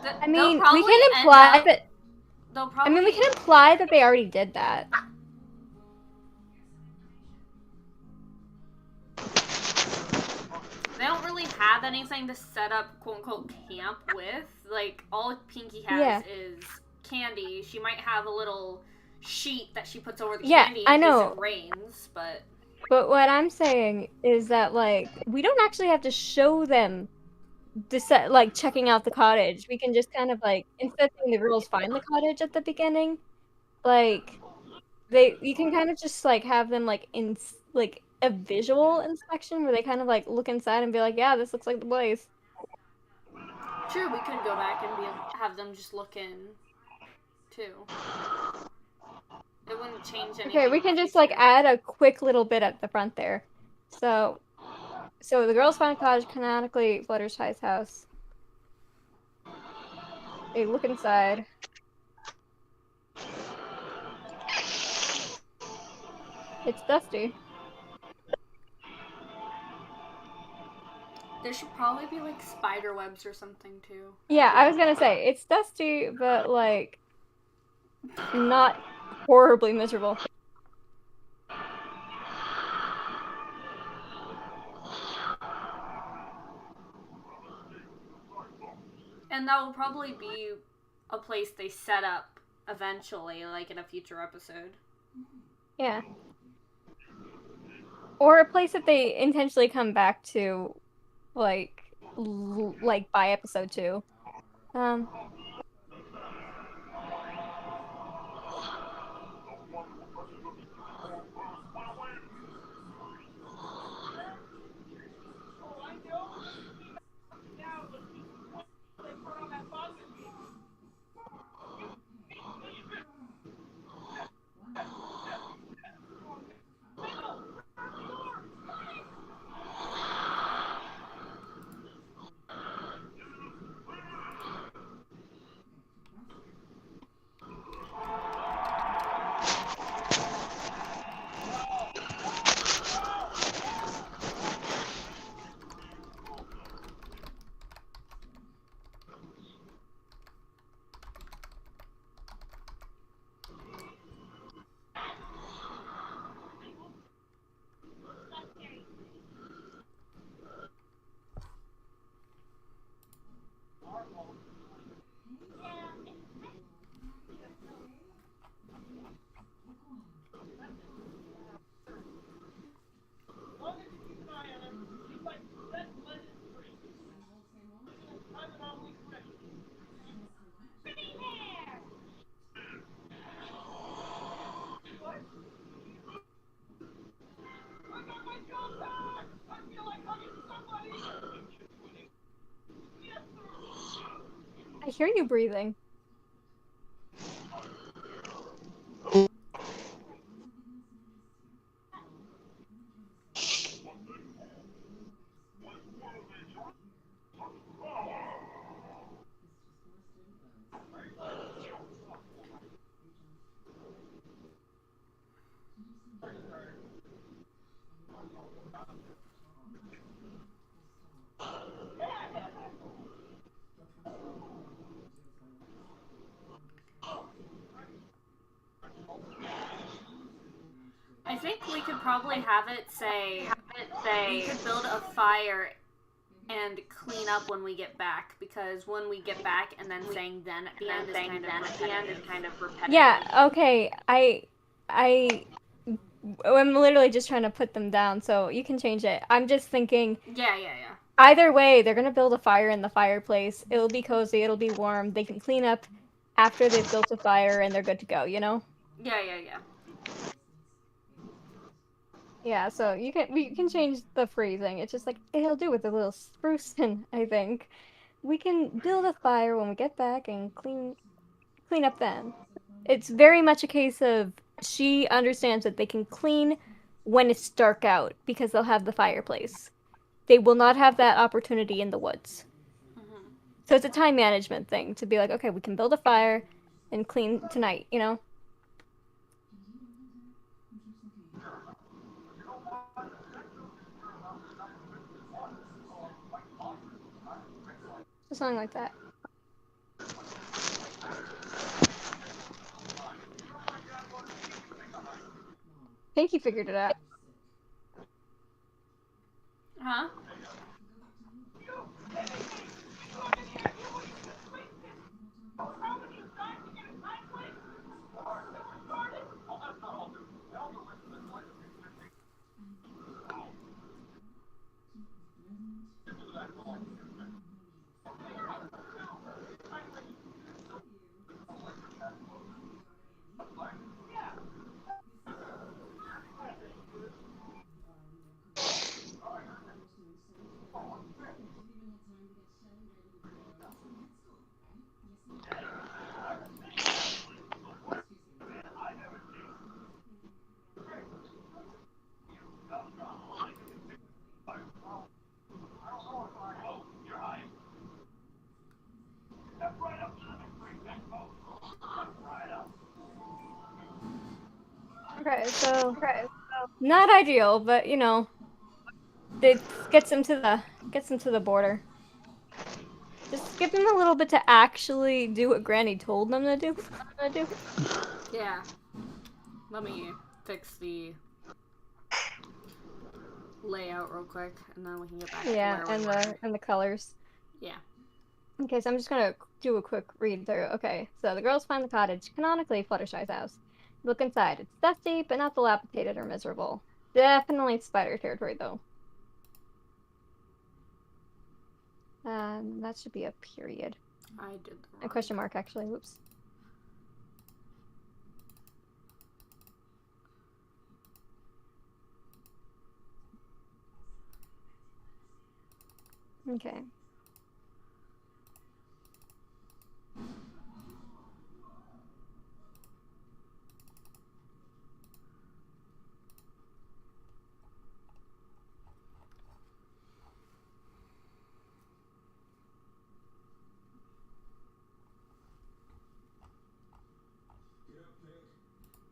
I mean, we can imply that. I mean, we can imply that they already did that. They don't really have anything to set up quote-unquote camp with. Like, all Pinkie has is candy. She might have a little sheet that she puts over the candy in case it rains, but... But what I'm saying is that, like, we don't actually have to show them like checking out the cottage. We can just kind of like, instead of saying the girls find the cottage at the beginning, like you can kind of just like have them like in like a visual inspection where they kind of like look inside and be like, yeah, this looks like the place. True, we could go back and have them just look in too. It wouldn't change anything. Okay, we can just like add a quick little bit at the front there. So the girls find a cottage canonically Fluttershy's house. They look inside. It's dusty. There should probably be like spider webs or something too. Yeah, I was gonna say it's dusty, but like not horribly miserable. And that will probably be a place they set up eventually, like in a future episode. Yeah. Or a place that they intentionally come back to, like, like by episode 2. I hear you breathing. I think we could probably have it say we could build a fire and clean up when we get back, because when we get back and then saying then at the end is kind of repetitive. Yeah, okay. I'm literally just trying to put them down, so you can change it. I'm just thinking Yeah. either way, they're gonna build a fire in the fireplace. It'll be cozy, it'll be warm. They can clean up after they've built a fire and they're good to go, you know? Yeah. Yeah, so we can change the phrasing. It's just like it'll do with a little sprucing, I think. We can build a fire when we get back and clean up then. It's very much a case of she understands that they can clean when it's dark out because they'll have the fireplace. They will not have that opportunity in the woods. Mm-hmm. So it's a time management thing to be like, okay, we can build a fire and clean tonight, you know? Just something like that. I think he figured it out. Huh? Okay, so Not ideal, but you know, it gets them to the border. Just give them a little bit to actually do what Granny told them to do. Yeah. Let me fix the layout real quick, and then we can get back Yeah, to where and we were. the colors. Yeah. Okay, so I'm just gonna do a quick read through. Okay, so the girls find the cottage, canonically Fluttershy's house. Look inside. It's dusty, but not dilapidated or miserable. Definitely spider territory, though. That should be a period. I did the A wrong. question mark, actually. Whoops. Okay.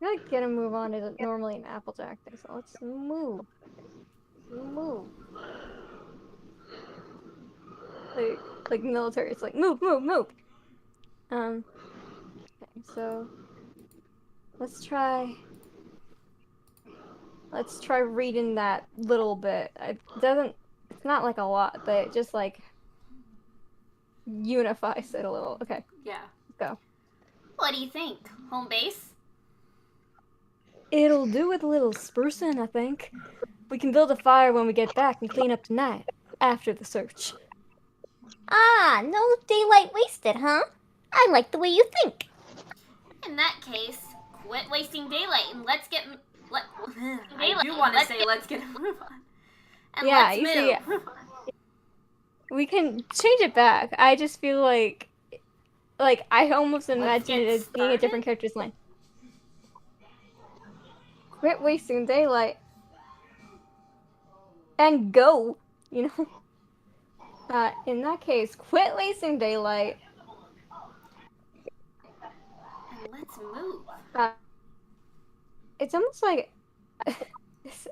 I feel like get a move on isn't normally an Applejack thing, so let's move. Move. Like military, it's like move, move, move. Okay, so let's try reading that little bit. It's not like a lot, but it just like unifies it a little. Okay, Yeah. let's go. What do you think? Home base? It'll do with a little sprucing, I think. We can build a fire when we get back and clean up tonight, after the search. Ah, no daylight wasted, huh? I like the way you think. In that case, quit wasting daylight and let's get. I do want to say let's get a move on. And Yeah, let's you move. see, we can change it back. I just feel like I almost imagine it as being a different character's line. Quit wasting daylight and go, you know? In that case, quit wasting daylight. And let's move. It's almost like I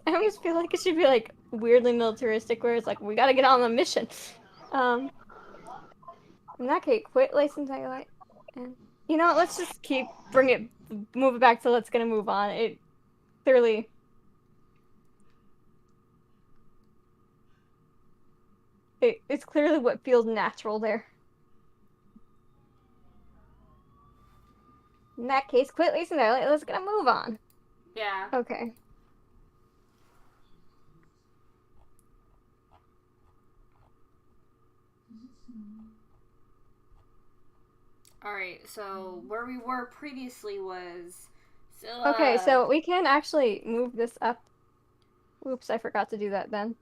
almost feel like it should be like weirdly militaristic, where it's like we gotta get on the mission. In that case, quit wasting daylight, and you know what? Let's just move it back to let's gonna move on. It clearly. It's clearly what feels natural there. In that case, quit wasting daylight. Let's gonna move on. Yeah. Okay. Alright, so where we were previously was... Okay, so we can actually move this up. Oops, I forgot to do that then.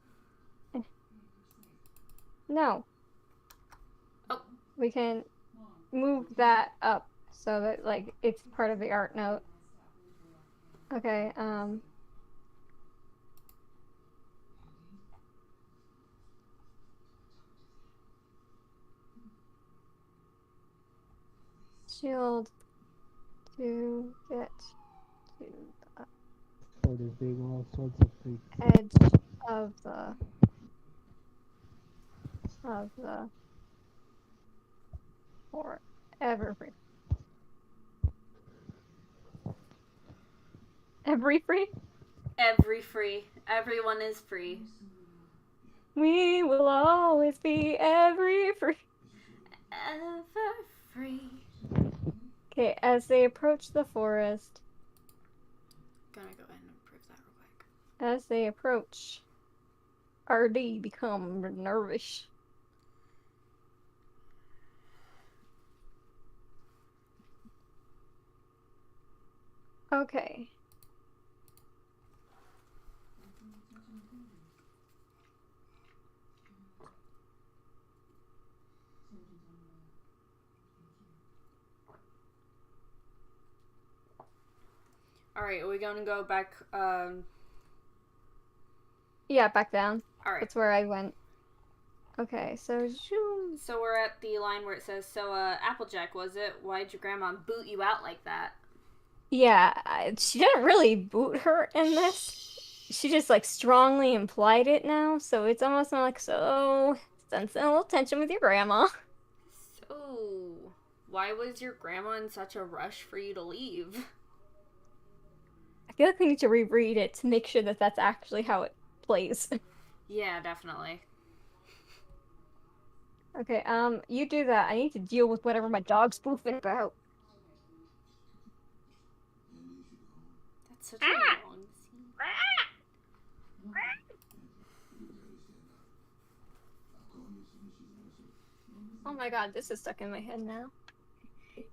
No. Oh. We can move that up so that, like, it's part of the art note. Okay, shield to get to the So there's being all sorts of things. edge of the or every free. Every free. Everyone is free. We will always be every free. Ever free. Okay, as they approach the forest, Gonna go ahead and improve that real quick. as they approach, RD become nervous. Okay. Alright, are we gonna go back, Yeah, back down. Alright. That's where I went. Okay, so zoom. So we're at the line where it says, so, Applejack, was it? Why'd your grandma boot you out like that? Yeah, she didn't really boot her in this. she just like strongly implied it now, so it's almost not like so sensing a little tension with your grandma. So, why was your grandma in such a rush for you to leave? I feel like we need to reread it to make sure that that's actually how it plays. Yeah, definitely. Okay, you do that. I need to deal with whatever my dog's spoofing about. Andy, you should go home. That's such a long scene. Come on. Angela, you can barely stand up. I'll call you as soon as she's nicer. Oh my god, this is stuck in my head now.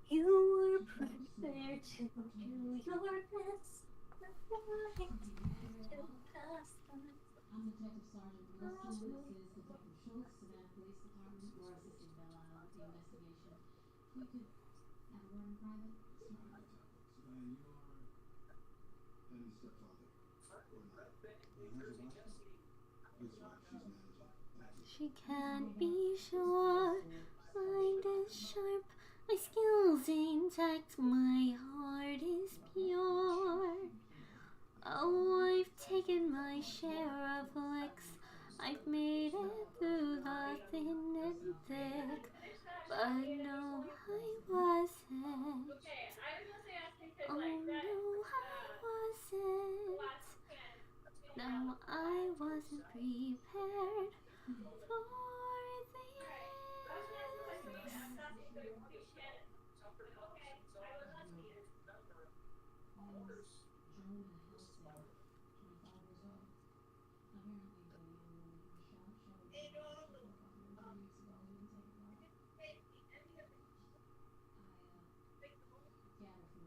You were prepared to do your best. I'm Detective Sergeant Wilson. This is Detective Schultz, Savannah Police Department. We're assisting Bella with the investigation. If we could have a word in private. It's not a good time. Savannah, you are Andy's stepfather. Or not. And how's your watch going? His wife, she's managing. Thank you. She can't be sure. Mind is sharp, my skills intact, my heart is pure. Oh, I've taken my share of licks. I've made it through the thin and thick. But no, I wasn't. Oh, no, I wasn't. No, I wasn't prepared for Jonah Helsing, 25 years old. Apparently, the young woman who was shot showed to work on her 3 weeks ago. He didn't take a call. I gathered from witnesses that Helsing had expected you to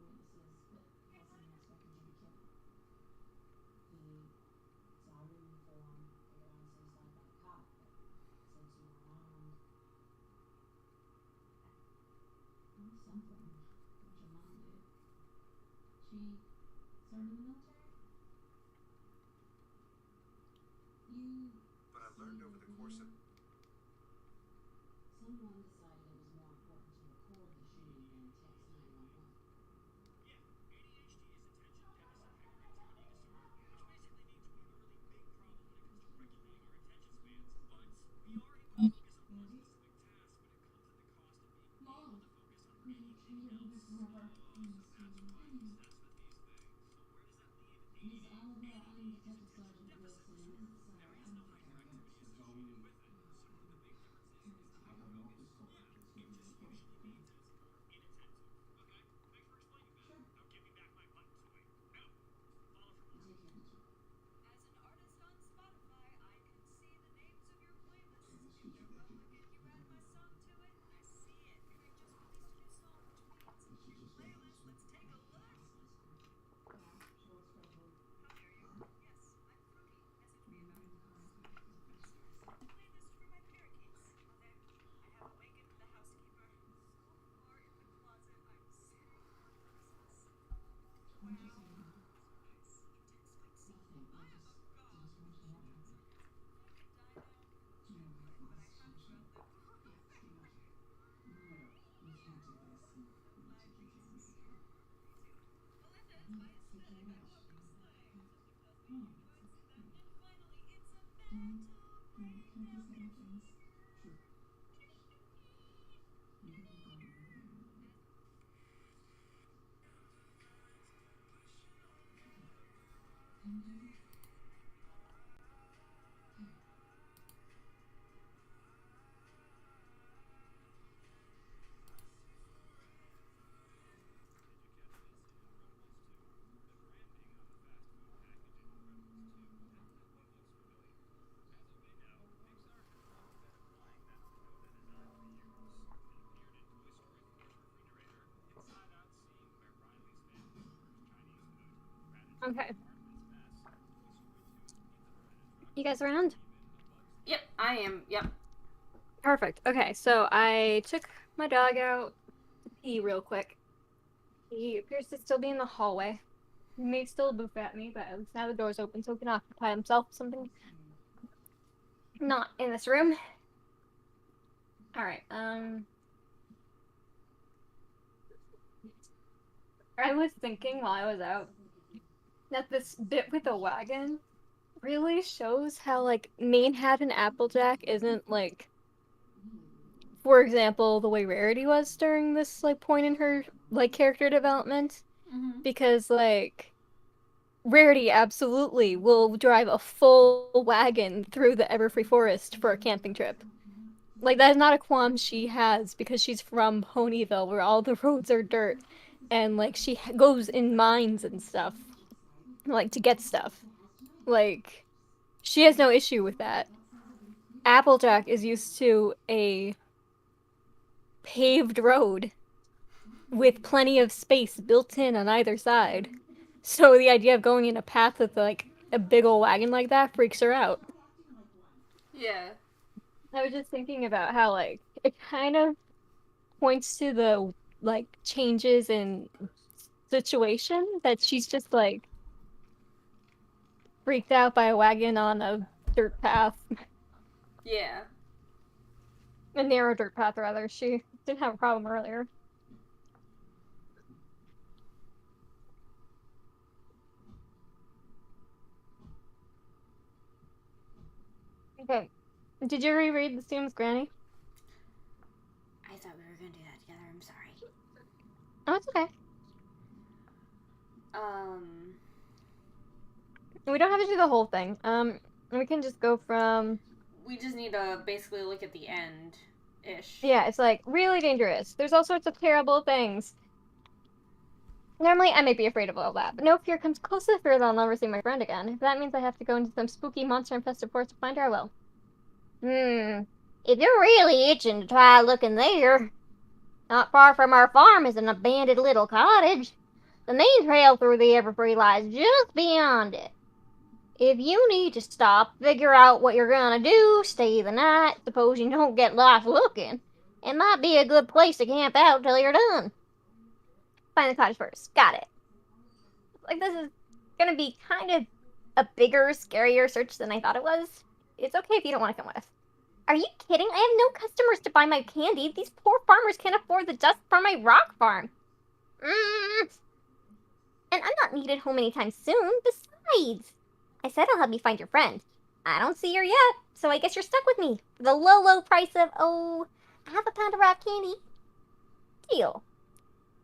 kill him. He saw your uniform, figured honestly it's not about a cop, but since you were armed, something. What your mom did. She served in the military? You. But I learned over the course of. Someone decided it was more important to record the shooting than text 911. Mom, could you treat him forever? Miss Oliver, I'm Detective Sergeant Wilson. I'm That's all we need. I'll have him off this call. Let's get to the point. Come on. sure. You take care. Okay, let's get you naked. This is just one last one. Schultz present. Nothing. I just want you to know. Your wife was Susan. Yeah, stay right here. No, we can't do this. We need to take care of you. Take care of us. Oh, can I please get my things? Sure. You can keep going. Can you do it? Okay. You guys around? Yep, I am. Yep. Perfect. Okay, so I took my dog out to pee real quick. He appears to still be in the hallway. He may still boof at me, but at least now the door's open so he can occupy himself with something not in this room. Alright, I was thinking while I was out that this bit with the wagon really shows how like Manhattan Applejack isn't like, for example, the way Rarity was during this like point in her like character development, Mm-hmm. because like Rarity absolutely will drive a full wagon through the Everfree Forest for a camping trip. Like, that is not a qualm she has because she's from Ponyville where all the roads are dirt and like she goes in mines and stuff, like to get stuff. Like, she has no issue with that. Applejack is used to a paved road with plenty of space built in on either side. So the idea of going in a path with like a big old wagon like that freaks her out. Yeah. I was just thinking about how like it kind of points to the like changes in situation that she's just like freaked out by a wagon on a dirt path, Yeah. a narrow dirt path rather. She didn't have a problem earlier. Okay, did you reread The Sims Granny? I thought we were gonna do that together. I'm sorry. Oh, it's okay. We don't have to do the whole thing. We can just go from. We just need to basically look at the end ish. Yeah, it's like really dangerous. There's all sorts of terrible things. Normally, I might be afraid of all that, but no fear comes close to the fear that I'll never see my friend again. If that means I have to go into some spooky monster-infested forest to find her, I will. If you're really itching to try looking there, not far from our farm is an abandoned little cottage. The main trail through the Everfree lies just beyond it. If you need to stop, figure out what you're gonna do, stay the night, suppose you don't get lost looking, it might be a good place to camp out till you're done. Find the cottage first. Got it. Like, this is gonna be kind of a bigger, scarier search than I thought it was. It's okay if you don't want to come with. Are you kidding? I have no customers to buy my candy. These poor farmers can't afford the dust from my rock farm. And I'm not needed home anytime soon. Besides, I said I'll help you find your friend. I don't see her yet, so I guess you're stuck with me for the low, low price of, half a pound of rock candy. Deal.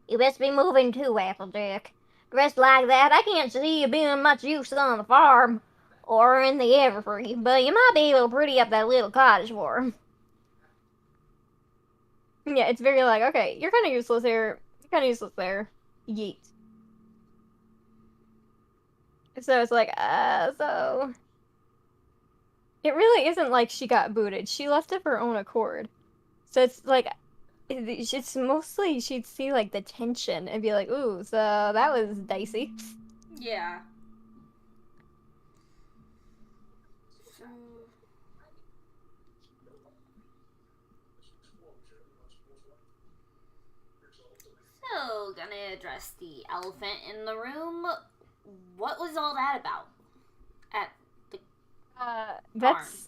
You best be moving too, Applejack. Dressed like that, I can't see you being much use on the farm or in the Everfree, but you might be able to pretty up that little cottage for him. Yeah, it's very like, okay, you're kind of useless here. You're kind of useless there. Yeet. So it's like, so... It really isn't like she got booted. She left of her own accord. So it's like, it's mostly she'd see like the tension and be like, ooh, so that was dicey. Yeah. So, gonna address the elephant in the room. What was all that about? That's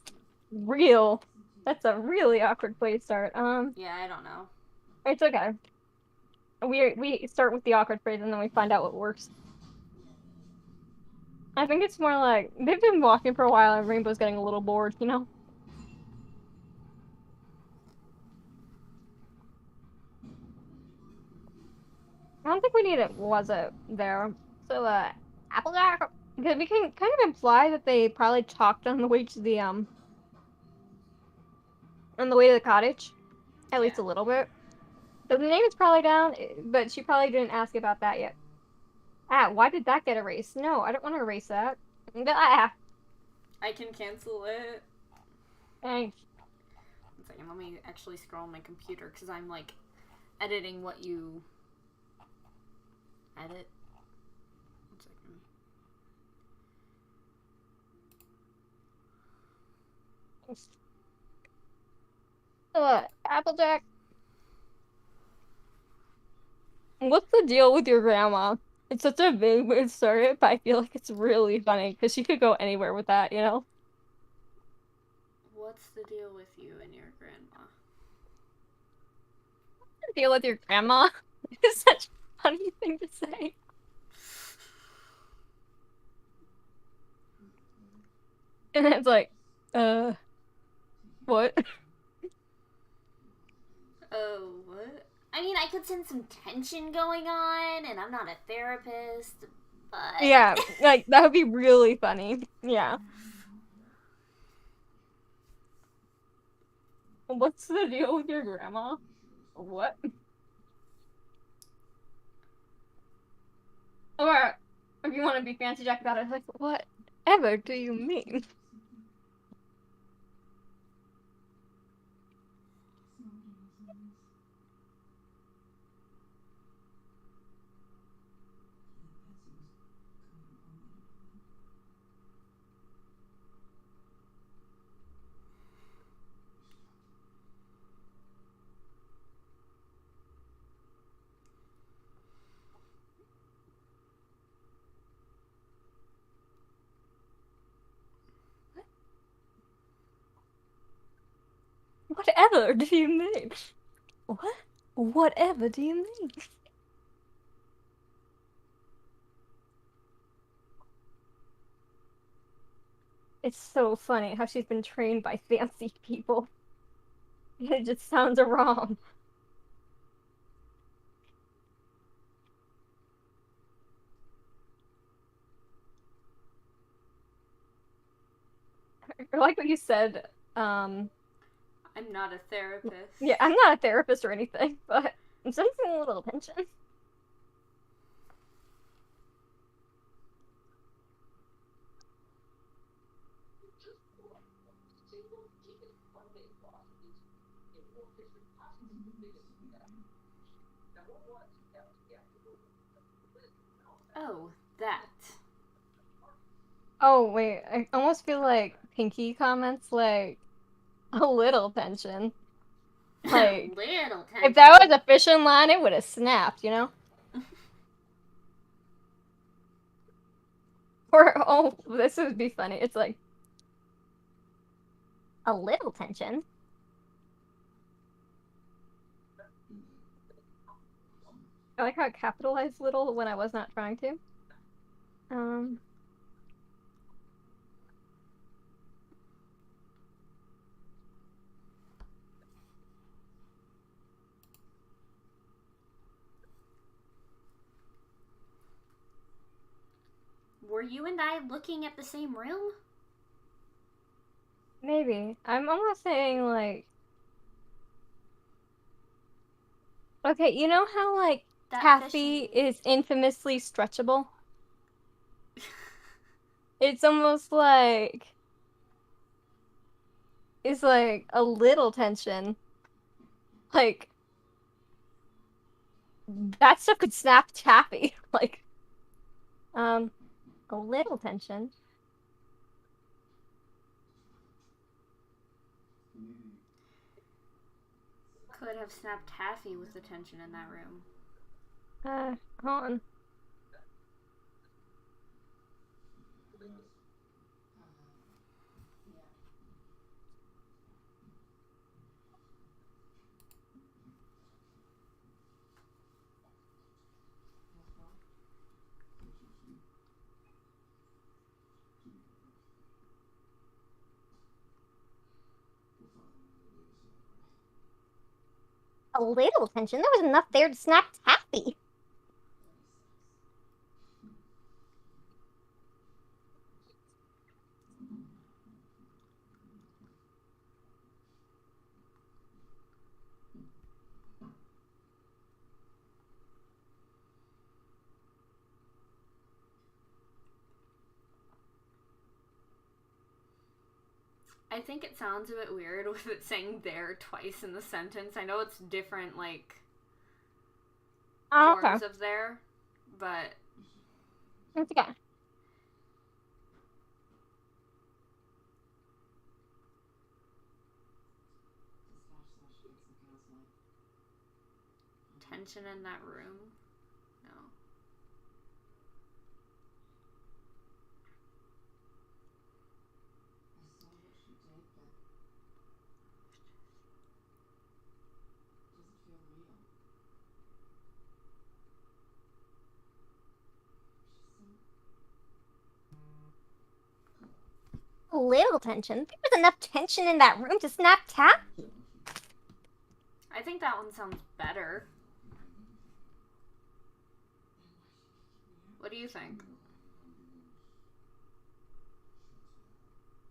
real. That's a really awkward place to start. Yeah, I don't know. It's okay. We start with the awkward phrase and then we find out what works. I think it's more like they've been walking for a while and Rainbow's getting a little bored, you know? I don't think we need it, was it, there. So, Applejack, because we can kind of imply that they probably talked on the way to the, on the way to the cottage. At least a little bit. So the name is probably down, but she probably didn't ask about that yet. Why did that get erased? No, I don't want to erase that. I can cancel it. Thanks. 1 second, let me actually scroll on my computer, because I'm, like, editing what you... Edit. 1 second. Applejack. What's the deal with your grandma? It's such a big way to start it, but I feel like it's really funny because she could go anywhere with that, you know? What's the deal with you and your grandma? What's the deal with your grandma? It's such a funny thing to say. And it's like, what? Oh, what? I mean, I could sense some tension going on, and I'm not a therapist, but... Yeah, like, that would be really funny. Yeah. What's the deal with your grandma? What? Or, if you want to be fancy Jack about it, it's like, whatever do you mean? Whatever do you mean? What? Whatever do you mean? It's so funny how she's been trained by fancy people. It just sounds wrong. I like what you said, I'm not a therapist. yeah, I'm not a therapist or anything, but I'm sensing a little tension. Oh, that. Oh, wait, I almost feel like Pinky comments, like, a little tension. Like, Little tension. if that was a fishing line, it would have snapped, you know? Or, oh, this would be funny. It's like, A little tension. I like how it capitalized little when I was not trying to. Were you and I looking at the same room? Maybe. I'm almost saying, like, okay, you know how, like, That taffy fishing- is infamously stretchable? It's almost like it's like a little tension. Like that stuff could snap taffy. Like, a little tension. Could have snapped Taffy with the tension in that room. Hold on. A little tension? There was enough there to snap taffy. I think it sounds a bit weird with it saying there twice in the sentence. I know it's different, like, Oh, okay. forms of there, but It's okay. tension in that room? No. A little tension. There was enough tension in that room to snap tap. I think that one sounds better. What do you think?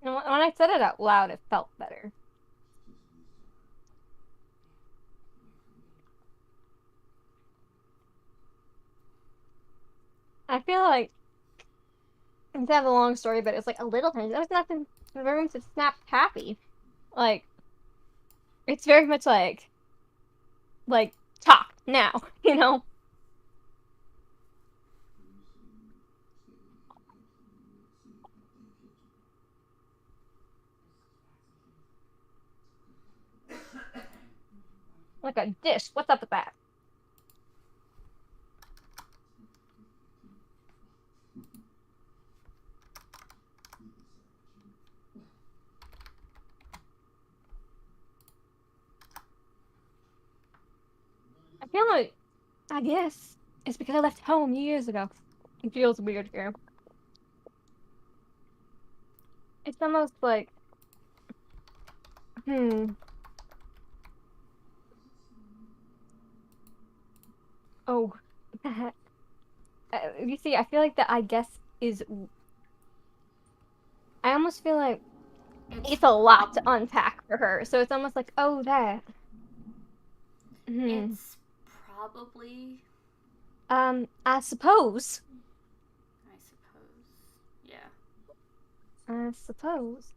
And when I said it out loud, it felt better. I feel like instead of a long story, but it's like a little tension. There was nothing in the room to snap happy. Like, it's very much like talk now, you know? Like a dish. What's up with that? I feel like, I guess, it's because I left home years ago. It feels weird here. It's almost like, oh, that. You see, I feel like the I guess is. I almost feel like it's a lot to unpack for her. So it's almost like, oh, that. It's probably. I suppose. Yeah. I suppose.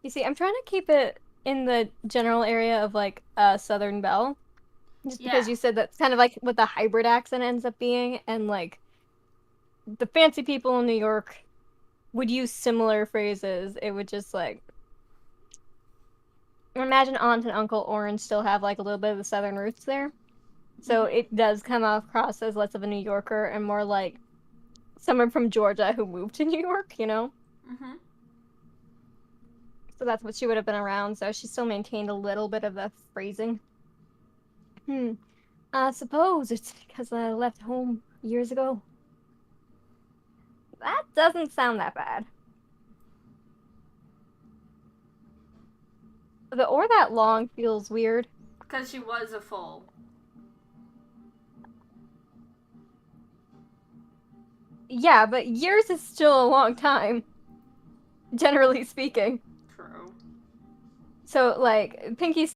You see, I'm trying to keep it in the general area of like Southern Belle. Just because Yeah. you said that's kind of like what the hybrid accent ends up being, and like the fancy people in New York would use similar phrases. It would just like imagine aunt and uncle Orange still have like a little bit of the Southern roots there. So it does come across as less of a New Yorker and more like someone from Georgia who moved to New York, you know? Mm-hmm. So that's what she would have been around, so she still maintained a little bit of the phrasing. I suppose it's because I left home years ago. That doesn't sound that bad. The or that long feels weird. Because she was a foal. Yeah, but years is still a long time. Generally speaking. True. So, like, Pinky's